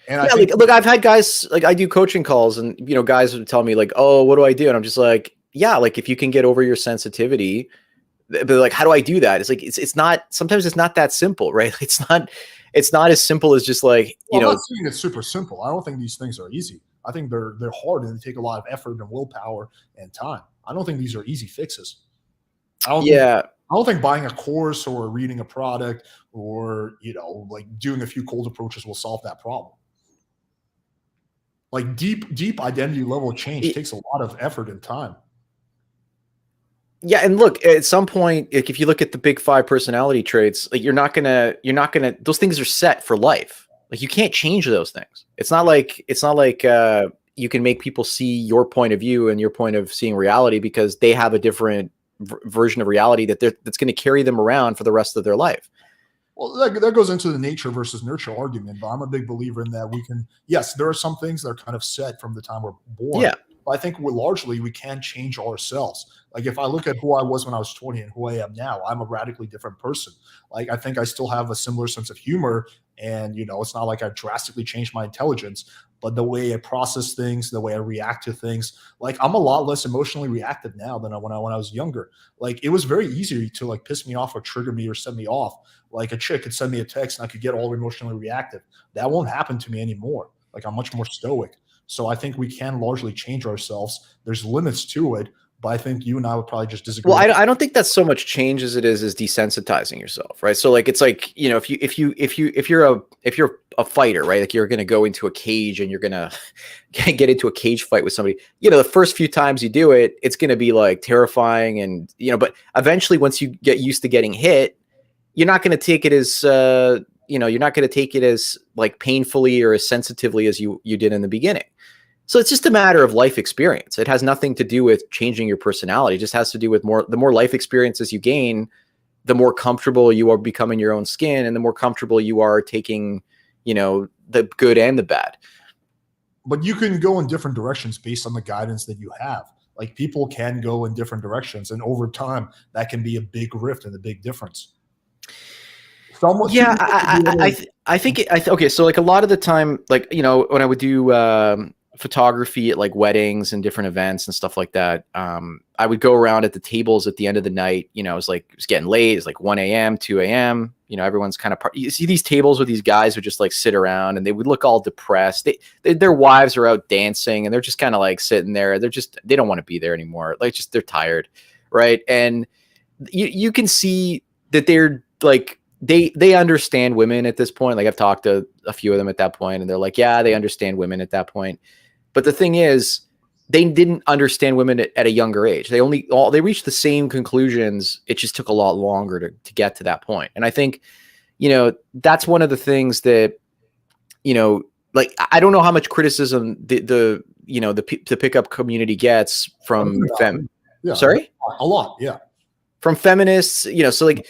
And I Yeah, think, like, look, I've had guys, like, I do coaching calls, and guys would tell me like, "Oh, what do I do?" And I'm just like, "Yeah, like if you can get over your sensitivity." But like, how do I do that? It's like it's not. Sometimes it's not that simple, right? It's not as simple as just like I'm not saying it's super simple. I don't think these things are easy. I think they're hard and they take a lot of effort and willpower and time. I don't think these are easy fixes. I don't think buying a course or reading a product or like doing a few cold approaches will solve that problem. Like deep identity level change takes a lot of effort and time. Yeah, and look, at some point, like if you look at the big 5 personality traits, like you're not gonna those things are set for life. Like you can't change those things. It's not like you can make people see your point of view and your point of seeing reality because they have a different version of reality that's going to carry them around for the rest of their life. Well, that goes into the nature versus nurture argument, but I'm a big believer in that yes, there are some things that are kind of set from the time we're born. Yeah. But I think we can change ourselves. Like if I look at who I was when I was 20 and who I am now, I'm a radically different person. Like I think I still have a similar sense of humor, and it's not like I drastically changed my intelligence, but the way I process things, the way I react to things, like I'm a lot less emotionally reactive now than when I was younger. Like it was very easy to like piss me off or trigger me or set me off. Like a chick could send me a text and I could get all emotionally reactive. That won't happen to me anymore. Like I'm much more stoic. So I think we can largely change ourselves. There's limits to it, but I think you and I would probably just disagree. Well, I don't think that's so much change as it is desensitizing yourself, right? So like it's like if you're a fighter, right? Like you're going to go into a cage and you're going to get into a cage fight with somebody. The first few times you do it, it's going to be like terrifying, and but eventually once you get used to getting hit, you're not going to take it as you're not going to take it as like painfully or as sensitively as you did in the beginning. So it's just a matter of life experience. It has nothing to do with changing your personality. It just has to do with the more life experiences you gain, the more comfortable you are becoming your own skin, and the more comfortable you are taking, the good and the bad. But you can go in different directions based on the guidance that you have. Like people can go in different directions, and over time that can be a big rift and a big difference. Yeah, I think okay. So like a lot of the time, like, when I would do photography at like weddings and different events and stuff like that, I would go around at the tables at the end of the night. It was getting late. It's like 1 a.m., 2 a.m. Everyone's kind of you see these tables where these guys would just like sit around and they would look all depressed. Their wives are out dancing and they're just kind of like sitting there. They don't want to be there anymore. Like they're tired, right? And you can see that they're like, they understand women at this point. Like I've talked to a few of them at that point, and they're like, yeah, they understand women at that point. But the thing is, they didn't understand women at a younger age. They reached the same conclusions. It just took a lot longer to get to that point. And I think, that's one of the things that, like, I don't know how much criticism the pickup community gets from sorry? A lot. Yeah. From feminists, so like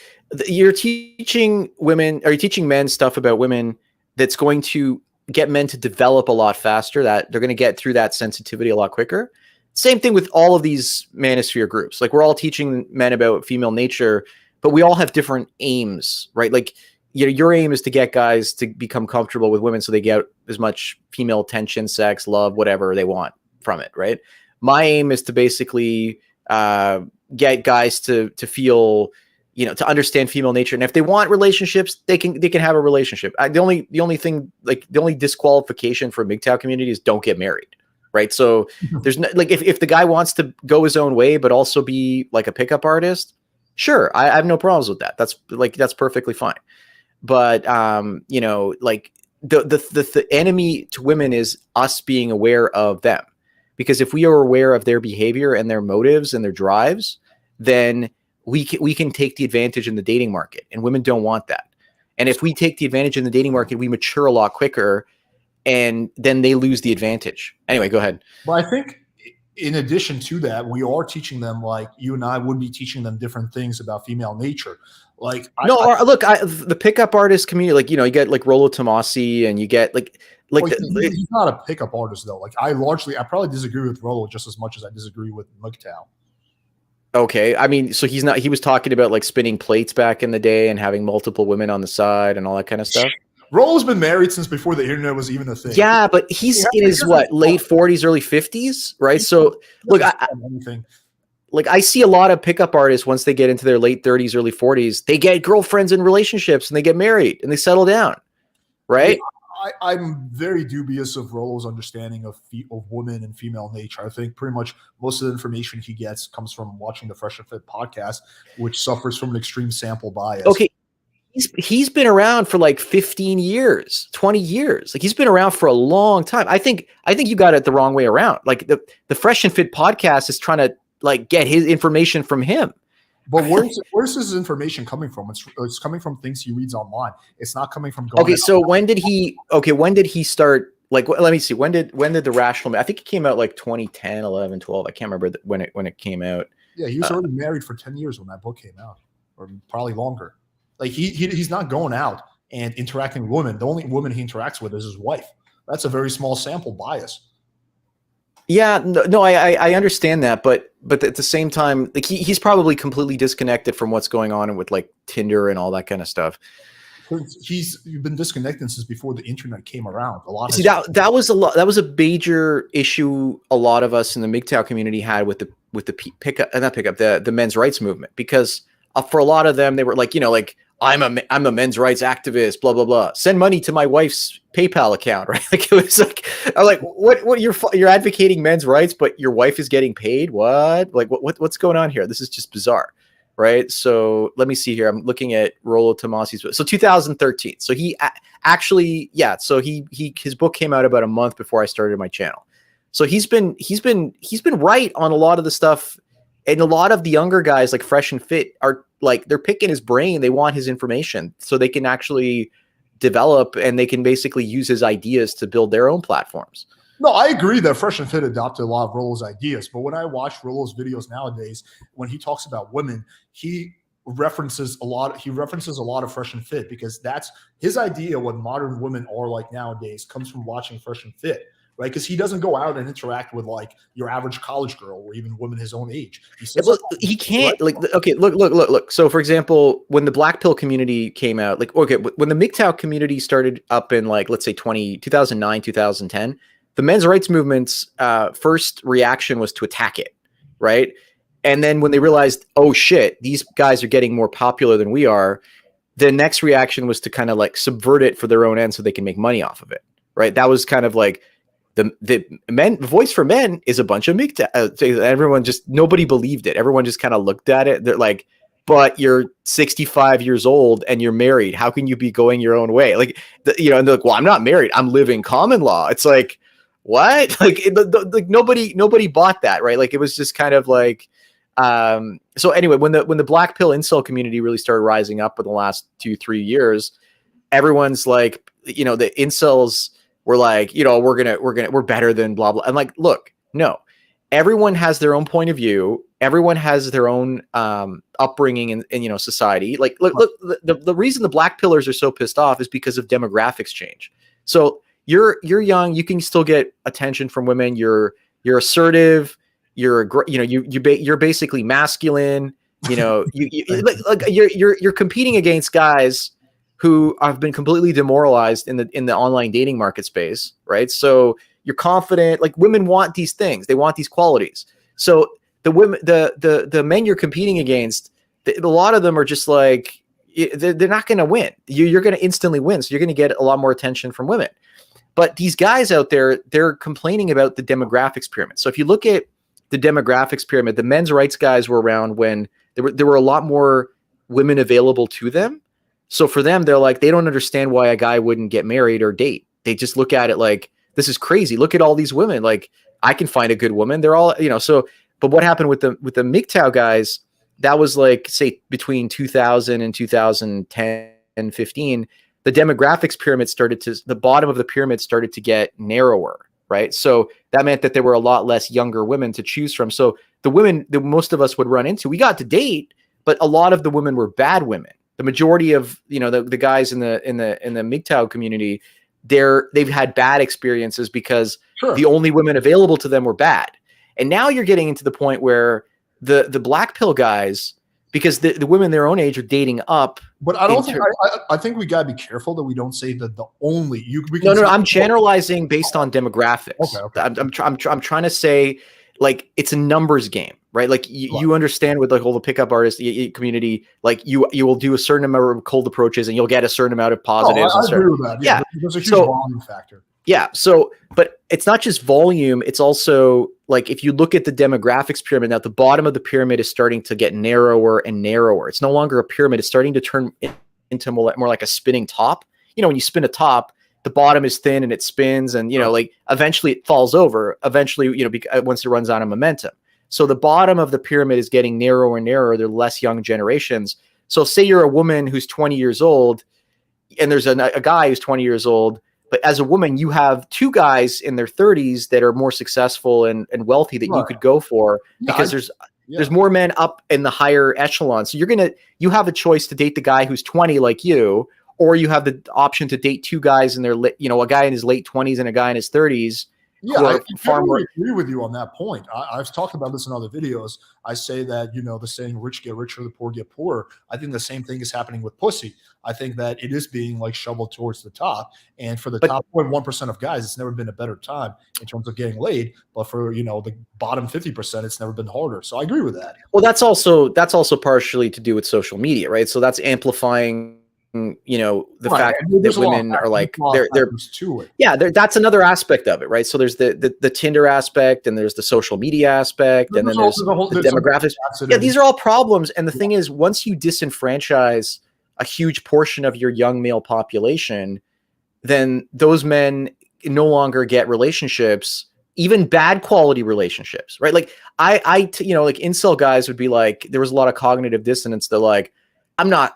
you're teaching men stuff about women that's going to get men to develop a lot faster, that they're going to get through that sensitivity a lot quicker. Same thing with all of these manosphere groups. Like we're all teaching men about female nature, but we all have different aims, right? Like, your aim is to get guys to become comfortable with women so they get as much female attention, sex, love, whatever they want from it, right? My aim is to basically get guys to feel, to understand female nature. And if they want relationships, they can have a relationship. The only thing, like the only disqualification for MGTOW community is don't get married. Right. So there's no, like, if the guy wants to go his own way, but also be like a pickup artist, sure. I have no problems with that. That's perfectly fine. But, like the enemy to women is us being aware of them. because if we are aware of their behavior and their motives and their drives, then we can take the advantage in the dating market, and women don't want that. And if we take the advantage in the dating market, we mature a lot quicker, and then they lose the advantage. Anyway, go ahead. Well, I think in addition to that, we are teaching them, like you and I would be teaching them different things about female nature. Like, the pickup artist community, like, you get like Rollo Tomassi, and you get like he's not a pickup artist though. Like I probably disagree with Rollo just as much as I disagree with MGTOW. Okay, I mean, so he was talking about like spinning plates back in the day and having multiple women on the side and all that kind of stuff. Rollo's been married since before the internet was even a thing. Yeah, but he's in his late 40s, early 50s, right? So look, I see a lot of pickup artists once they get into their late 30s, early 40s, they get girlfriends and relationships and they get married and they settle down, right? Yeah, I'm very dubious of Rollo's understanding of women and female nature. I think pretty much most of the information he gets comes from watching the Fresh and Fit podcast, which suffers from an extreme sample bias. Okay. He's been around for like 15 years, 20 years. Like he's been around for a long time. I think you got it the wrong way around. Like the Fresh and Fit podcast is trying to like get his information from him. But where's his information coming from? It's coming from things he reads online. It's not coming from going. Okay, so when did he start? Like, let me see. When did the Rational? I think it came out like 2010, 11, 12. I can't remember when it came out. Yeah, he was already married for 10 years when that book came out, or probably longer. Like he's not going out and interacting with women. The only woman he interacts with is his wife. That's a very small sample bias. Yeah, no, I understand that, but at the same time, like he's probably completely disconnected from what's going on with like Tinder and all that kind of stuff. He's been disconnected since before the internet came around. See, that was a major issue a lot of us in the MGTOW community had with the men's rights movement, because for a lot of them they were like, I'm a men's rights activist, blah blah blah. Send money to my wife's PayPal account, right? Like it was like, I'm like, what? You're advocating men's rights, but your wife is getting paid? What? Like what's going on here? This is just bizarre, right? So let me see here. I'm looking at Rollo Tomassi's. So 2013. So he actually, yeah. So his book came out about a month before I started my channel. So he's been right on a lot of the stuff. And a lot of the younger guys, like Fresh and Fit, are like, they're picking his brain. They want his information so they can actually develop, and they can basically use his ideas to build their own platforms. No, I agree that Fresh and Fit adopted a lot of Rollo's ideas. But when I watch Rollo's videos nowadays, when he talks about women, he references a lot of Fresh and Fit, because that's his idea. What modern women are like nowadays comes from watching Fresh and Fit. Right, because he doesn't go out and interact with like your average college girl or even women his own age. He can't. Like, okay, look. So, for example, when the Black Pill community came out, like, okay, when the MGTOW community started up in like, let's say 2009, 2010, the men's rights movement's first reaction was to attack it, right? And then when they realized, oh shit, these guys are getting more popular than we are, the next reaction was to kind of like subvert it for their own end so they can make money off of it, right? That was kind of like. The Voice for Men is a bunch of everyone just, nobody believed it. Everyone just kind of looked at it. They're like, but you're 65 years old and you're married. How can you be going your own way? Like, and they're like, well, I'm not married. I'm living common law. It's like, what? Like, nobody bought that, right? Like, it was just kind of like, so anyway, when the Black Pill incel community really started rising up in the last 2-3 years, everyone's like, the incels, we're like, we're better than blah, blah. I'm like, look, no, everyone has their own point of view. Everyone has their own upbringing in society. Like, look, the reason the Black Pillars are so pissed off is because of demographics change. So you're young, you can still get attention from women. You're assertive. You're basically masculine. You're competing against guys who have been completely demoralized in the online dating market space, right? So you're confident. Like, women want these things; they want these qualities. So the men you're competing against, a lot of them are just like, they're not going to win. You're going to instantly win, so you're going to get a lot more attention from women. But these guys out there, they're complaining about the demographics pyramid. So if you look at the demographics pyramid, the men's rights guys were around when there were a lot more women available to them. So for them, they're like, they don't understand why a guy wouldn't get married or date. They just look at it like, this is crazy. Look at all these women. Like, I can find a good woman. They're all, so, but what happened with the MGTOW guys, that was like, say, between 2000 and 2010 and 15, the demographics pyramid the bottom of the pyramid started to get narrower, right? So that meant that there were a lot less younger women to choose from. So the women that most of us would run into, we got to date, but a lot of the women were bad women. The majority of, the guys in the MGTOW community, they've had bad experiences because the only women available to them were bad. And now you're getting into the point where the black pill guys, because the women their own age are dating up. But I don't think I think we gotta be careful that we don't say that the only No. I'm generalizing based on demographics. Okay. I'm trying to say, like, it's a numbers game, right? Like you understand with like all the pickup artist community, like you will do a certain amount of cold approaches and you'll get a certain amount of positives. I agree with that. Yeah, there's a huge volume factor. Yeah. So, but it's not just volume. It's also like, if you look at the demographics pyramid, now the bottom of the pyramid is starting to get narrower and narrower. It's no longer a pyramid. It's starting to turn into more like a spinning top. When you spin a top, the bottom is thin and it spins and, like eventually it falls over eventually, once it runs out of momentum. So the bottom of the pyramid is getting narrower and narrower. There are less young generations. So say you're a woman who's 20 years old and there's a guy who's 20 years old, but as a woman, you have two guys in their 30s that are more successful and wealthy that you could go for because there's more men up in the higher echelon. So you have a choice to date the guy who's 20 like you, or you have the option to date two guys in their, a guy in his late 20s and a guy in his 30s. Yeah, I totally agree with you on that point. I've talked about this in other videos. I say that, the saying rich get richer, the poor get poorer. I think the same thing is happening with pussy. I think that it is being like shoveled towards the top. And for the top 0.1% of guys, it's never been a better time in terms of getting laid. But for, the bottom 50%, it's never been harder. So I agree with that. Well, that's also partially to do with social media, right? So that's amplifying the fact that women are like they're to it. Yeah, that's another aspect of it, right? So there's the Tinder aspect, and there's the social media aspect, and then there's the demographics. Yeah, these are all problems. And the thing is, once you disenfranchise a huge portion of your young male population, then those men no longer get relationships, even bad quality relationships, right? Like like incel guys would be like, there was a lot of cognitive dissonance. They're like, I'm not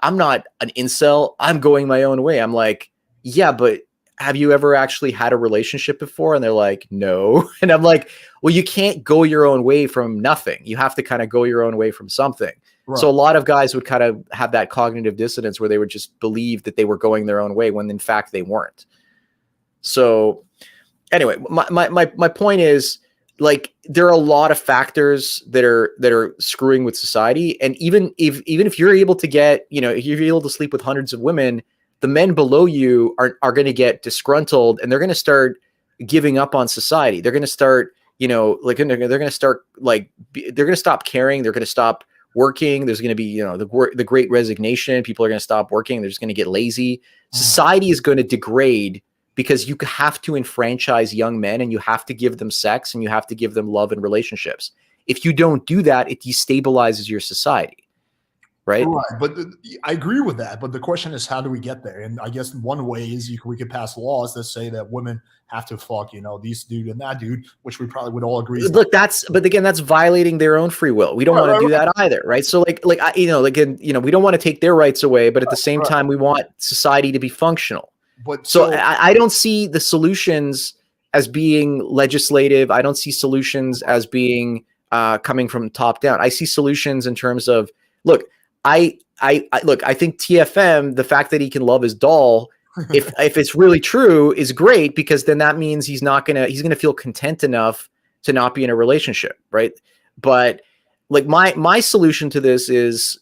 an incel. I'm going my own way. I'm like, yeah, but have you ever actually had a relationship before? And they're like, no. And I'm like, well, you can't go your own way from nothing. You have to kind of go your own way from something. Right. So a lot of guys would kind of have that cognitive dissonance where they would just believe that they were going their own way when in fact they weren't. So anyway, my point is, like, there are a lot of factors that are screwing with society. And even if you're able to get, if you're able to sleep with hundreds of women, the men below you are going to get disgruntled and they're going to start giving up on society. They're going to start, they're going to stop caring. They're going to stop working. There's going to be, the great resignation. People are going to stop working. They're just going to get lazy. Society is going to degrade because you have to enfranchise young men and you have to give them sex and you have to give them love and relationships. If you don't do that, it destabilizes your society. Right. But I agree with that. But the question is, how do we get there? And I guess one way is we could pass laws that say that women have to fuck, this dude and that dude, which we probably would all agree. Look, but again, that's violating their own free will. We don't want to do that either. Right. So we don't want to take their rights away, but at the same time, we want society to be functional. But so I don't see the solutions as being legislative. I don't see solutions as being coming from top down. I see solutions in terms of, look, I think TFM, the fact that he can love his doll, if it's really true, is great, because then that means he's gonna feel content enough to not be in a relationship, right? But like my solution to this is,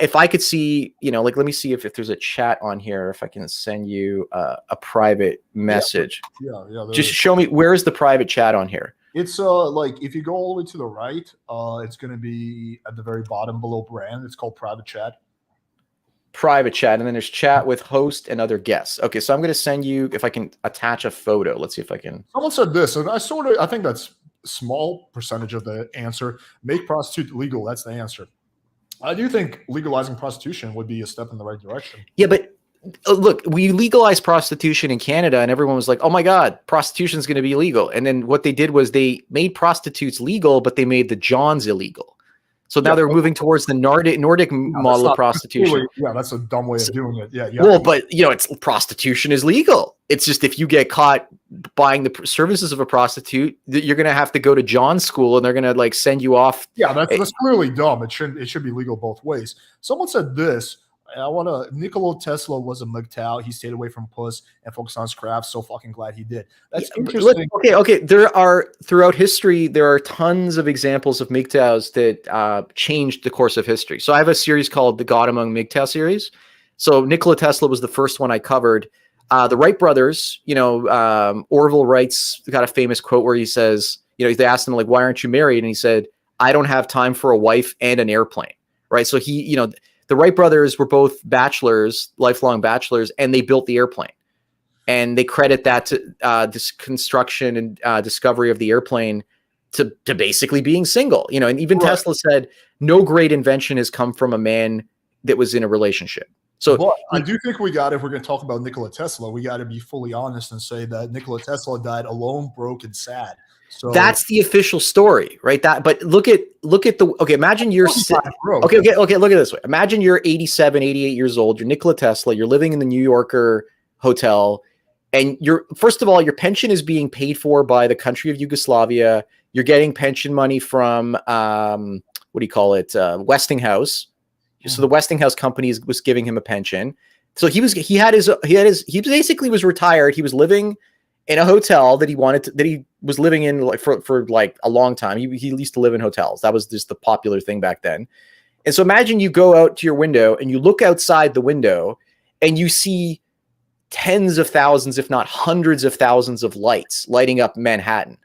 if I could see, let me see if there's a chat on here, if I can send you a private message. Yeah. Just show me, where is the private chat on here? It's like, if you go all the way to the right, it's going to be at the very bottom below brand. It's called private chat. Private chat, and then there's chat with host and other guests. Okay, so I'm going to send you, if I can attach a photo. Let's see if I can. Someone said this, and I think that's a small percentage of the answer. Make prostitute legal. That's the answer. I do think legalizing prostitution would be a step in the right direction. Yeah, but look, we legalized prostitution in Canada and everyone was like, oh my God, prostitution is going to be illegal. And then what they did was they made prostitutes legal, but they made the Johns illegal. So now they're moving towards the Nordic model of prostitution. That's a dumb way of doing it. Yeah. Well, but it's prostitution is legal. It's just if you get caught buying the services of a prostitute, you're going to have to go to John's school and they're going to like send you off. Yeah, that's clearly dumb. It should be legal both ways. Someone said this. Nikola Tesla was a MGTOW. He stayed away from puss and focused on his craft. So fucking glad he did. That's interesting. Okay. There are throughout history, there are tons of examples of MGTOWs that changed the course of history. So I have a series called the God Among MGTOW series. So Nikola Tesla was the first one I covered. The Wright brothers, Orville Wright's got a famous quote where he says, they asked him like, why aren't you married? And he said, I don't have time for a wife and an airplane. Right. So he, the Wright brothers were both bachelors, lifelong bachelors, and they built the airplane. And they credit that to this construction and discovery of the airplane to basically being single. And even Tesla said, no great invention has come from a man that was in a relationship. So I do think if we're going to talk about Nikola Tesla, we got to be fully honest and say that Nikola Tesla died alone, broke, and sad. So that's the official story, right? But look at imagine you're look at it this way. Imagine you're 87, 88 years old, you're Nikola Tesla, you're living in the New Yorker hotel, and first of all, your pension is being paid for by the country of Yugoslavia. You're getting pension money from Westinghouse. So the Westinghouse company was giving him a pension. So he basically was retired. He was living in a hotel that he was living in like for like a long time. He used to live in hotels. That was just the popular thing back then. And so imagine you go out to your window and you look outside the window and you see tens of thousands, if not hundreds of thousands of lights lighting up Manhattan.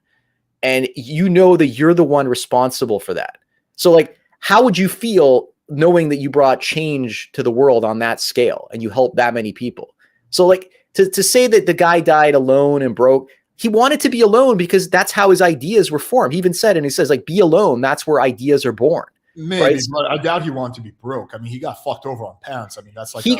And that you're the one responsible for that. So like, how would you feel knowing that you brought change to the world on that scale and you helped that many people? So like to say that the guy died alone and broke, he wanted to be alone because that's how his ideas were formed. He even said, and he says like, be alone. That's where ideas are born. Maybe, right? But I doubt he wanted to be broke. I mean, he got fucked over on pants. I mean, that's like he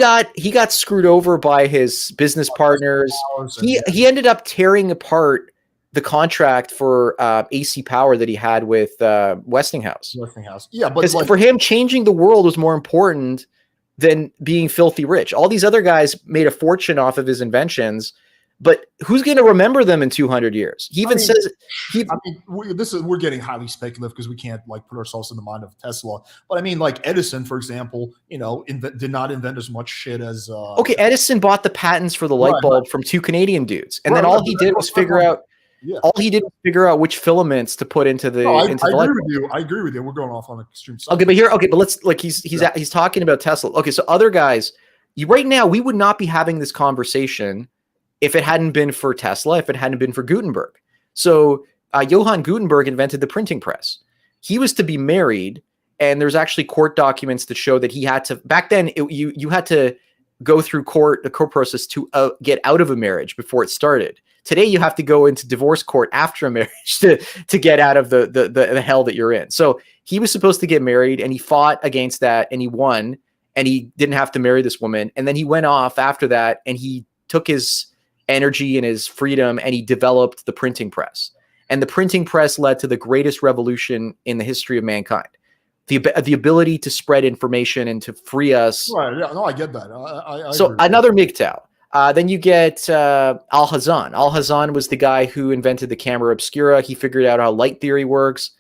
got screwed over by his business partners. He ended up tearing apart the contract for AC power that he had with Westinghouse. Yeah, but for him, changing the world was more important than being filthy rich. All these other guys made a fortune off of his inventions, but who's going to remember them in 200 years? He even says we're getting highly speculative because we can't like put ourselves in the mind of Tesla. But I mean, like Edison, for example, did not invent as much shit as Edison bought the patents for the light bulb from two Canadian dudes, and then all he did was figure out. Yeah. All he did was figure out which filaments to put into the. I agree with you. We're going off on an extreme side. But let's like he's talking about Tesla. Okay, so other guys, right now we would not be having this conversation if it hadn't been for Tesla, if it hadn't been for Gutenberg. So Johann Gutenberg invented the printing press. He was to be married, and there's actually court documents that show that he had to. Back then, you had to go through the court process to get out of a marriage before it started. Today, you have to go into divorce court after a marriage to get out of the hell that you're in. So he was supposed to get married, and he fought against that, and he won, and he didn't have to marry this woman. And then he went off after that, and he took his energy and his freedom, and he developed the printing press. And the printing press led to the greatest revolution in the history of mankind. The ability to spread information and to free us. Right. Yeah, no, I get that. I so another MGTOW. Then you get Alhazen. Alhazen was the guy who invented the camera obscura. He figured out how light theory works.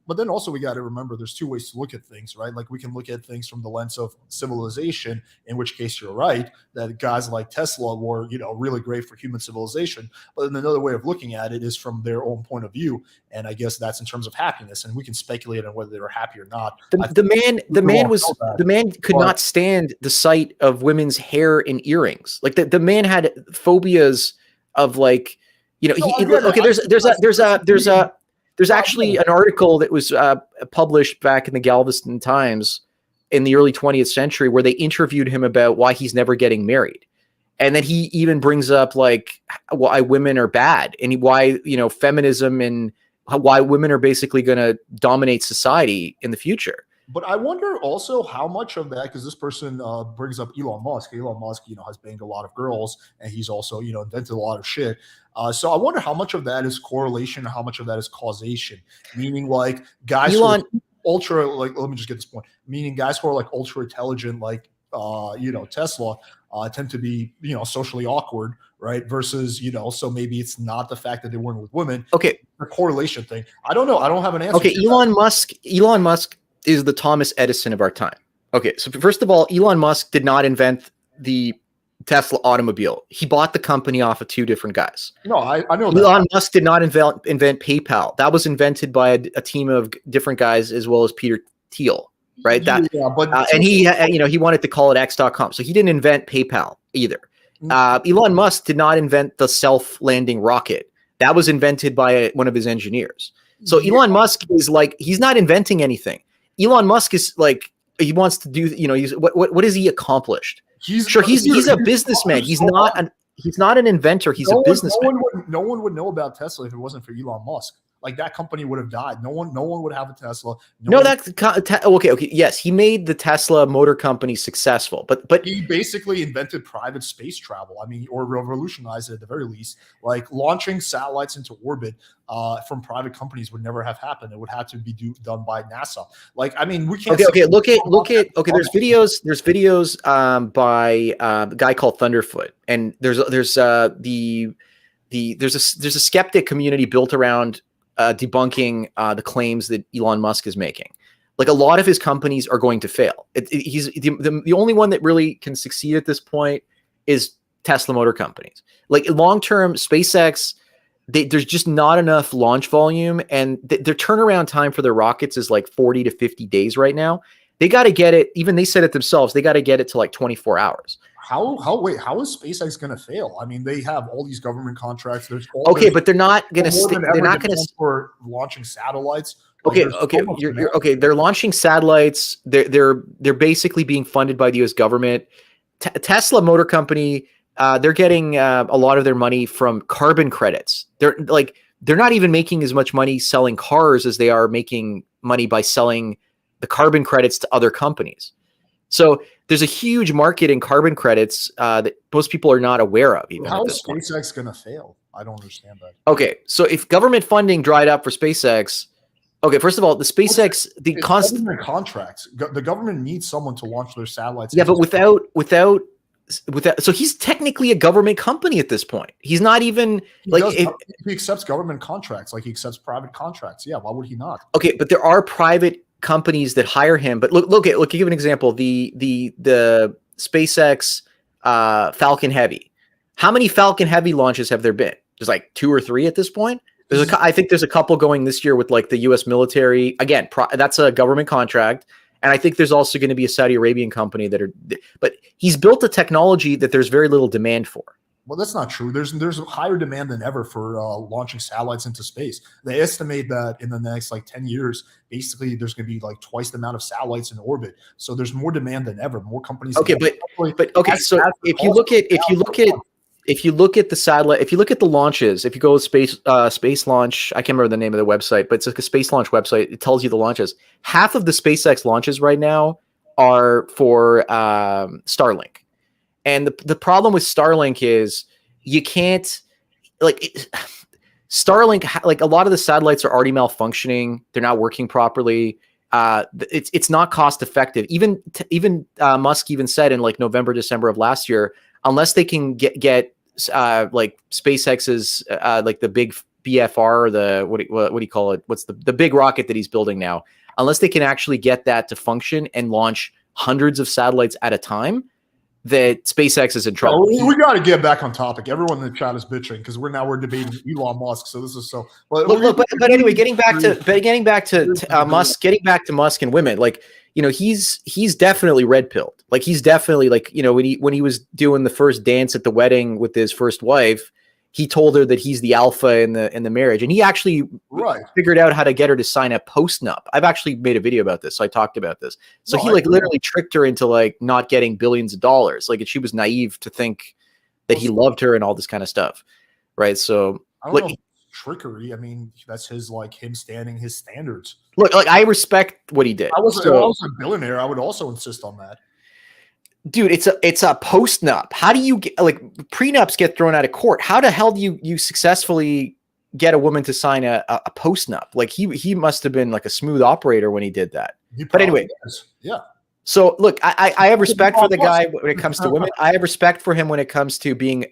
But then also we got to remember there's two ways to look at things, right? Like we can look at things from the lens of civilization, in which case you're right, that guys like Tesla were, really great for human civilization. But then another way of looking at it is from their own point of view. And I guess that's in terms of happiness. And we can speculate on whether they were happy or not. The man could not stand the sight of women's hair and earrings. Like the man had phobias of like, there's actually an article that was published back in the Galveston Times in the early 20th century where they interviewed him about why he's never getting married. And then he even brings up like why women are bad and why, feminism and why women are basically going to dominate society in the future. But I wonder also how much of that, because this person brings up Elon Musk. Elon Musk, has banged a lot of girls, and he's also, invented a lot of shit. So I wonder how much of that is correlation, and how much of that is causation. Meaning, like guys who are Elon, ultra, like, let me just get this point. Meaning, guys who are like ultra intelligent, like Tesla, tend to be socially awkward, right? Versus so maybe it's not the fact that they weren't with women. okay, The correlation thing. I don't know. I don't have an answer. okay, Elon Musk is the Thomas Edison of our time. Okay, so first of all, Elon Musk did not invent the Tesla automobile. He bought the company off of two different guys. No, I know that. Elon Musk did not invent PayPal. That was invented by a team of different guys, as well as Peter Thiel, right? That, yeah, but and he wanted to call it X.com. So he didn't invent PayPal either. Elon Musk did not invent the self-landing rocket. That was invented by one of his engineers. So Elon Musk is like, he's not inventing anything. Elon Musk is like, he wants to do, what has he accomplished? He's a businessman. He's not an inventor. He's a businessman. No one would know about Tesla if it wasn't for Elon Musk. Like that company would have died. No one would have a Tesla. Okay. Yes, he made the Tesla motor company successful, but he basically invented private space travel. I mean, or revolutionized it at the very least. Like launching satellites into orbit from private companies would never have happened. It would have to be done by NASA. Like, I mean, we can't. Okay. Look at. There's videos by a guy called Thunderfoot, and there's a skeptic community built around debunking the claims that Elon Musk is making. Like a lot of his companies are going to fail. He's the only one that really can succeed at this point is Tesla Motor Companies. Like long-term SpaceX, there's just not enough launch volume, and their turnaround time for their rockets is like 40 to 50 days right now. They got to get it. Even they said it themselves. They got to get it to like 24 hours. How is SpaceX going to fail? I mean, they have all these government contracts. But they're not going to. They're not going to for launching satellites. Okay. They're launching satellites. They're basically being funded by the U.S. government. Tesla Motor Company. They're getting a lot of their money from carbon credits. They're not even making as much money selling cars as they are making money by selling the carbon credits to other companies. So there's a huge market in carbon credits that most people are not aware of. Even how is SpaceX going to fail? I don't understand that. Okay, so if government funding dried up for SpaceX, okay, first of all, the SpaceX, the constant contracts, the government needs someone to launch their satellites. Yeah, but without, so he's technically a government company at this point. He's not even he accepts government contracts, like he accepts private contracts. Yeah, why would he not? Okay, but there are private companies that hire him. But look, give an example. The SpaceX Falcon Heavy. How many Falcon Heavy launches have there been? There's like 2 or 3 at this point. I think there's a couple going this year with like the U.S. military. Again, that's a government contract. And I think there's also going to be a Saudi Arabian company but he's built a technology that there's very little demand for. Well, that's not true. There's a higher demand than ever for launching satellites into space. They estimate that in the next like 10 years, basically there's going to be like twice the amount of satellites in orbit. So there's more demand than ever. More companies. Okay, but okay. So if you look at the satellite, if you look at the launches, if you go with space launch, I can't remember the name of the website, but it's like a space launch website. It tells you the launches. Half of the SpaceX launches right now are for Starlink. And the problem with Starlink is you can't Starlink, like a lot of the satellites are already malfunctioning. They're not working properly. It's not cost effective. Even Musk even said in like November, December of last year, unless they can get like SpaceX's like the big BFR, or the what do you call it? What's the big rocket that he's building now? Unless they can actually get that to function and launch hundreds of satellites at a time, that SpaceX is in trouble. We got to get back on topic. Everyone in the chat is bitching because we're debating Elon Musk. So this is so. But anyway, getting back to Musk, getting back to Musk and women, like he's definitely red pilled. Like he's definitely like when he was doing the first dance at the wedding with his first wife, he told her that he's the alpha in the marriage, and he actually figured out how to get her to sign a postnup. I've actually made a video about this, so I talked about this. So he literally tricked her into like not getting billions of dollars. Like she was naive to think that he loved her and all this kind of stuff, right? So trickery. I mean, that's his him standing his standards. Look, like I respect what he did. If I was a billionaire, I would also insist on that. Dude, it's a post-nup. How do you get prenups get thrown out of court? How the hell do you successfully get a woman to sign a post-nup? Like he must have been like a smooth operator when he did that. But anyway, yeah. So look, I have respect for the guy when it comes to women. I have respect for him when it comes to being,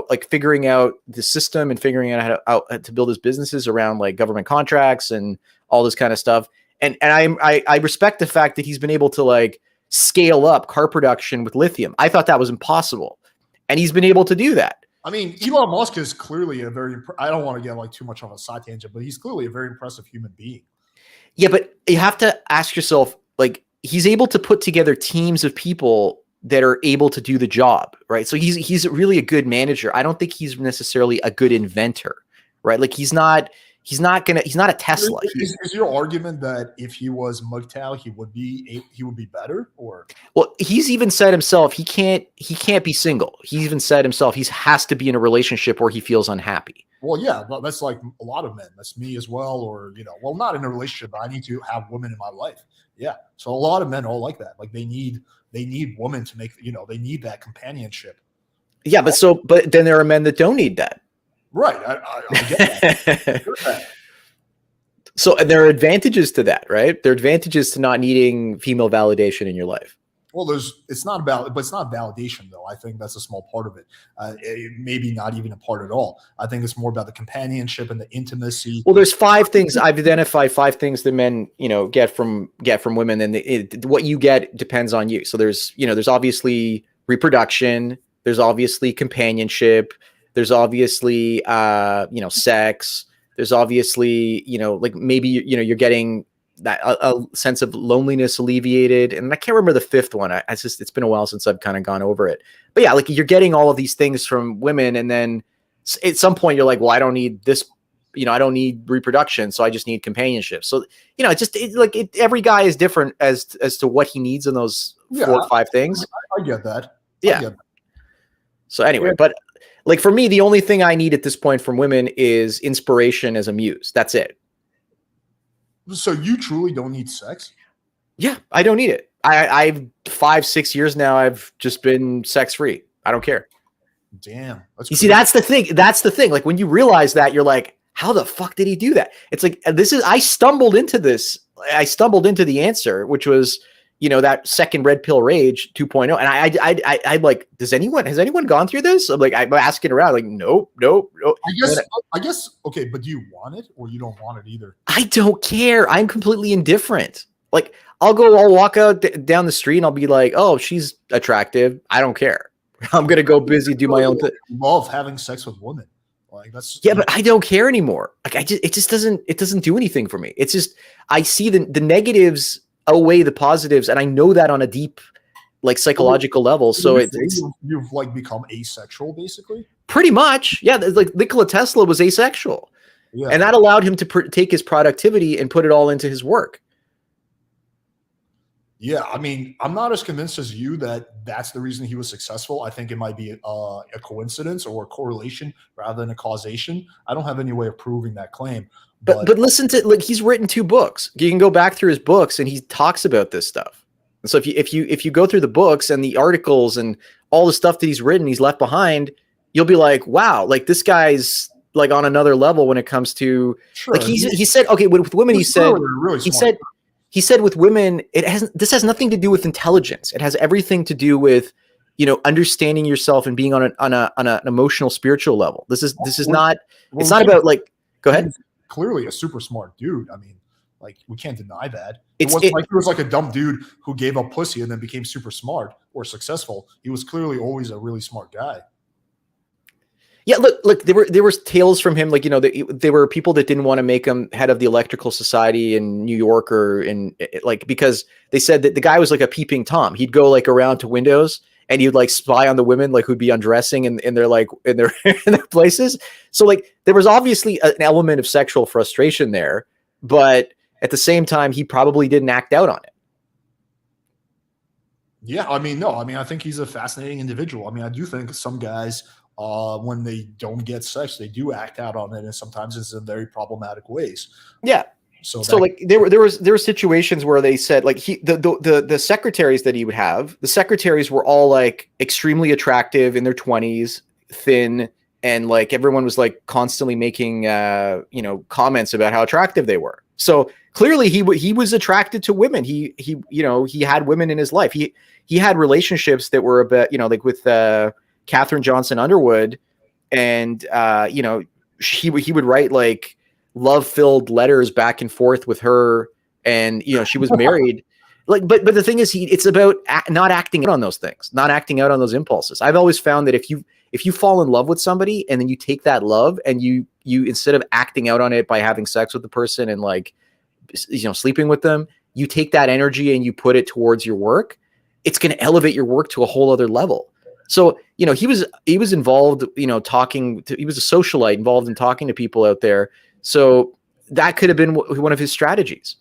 like figuring out the system and figuring out how to build his businesses around like government contracts and all this kind of stuff. And I respect the fact that he's been able to like scale up car production with lithium. I thought that was impossible, and he's been able to do that. I mean, Elon Musk is clearly I don't want to get like too much on a side tangent, but he's clearly a very impressive human being. Yeah, but you have to ask yourself, like, he's able to put together teams of people that are able to do the job, right? So he's really a good manager. I don't think he's necessarily a good inventor, right? Like he's not a Tesla. Is your argument that if he was MGTOW, he would be better? Or well, he's even said himself he can't be single. He even said himself he has to be in a relationship where he feels unhappy. Well, yeah, that's like a lot of men. That's me as well. Or well, not in a relationship, but I need to have women in my life. Yeah, so a lot of men are like that. Like they need women to make they need that companionship. Yeah, but then there are men that don't need that. Right, I get that. So there are advantages to that, right? There are advantages to not needing female validation in your life. Well, it's not validation though. I think that's a small part of it. Maybe not even a part at all. I think it's more about the companionship and the intimacy. Well, there's 5 things I've identified. 5 things that men, get from women, and what you get depends on you. So there's obviously reproduction. There's obviously companionship. There's obviously sex. There's obviously like maybe you're getting that a sense of loneliness alleviated, and I can't remember the 5th one. It's been a while since I've kind of gone over it. But yeah, like you're getting all of these things from women, and then at some point you're like, well, I don't need this. I don't need reproduction, so I just need companionship. So every guy is different as to what he needs in those 4 or 5 things. I get that. Yeah. I get that. So anyway, but like for me, the only thing I need at this point from women is inspiration as a muse. That's it. So you truly don't need sex? Yeah, I don't need it. I've 5-6 years now. I've just been sex free. I don't care. Damn. You see, that's the thing. That's the thing. Like when you realize that, you're like, how the fuck did he do that? It's like, I stumbled into this. I stumbled into the answer, which was, that second red pill rage 2.0. And I'm like, has anyone gone through this? I'm like, I'm asking around, like, nope. I guess, okay, but do you want it or you don't want it either? I don't care. I'm completely indifferent. Like, I'll walk out down the street and I'll be like, oh, she's attractive. I don't care. I'm going to go busy, do my own thing. Love having sex with women. Like yeah, but I don't care anymore. Like it doesn't do anything for me. It's just, I see the negatives outweigh the positives, and I know that on a deep psychological level. So you've like become asexual basically. Pretty much, yeah. Like Nikola Tesla was asexual, yeah, and that allowed him to take his productivity and put it all into his work. Yeah, I mean, I'm not as convinced as you that that's the reason he was successful. I think it might be a coincidence or a correlation rather than a causation. I don't have any way of proving that claim. But listen to he's written 2 books. You can go back through his books and he talks about this stuff. And so if you go through the books and the articles and all the stuff that he's written, he's left behind, you'll be like, wow, like this guy's like on another level when it comes to like he said, okay, with women, he said with women, this has nothing to do with intelligence. It has everything to do with, understanding yourself and being on an emotional, spiritual level. This is not, it's not about like, go ahead. Clearly a super smart dude. I mean, like we can't deny that. It was like a dumb dude who gave up pussy and then became super smart or successful. He was clearly always a really smart guy. Yeah, look, there were tales from him, like, there were people that didn't want to make him head of the Electrical Society in New York because they said that the guy was like a peeping Tom. He'd go like around to windows and he'd like spy on the women, like who'd be undressing in their in their places. So like there was obviously an element of sexual frustration there, but at the same time, he probably didn't act out on it. Yeah, I mean, no, I mean, I think he's a fascinating individual. I mean, I do think some guys when they don't get sex, they do act out on it, and sometimes it's in very problematic ways. Yeah. So like there were situations where they said like the secretaries that he would have, the secretaries were all like extremely attractive in their 20s, thin, and like everyone was like constantly making comments about how attractive they were. So clearly he was attracted to women. He had women in his life. He had relationships that were a bit, like with Katherine Johnson Underwood, and he would write like love-filled letters back and forth with her, and she was married. Like, but the thing is, it's about not acting out on those things, not acting out on those impulses. I've always found that if you fall in love with somebody and then you take that love and you instead of acting out on it by having sex with the person and like sleeping with them, you take that energy and you put it towards your work, it's going to elevate your work to a whole other level. So, he was involved, he was a socialite involved in talking to people out there. So that could have been one of his strategies.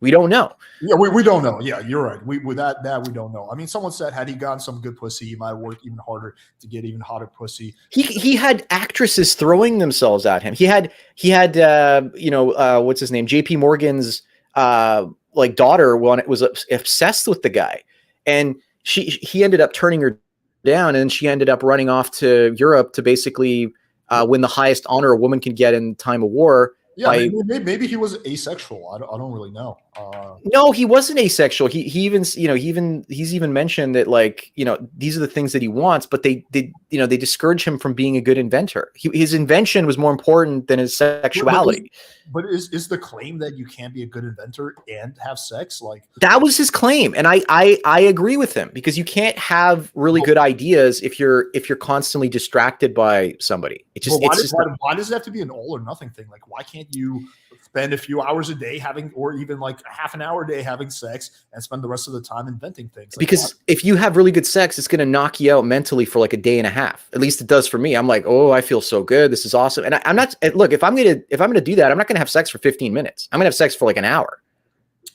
We don't know. Yeah, we don't know. Yeah, you're right. With that we don't know. I mean, someone said had he gotten some good pussy, he might work even harder to get even hotter pussy. He had actresses throwing themselves at him. He had what's his name? JP Morgan's like daughter was obsessed with the guy, and he ended up turning her down, and she ended up running off to Europe to basically win the highest honor a woman can get in time of war. Yeah, maybe he was asexual. I don't really know. No, he wasn't asexual. He's even mentioned that like these are the things that he wants, but they discourage him from being a good inventor. His invention was more important than his sexuality. But is the claim that you can't be a good inventor and have sex? Like that was his claim, and I agree with him, because you can't have really good ideas if you're constantly distracted by somebody. Why does it have to be an all or nothing thing? Like, why can't you spend a few hours a day having, or even like half an hour a day having sex, and spend the rest of the time inventing things? Like, because if you have really good sex, it's going to knock you out mentally for like a day and a half. At least it does for me. I'm like, oh, I feel so good. This is awesome. And I'm not, look, if I'm going to do that, I'm not going to have sex for 15 minutes. I'm going to have sex for like an hour.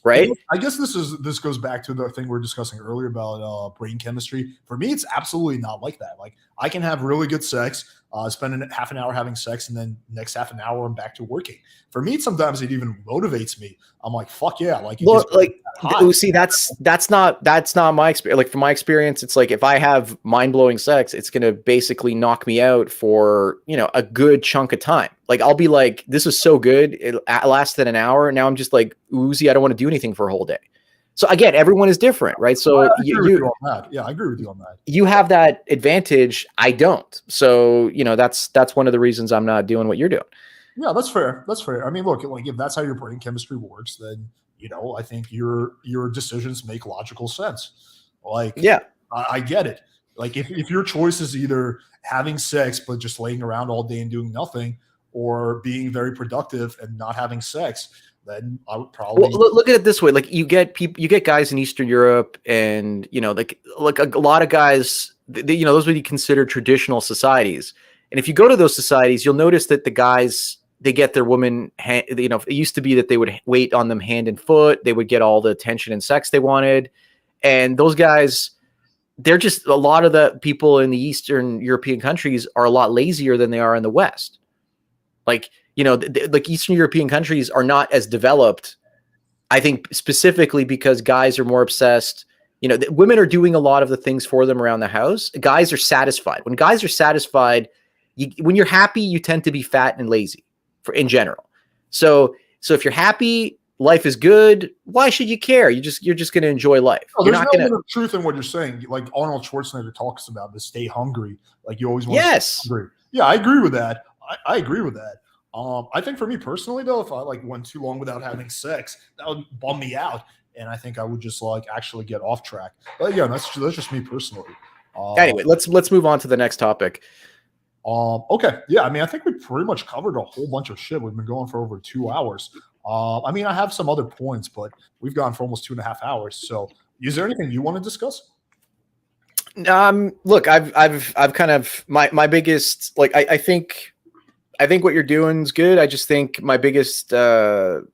Right. I guess this goes back to the thing we were discussing earlier about brain chemistry. For me, it's absolutely not like that. Like, I can have really good sex, spend half an hour having sex, and then next half an hour I'm back to working. For me, sometimes it even motivates me. I'm like, fuck yeah. Like, see, that's not my experience. Like, from my experience, it's like if I have mind-blowing sex, it's going to basically knock me out for, a good chunk of time. Like, I'll be like, this is so good. It lasted an hour. Now I'm just like oozy. I don't want to do anything for a whole day. So again, everyone is different, right? So I agree with you on that. Yeah, I agree with you on that. You have that advantage. I don't. So, that's one of the reasons I'm not doing what you're doing. Yeah, that's fair. That's fair. I mean, look, like, if that's how your brain chemistry works, then, I think your decisions make logical sense. Like, yeah, I get it. Like, if your choice is either having sex but just laying around all day and doing nothing, or being very productive and not having sex, then I would probably look at it this way. Like, you get guys in Eastern Europe, and like a lot of guys, those would be considered traditional societies. And if you go to those societies, you'll notice that the guys, they get their woman, it used to be that they would wait on them hand and foot. They would get all the attention and sex they wanted. And those guys, they're just, a lot of the people in the Eastern European countries are a lot lazier than they are in the West. Like, like Eastern European countries are not as developed, I think, specifically because guys are more obsessed. Women are doing a lot of the things for them around the house. Guys are satisfied. When guys are satisfied, when you're happy, you tend to be fat and lazy in general. So if you're happy, life is good. Why should you care? You're just going to enjoy life. Oh, there's no bit of truth in what you're saying. Like, Arnold Schwarzenegger talks about this, stay hungry. Like, you always want to stay hungry. Yeah, I agree with that. I agree with that. I think for me personally, though, if I went too long without having sex, that would bum me out, and I think I would just actually get off track. But yeah, that's just me personally. Anyway, let's move on to the next topic. Okay, yeah, I mean, I think we pretty much covered a whole bunch of shit. We've been going for over 2 hours. I mean, I have some other points, but we've gone for almost 2.5 hours. So, is there anything you want to discuss? Look, I've kind of my biggest, like, I think what you're doing is good. I just think my biggest pet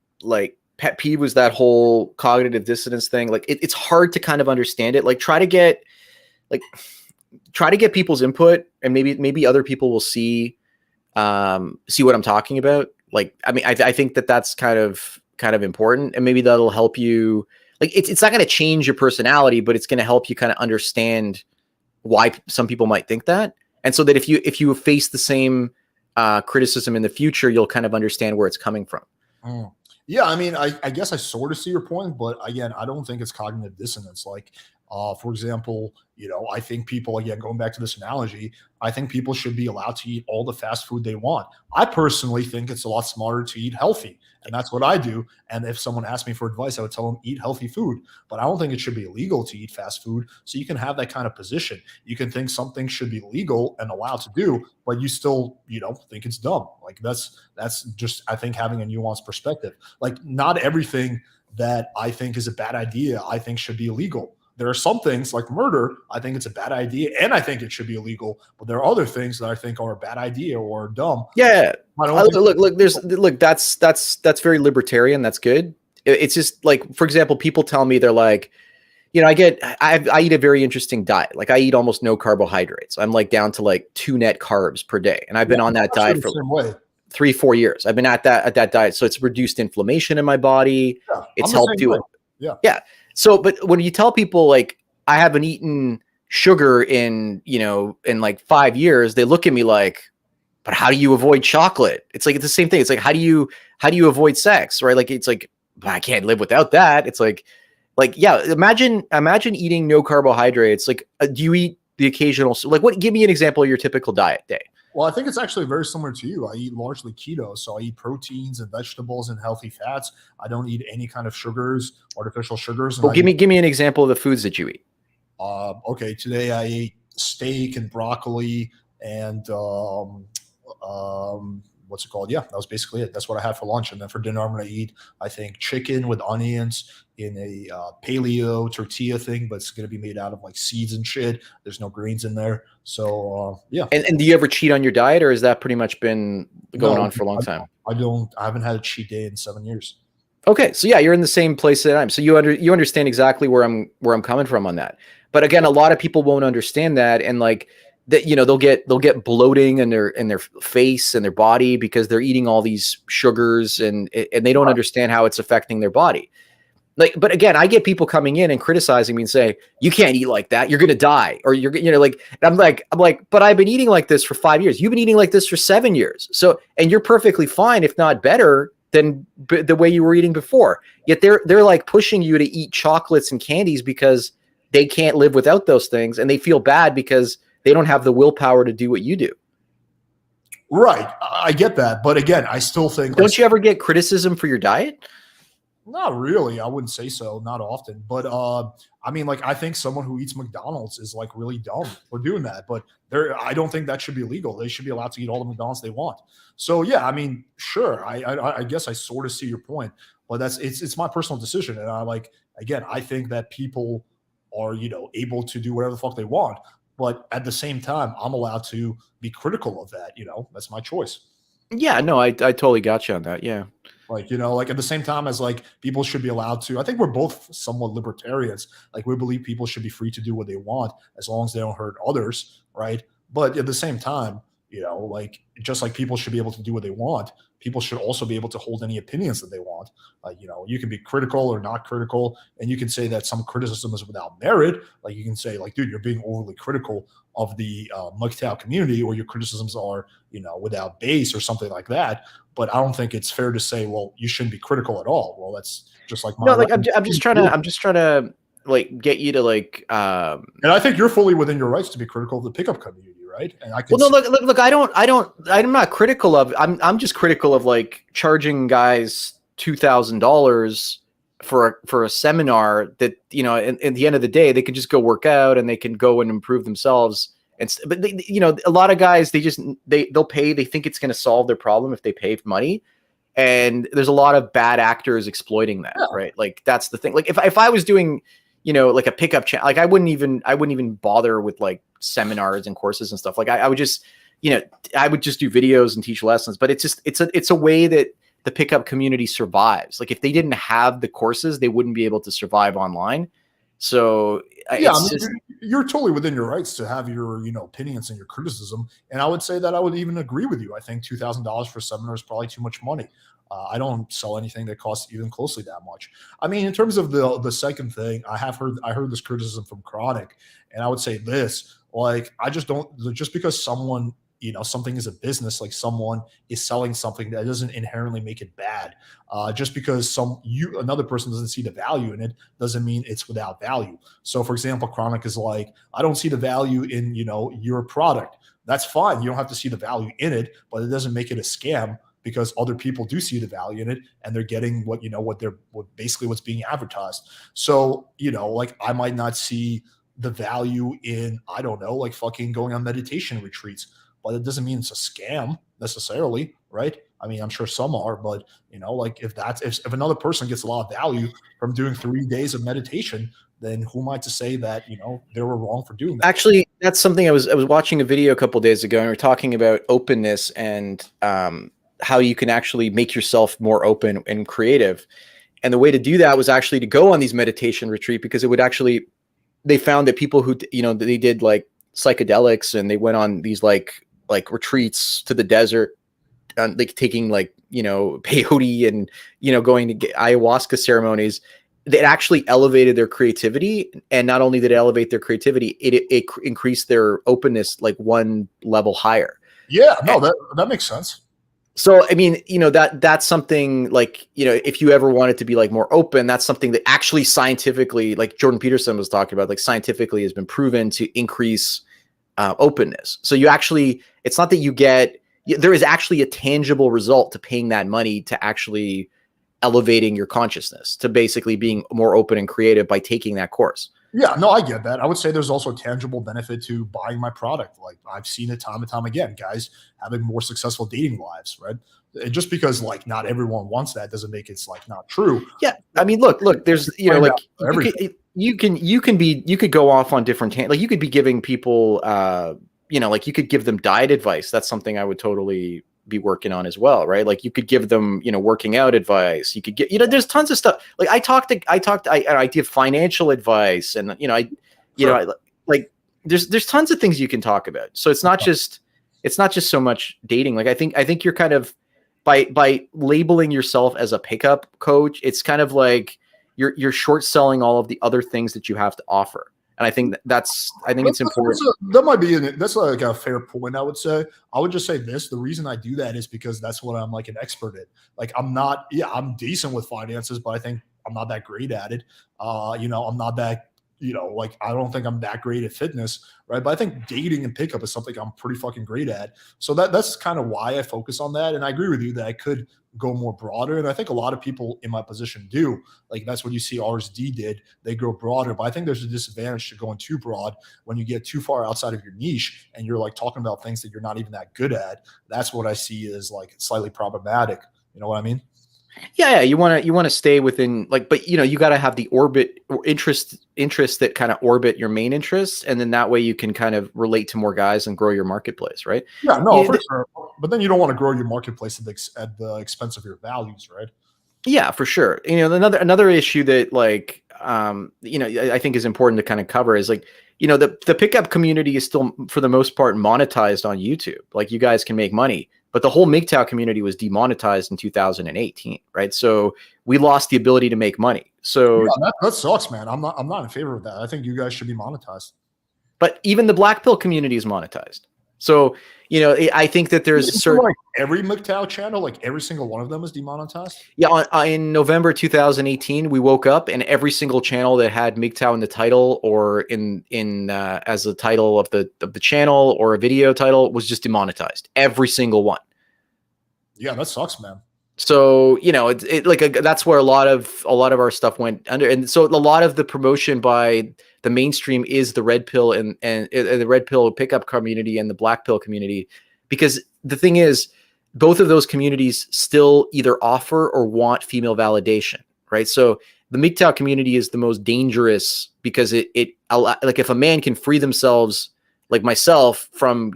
peeve was that whole cognitive dissonance thing. Like, it's hard to kind of understand it. Like, try to get, like, try to get people's input, and maybe other people will see what I'm talking about. Like, I mean, I think that's kind of important, and maybe that'll help you. Like, it's not going to change your personality, but it's going to help you kind of understand why some people might think that. And so that if you face the same criticism in the future, you'll kind of understand where it's coming from. Yeah, I mean, I guess I sort of see your point, but again, I don't think it's cognitive dissonance. Like, for example, I think people, again, going back to this analogy, I think people should be allowed to eat all the fast food they want. I personally think it's a lot smarter to eat healthy, and that's what I do. And if someone asked me for advice, I would tell them eat healthy food. But I don't think it should be illegal to eat fast food. So you can have that kind of position. You can think something should be legal and allowed to do, but you still, think it's dumb. Like that's just, I think, having a nuanced perspective. Like, not everything that I think is a bad idea, I think should be illegal. There are some things like murder, I think it's a bad idea, and I think it should be illegal. But there are other things that I think are a bad idea or dumb. Yeah, look. That's very libertarian. That's good. It's just like, for example, people tell me, they're like, I eat a very interesting diet. Like, I eat almost no carbohydrates. I'm like down to like 2 net carbs per day, and I've been on that diet for 3-4 years. I've been at that diet, so it's reduced inflammation in my body. Yeah, it's helped do it. Yeah. So, but when you tell people like I haven't eaten sugar in like 5 years, they look at me like, but how do you avoid chocolate? It's like, it's the same thing. It's like, how do you avoid sex, right? Like, it's like, I can't live without that. It's like, yeah, imagine eating no carbohydrates. Like, do you eat the occasional, like, give me an example of your typical diet day? Well, I think it's actually very similar to you. I eat largely keto, so I eat proteins and vegetables and healthy fats. I don't eat any kind of sugars, artificial sugars. Well, give me an example of the foods that you eat. Okay, today I ate steak and broccoli and what's it called? Yeah, that was basically it. That's what I had for lunch. And then for dinner, I'm going to eat, I think, chicken with onions in a paleo tortilla thing, but it's going to be made out of like seeds and shit. There's no greens in there. So, yeah. And do you ever cheat on your diet, or has that pretty much been going on for a long time? I haven't had a cheat day in 7 years. Okay. So yeah, you're in the same place that I'm. So you understand exactly where I'm coming from on that. But again, a lot of people won't understand that. And like, that, they'll get bloating in their face and their body because they're eating all these sugars, and they don't understand how it's affecting their body. Like, but again, I get people coming in and criticizing me and say, you can't eat like that, you're gonna die, or you're like, I'm like, but I've been eating like this for 5 years. You've been eating like this for 7 years. So, and you're perfectly fine, if not better than the way you were eating before. Yet they're like pushing you to eat chocolates and candies because they can't live without those things, and they feel bad because they don't have the willpower to do what you do. Right. I get that. But again, I still think... Don't you ever get criticism for your diet? Not really. I wouldn't say so. Not often. But I mean, like, I think someone who eats McDonald's is like really dumb for doing that. But I don't think that should be illegal. They should be allowed to eat all the McDonald's they want. So yeah, I mean, sure. I guess I sort of see your point, but it's my personal decision. And I think that people are, able to do whatever the fuck they want. But at the same time, I'm allowed to be critical of that. That's my choice. Yeah, no, I totally got you on that. Yeah. Like at the same time as like people should be allowed to, I think we're both somewhat libertarians. Like, we believe people should be free to do what they want as long as they don't hurt others. Right. But at the same time, like, just like people should be able to do what they want, people should also be able to hold any opinions that they want. You can be critical or not critical, and you can say that some criticism is without merit. Like, you can say, like, dude, you're being overly critical of the MGTOW community, or your criticisms are, without base or something like that. But I don't think it's fair to say, well, you shouldn't be critical at all. Well, that's just like my... No, like, I'm just trying to like get you to like. And I think you're fully within your rights to be critical of the pickup community. Right. And look, I'm not critical of, I'm just critical of like charging guys $2,000 for a seminar that, at the end of the day, they can just go work out and they can go and improve themselves. But a lot of guys, they'll pay, they think it's going to solve their problem if they pay money. And there's a lot of bad actors exploiting that. Yeah. Right. Like, that's the thing. Like, if I was doing, like a pickup channel, like I wouldn't even bother with like seminars and courses and stuff. Like, I would just, I would just do videos and teach lessons. But it's a way that the pickup community survives. Like, if they didn't have the courses, they wouldn't be able to survive online. So Yeah, I it's mean, just you're totally within your rights to have your, opinions and your criticism. And I would say that I would even agree with you. I think $2,000 for a seminar is probably too much money. I don't sell anything that costs even closely that much. I mean, in terms of the second thing, I heard this criticism from Chronic, and I would say this: like, I just don't just because someone something is a business, like someone is selling something, that doesn't inherently make it bad. Just because another person doesn't see the value in it doesn't mean it's without value. So, for example, Chronic is like, I don't see the value in your product. That's fine. You don't have to see the value in it, but it doesn't make it a scam because other people do see the value in it and they're getting basically what's being advertised. So, like, I might not see the value in, I don't know, like fucking going on meditation retreats, but it doesn't mean it's a scam necessarily, right? I mean, I'm sure some are, but like, if another person gets a lot of value from doing 3 days of meditation, then who am I to say that they were wrong for doing that? actually, that's something I was watching a video a couple of days ago, and we are talking about openness and how you can actually make yourself more open and creative. And the way to do that was actually to go on these meditation retreat, because it would actually, they found that people who, they did like psychedelics and they went on these like retreats to the desert, like taking like, peyote and, going to get ayahuasca ceremonies, that actually elevated their creativity. And not only did it elevate their creativity, it increased their openness like one level higher. Yeah, no, that makes sense. So, I mean, that's something like, if you ever wanted to be like more open, that's something that actually scientifically, like Jordan Peterson was talking about, like scientifically has been proven to increase openness. So it's not that there is actually a tangible result to paying that money, to actually elevating your consciousness, to basically being more open and creative by taking that course. Yeah, no, I get that. I would say there's also a tangible benefit to buying my product. Like, I've seen it time and time again, guys having more successful dating lives, right? And just because like not everyone wants that doesn't make it's like not true. Yeah, I mean, look, there's like you could go off on different like you could be giving people like you could give them diet advice. That's something I would totally be working on as well, right? Like you could give them, working out advice. You could get, there's tons of stuff. Like I give financial advice, and there's tons of things you can talk about. So it's not just so much dating. Like I think you're kind of by labeling yourself as a pickup coach, it's kind of like you're short selling all of the other things that you have to offer. And I think it's important. That's like a fair point. I would say, I would just say this: the reason I do that is because that's what I'm like an expert at. Like, I'm decent with finances, but I think I'm not that great at it. I'm not that, like, I don't think I'm that great at fitness, right? But I think dating and pickup is something I'm pretty fucking great at. So that's kind of why I focus on that. And I agree with you that I could go more broader. And I think a lot of people in my position do. Like, that's what you see RSD did. They go broader. But I think there's a disadvantage to going too broad when you get too far outside of your niche and you're like talking about things that you're not even that good at. That's what I see as like slightly problematic. You know what I mean? Yeah, you want to stay within, like, but you got to have the orbit or interests that kind of orbit your main interests, and then that way you can kind of relate to more guys and grow your marketplace, right? Yeah, no, for sure. But then you don't want to grow your marketplace at the expense of your values, right? Yeah, for sure. Another issue that like I think is important to kind of cover is like, the pickup community is still for the most part monetized on YouTube. Like, you guys can make money. But the whole MGTOW community was demonetized in 2018, right? So we lost the ability to make money. So yeah, that sucks, man. I'm not in favor of that. I think you guys should be monetized. But even the black pill community is monetized. So I think that there's a certain, like every MGTOW channel, like every single one of them is demonetized. Yeah, in November 2018, we woke up and every single channel that had MGTOW in the title or in as the title of the channel or a video title was just demonetized. Every single one. Yeah, that sucks, man. So that's where a lot of our stuff went under, and so a lot of the promotion by the mainstream is the red pill and the red pill pickup community and the black pill community, because the thing is, both of those communities still either offer or want female validation, right? So the MGTOW community is the most dangerous because it like, if a man can free themselves, like myself, from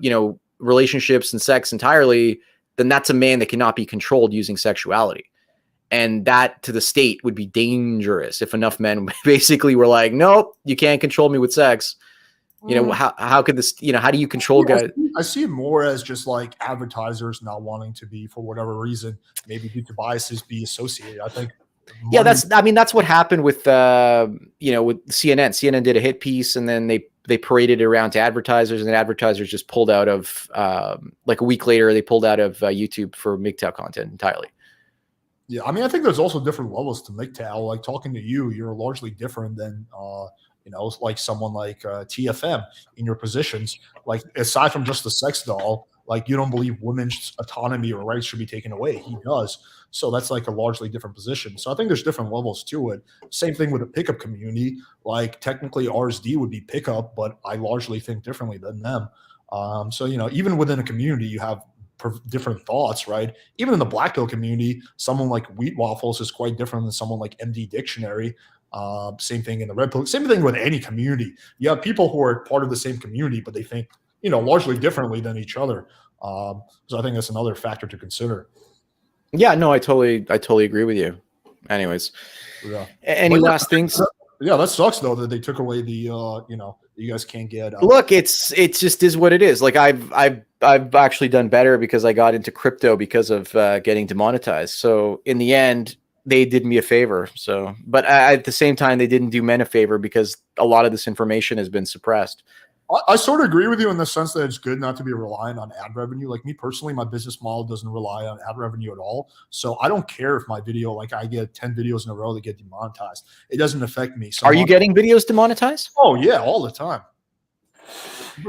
relationships and sex entirely, then that's a man that cannot be controlled using sexuality. And that to the state would be dangerous if enough men basically were like, nope, you can't control me with sex. You know, how could this, you know, how do you control guys? I see it more as just like advertisers not wanting to be, for whatever reason, maybe due to biases, be associated. I think. Yeah, I mean, that's what happened with, you know, with CNN. CNN did a hit piece, and then they paraded it around to advertisers, and advertisers just pulled out of, like a week later, they pulled out of YouTube for MGTOW content entirely. Yeah, I mean, I think there's also different levels to MGTOW. Like talking to you, you're largely different than you know, like someone like TFM in your positions. Like aside from just the sex doll, like you don't believe women's autonomy or rights should be taken away. He does. So that's like a largely different position. So I think there's different levels to it. Same thing with the pickup community. Like technically RSD would be pickup, but I largely think differently than them. So, you know, even within a community, you have different thoughts, right? Even in the black pill community, someone like Wheat Waffles is quite different than someone like MD Dictionary. Same thing in the red pill. Same thing with any community. You have people who are part of the same community, but they think, you know, largely differently than each other. So I think that's another factor to consider. Yeah, no, I totally agree with you. Anyways, yeah. Any last things? Yeah, that sucks though that they took away the you know, you guys can't get. Look, it just is what it is. Like I've actually done better because I got into crypto because of getting demonetized. So in the end, they did me a favor. So, but at the same time, they didn't do men a favor because a lot of this information has been suppressed. I sort of agree with you in the sense that it's good not to be reliant on ad revenue. Like me personally, my business model doesn't rely on ad revenue at all. So I don't care if my video, like I get 10 videos in a row that get demonetized. It doesn't affect me. Are you getting videos demonetized? Oh yeah, all the time.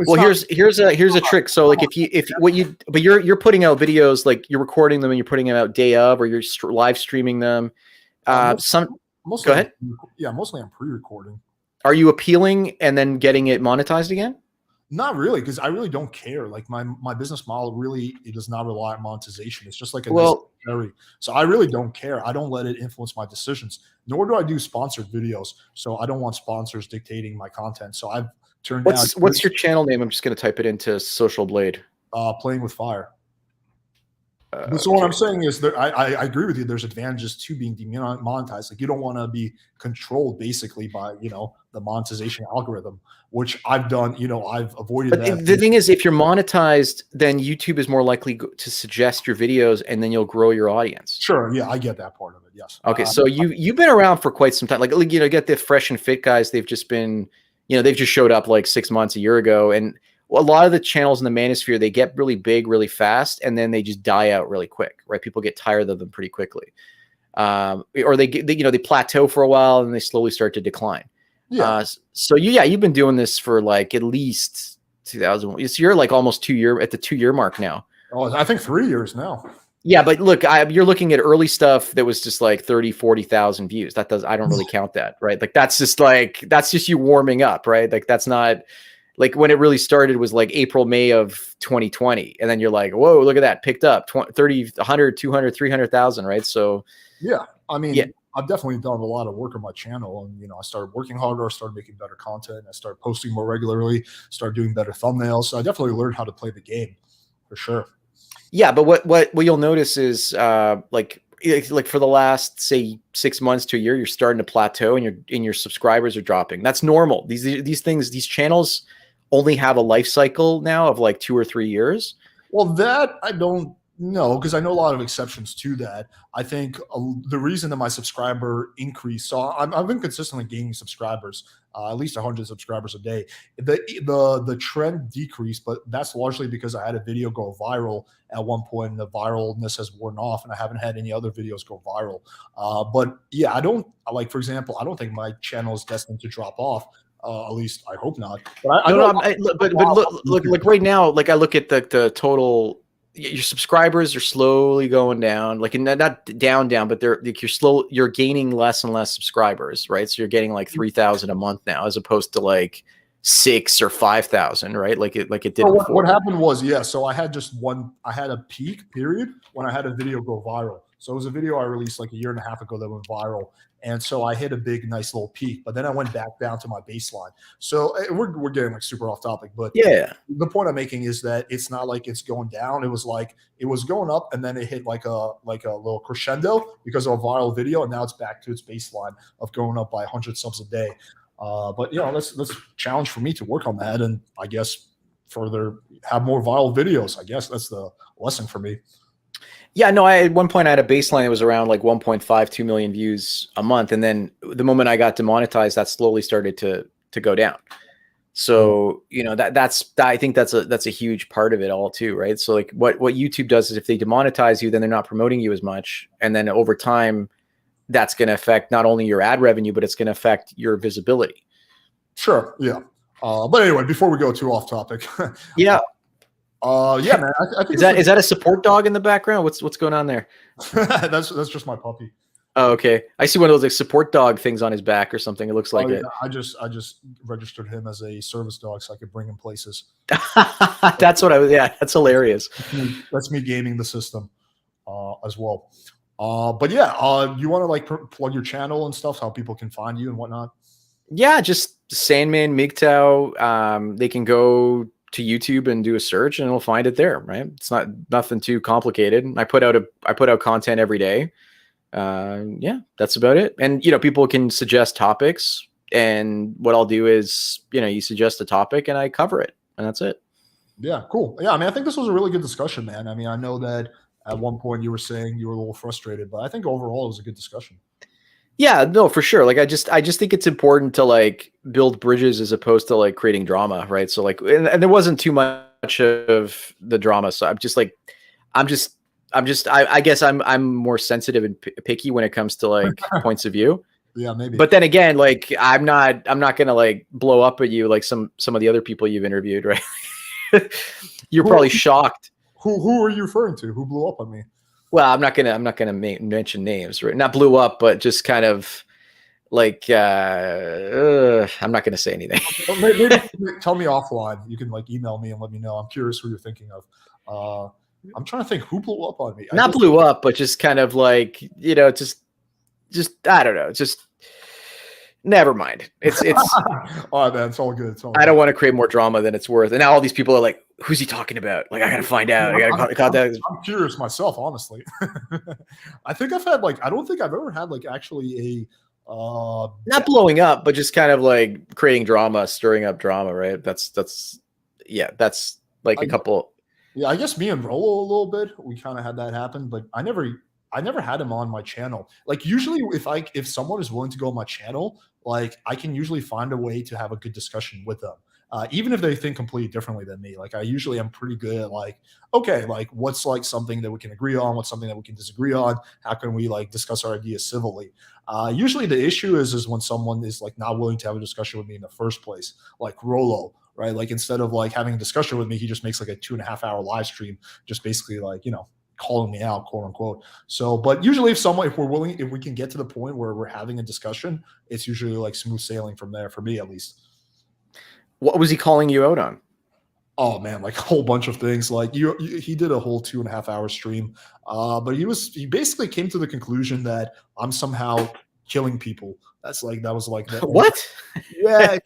Well, here's a trick. So like but you're putting out videos, like you're recording them and you're putting them out day of, or you're live streaming them. Go ahead. Yeah, mostly I'm pre-recording. Are you appealing and then getting it monetized again? Not really, because I really don't care. Like my business model really, it does not rely on monetization. It's just like so I really don't care. I don't let it influence my decisions. Nor do I do sponsored videos. So I don't want sponsors dictating my content. So I've turned down. What's your channel name? I'm just going to type it into Social Blade. Playing with Fire. So what I'm saying is that I agree with you. There's advantages to being demonetized. Like you don't want to be controlled basically by, you know, the monetization algorithm, which I've done. You know, I've avoided that. The thing is, if you're monetized, then YouTube is more likely to suggest your videos, and then you'll grow your audience. Sure, yeah, I get that part of it. Yes. Okay, so you've been around for quite some time. Like you know, get the Fresh and Fit guys. They've just been, you know, they've just showed up like 6 months, a year ago, and a lot of the channels in the manosphere, they get really big really fast, and then they just die out really quick, right? People get tired of them pretty quickly. Or they plateau for a while and they slowly start to decline. Yeah. So you've been doing this for like at least 2000. So you're like almost 2 year at the 2 year mark now. Oh, I think 3 years now. Yeah, but look, you're looking at early stuff that was just like 30, 40,000 views. I don't really count that, right? Like that's just you warming up, right? Like that's not. Like when it really started was like April, May of 2020. And then you're like, whoa, look at that. Picked up 30, 100, 200, 300,000, right? So yeah, I mean, yeah. I've definitely done a lot of work on my channel, and, you know, I started working harder, I started making better content, I started posting more regularly, started doing better thumbnails. So I definitely learned how to play the game for sure. Yeah. But what you'll notice is like for the last, say, 6 months to a year, you're starting to plateau and your subscribers are dropping. That's normal. These channels only have a life cycle now of like 2 or 3 years. Well, that I don't know, because I know a lot of exceptions to that. I think the reason that my subscriber increased, so I've been consistently gaining subscribers, at least 100 subscribers a day. The trend decreased, but that's largely because I had a video go viral at one point, and the viralness has worn off, and I haven't had any other videos go viral. But yeah, I don't, like, for example, I don't think my channel is destined to drop off. At least I hope not. But look right now, like I look at the total, your subscribers are slowly going down, like not down, but they're like you're gaining less and less subscribers, right? So you're getting like 3,000 a month now, as opposed to like 6 or 5,000, right? Like it did So before. what happened was, yeah, so I had I had a peak period when I had a video go viral. So it was a video I released like a year and a half ago that went viral. And so I hit a big, nice little peak, but then I went back down to my baseline. So we're getting like super off topic, but Yeah. the point I'm making is that it's not like it's going down. It was like it was going up, and then it hit like a little crescendo because of a viral video, and now it's back to its baseline of going up by 100 subs a day. But that's challenge for me to work on that, and I guess further have more viral videos. I guess that's the lesson for me. Yeah, no, at one point I had a baseline that was around like 1.52 million views a month. And then the moment I got demonetized, that slowly started to go down. So, I think that's a huge part of it all too, right? So like what YouTube does is if they demonetize you, then they're not promoting you as much. And then over time, that's going to affect not only your ad revenue, but it's going to affect your visibility. Sure. Yeah. But anyway, before we go too off topic. Yeah. Yeah, man. I think is that a support dog in the background? What's going on there? that's just my puppy. Oh, okay. I see one of those like support dog things on his back or something. It looks like it. I just registered him as a service dog so I could bring him places. That's what I was. Yeah, that's hilarious. That's me gaming the system as well. But yeah, you want to like plug your channel and stuff, how people can find you and whatnot? Yeah, just Sandman, MGTOW. They can go to YouTube and do a search and it'll find it there, right? It's nothing too complicated. I put out content every day. Yeah, that's about it. And people can suggest topics, and what I'll do is you suggest a topic and I cover it, and that's it. Yeah, cool. Yeah, I mean, I think this was a really good discussion, man. I mean, I know that at one point you were saying you were a little frustrated, but I think overall it was a good discussion. Yeah, no, for sure. Like I just think it's important to like build bridges as opposed to like creating drama, right? So like, and there wasn't too much of the drama. So I guess I'm more sensitive and picky when it comes to like points of view. Yeah, maybe. But then again, like I'm not gonna like blow up at you like some of the other people you've interviewed, right? You're probably shocked. Who are you referring to? Who blew up on me? Well, I'm not gonna mention names, right? Not blew up, but just kind of like I'm not gonna say anything. Maybe tell me offline. You can like email me and let me know. I'm curious who you're thinking of. I'm trying to think who blew up on me. Not blew up, but just kind of like just I don't know, just never mind. It's all right, man. It's all good. I don't want to create more drama than it's worth. And now all these people are like, who's he talking about? Like, I gotta find out. I gotta contact. I'm curious myself, honestly. I think I've had like I don't think I've ever had like actually a not blowing up, but just kind of like creating drama, stirring up drama, right? That's like a couple. Yeah, I guess me and Rollo a little bit. We kind of had that happen, but I never had him on my channel. Like usually if someone is willing to go on my channel, like I can usually find a way to have a good discussion with them. Even if they think completely differently than me. Like I usually am pretty good at like, okay, like what's like something that we can agree on, what's something that we can disagree on, how can we like discuss our ideas civilly. Usually the issue is when someone is like not willing to have a discussion with me in the first place, like Rollo, right? Like instead of like having a discussion with me, he just makes like a 2.5 hour live stream, just basically like, calling me out, quote unquote. So, but usually if we're willing, if we can get to the point where we're having a discussion, it's usually like smooth sailing from there, for me at least. What was he calling you out on? Oh man, like a whole bunch of things. Like he did a whole 2.5 hour stream. But he basically came to the conclusion that I'm somehow killing people. That was like that. What? Yeah.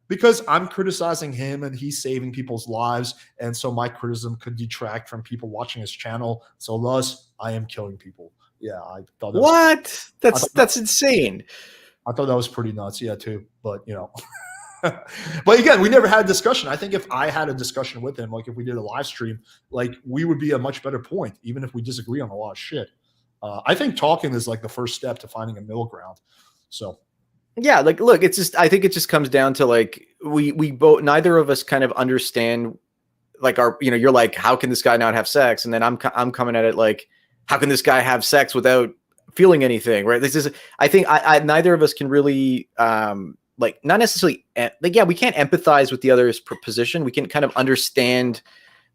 Because I'm criticizing him and he's saving people's lives. And so my criticism could detract from people watching his channel. So thus I am killing people. Yeah. I thought that's insane. I thought that was pretty nuts. Yeah, too. But but again, we never had a discussion. I think if I had a discussion with him, like if we did a live stream, like we would be a much better point, even if we disagree on a lot of shit. I think talking is like the first step to finding a middle ground. So yeah, like look, I think it just comes down to like we both, neither of us kind of understand like our, you're like, how can this guy not have sex? And then I'm coming at it like, how can this guy have sex without feeling anything, right? This is, I think I neither of us can really like not necessarily like, yeah, we can't empathize with the other's position. We can kind of understand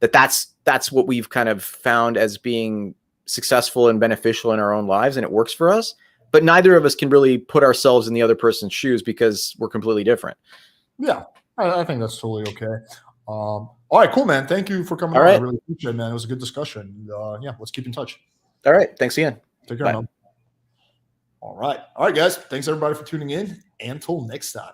that's what we've kind of found as being successful and beneficial in our own lives, and it works for us. But neither of us can really put ourselves in the other person's shoes because we're completely different. Yeah. I think that's totally okay. All right, cool, man. Thank you for coming All on. I right. really appreciate it, man. It was a good discussion. Yeah, let's keep in touch. All right. Thanks again. Take care, Bye. man. All right, guys. Thanks everybody for tuning in. Until next time.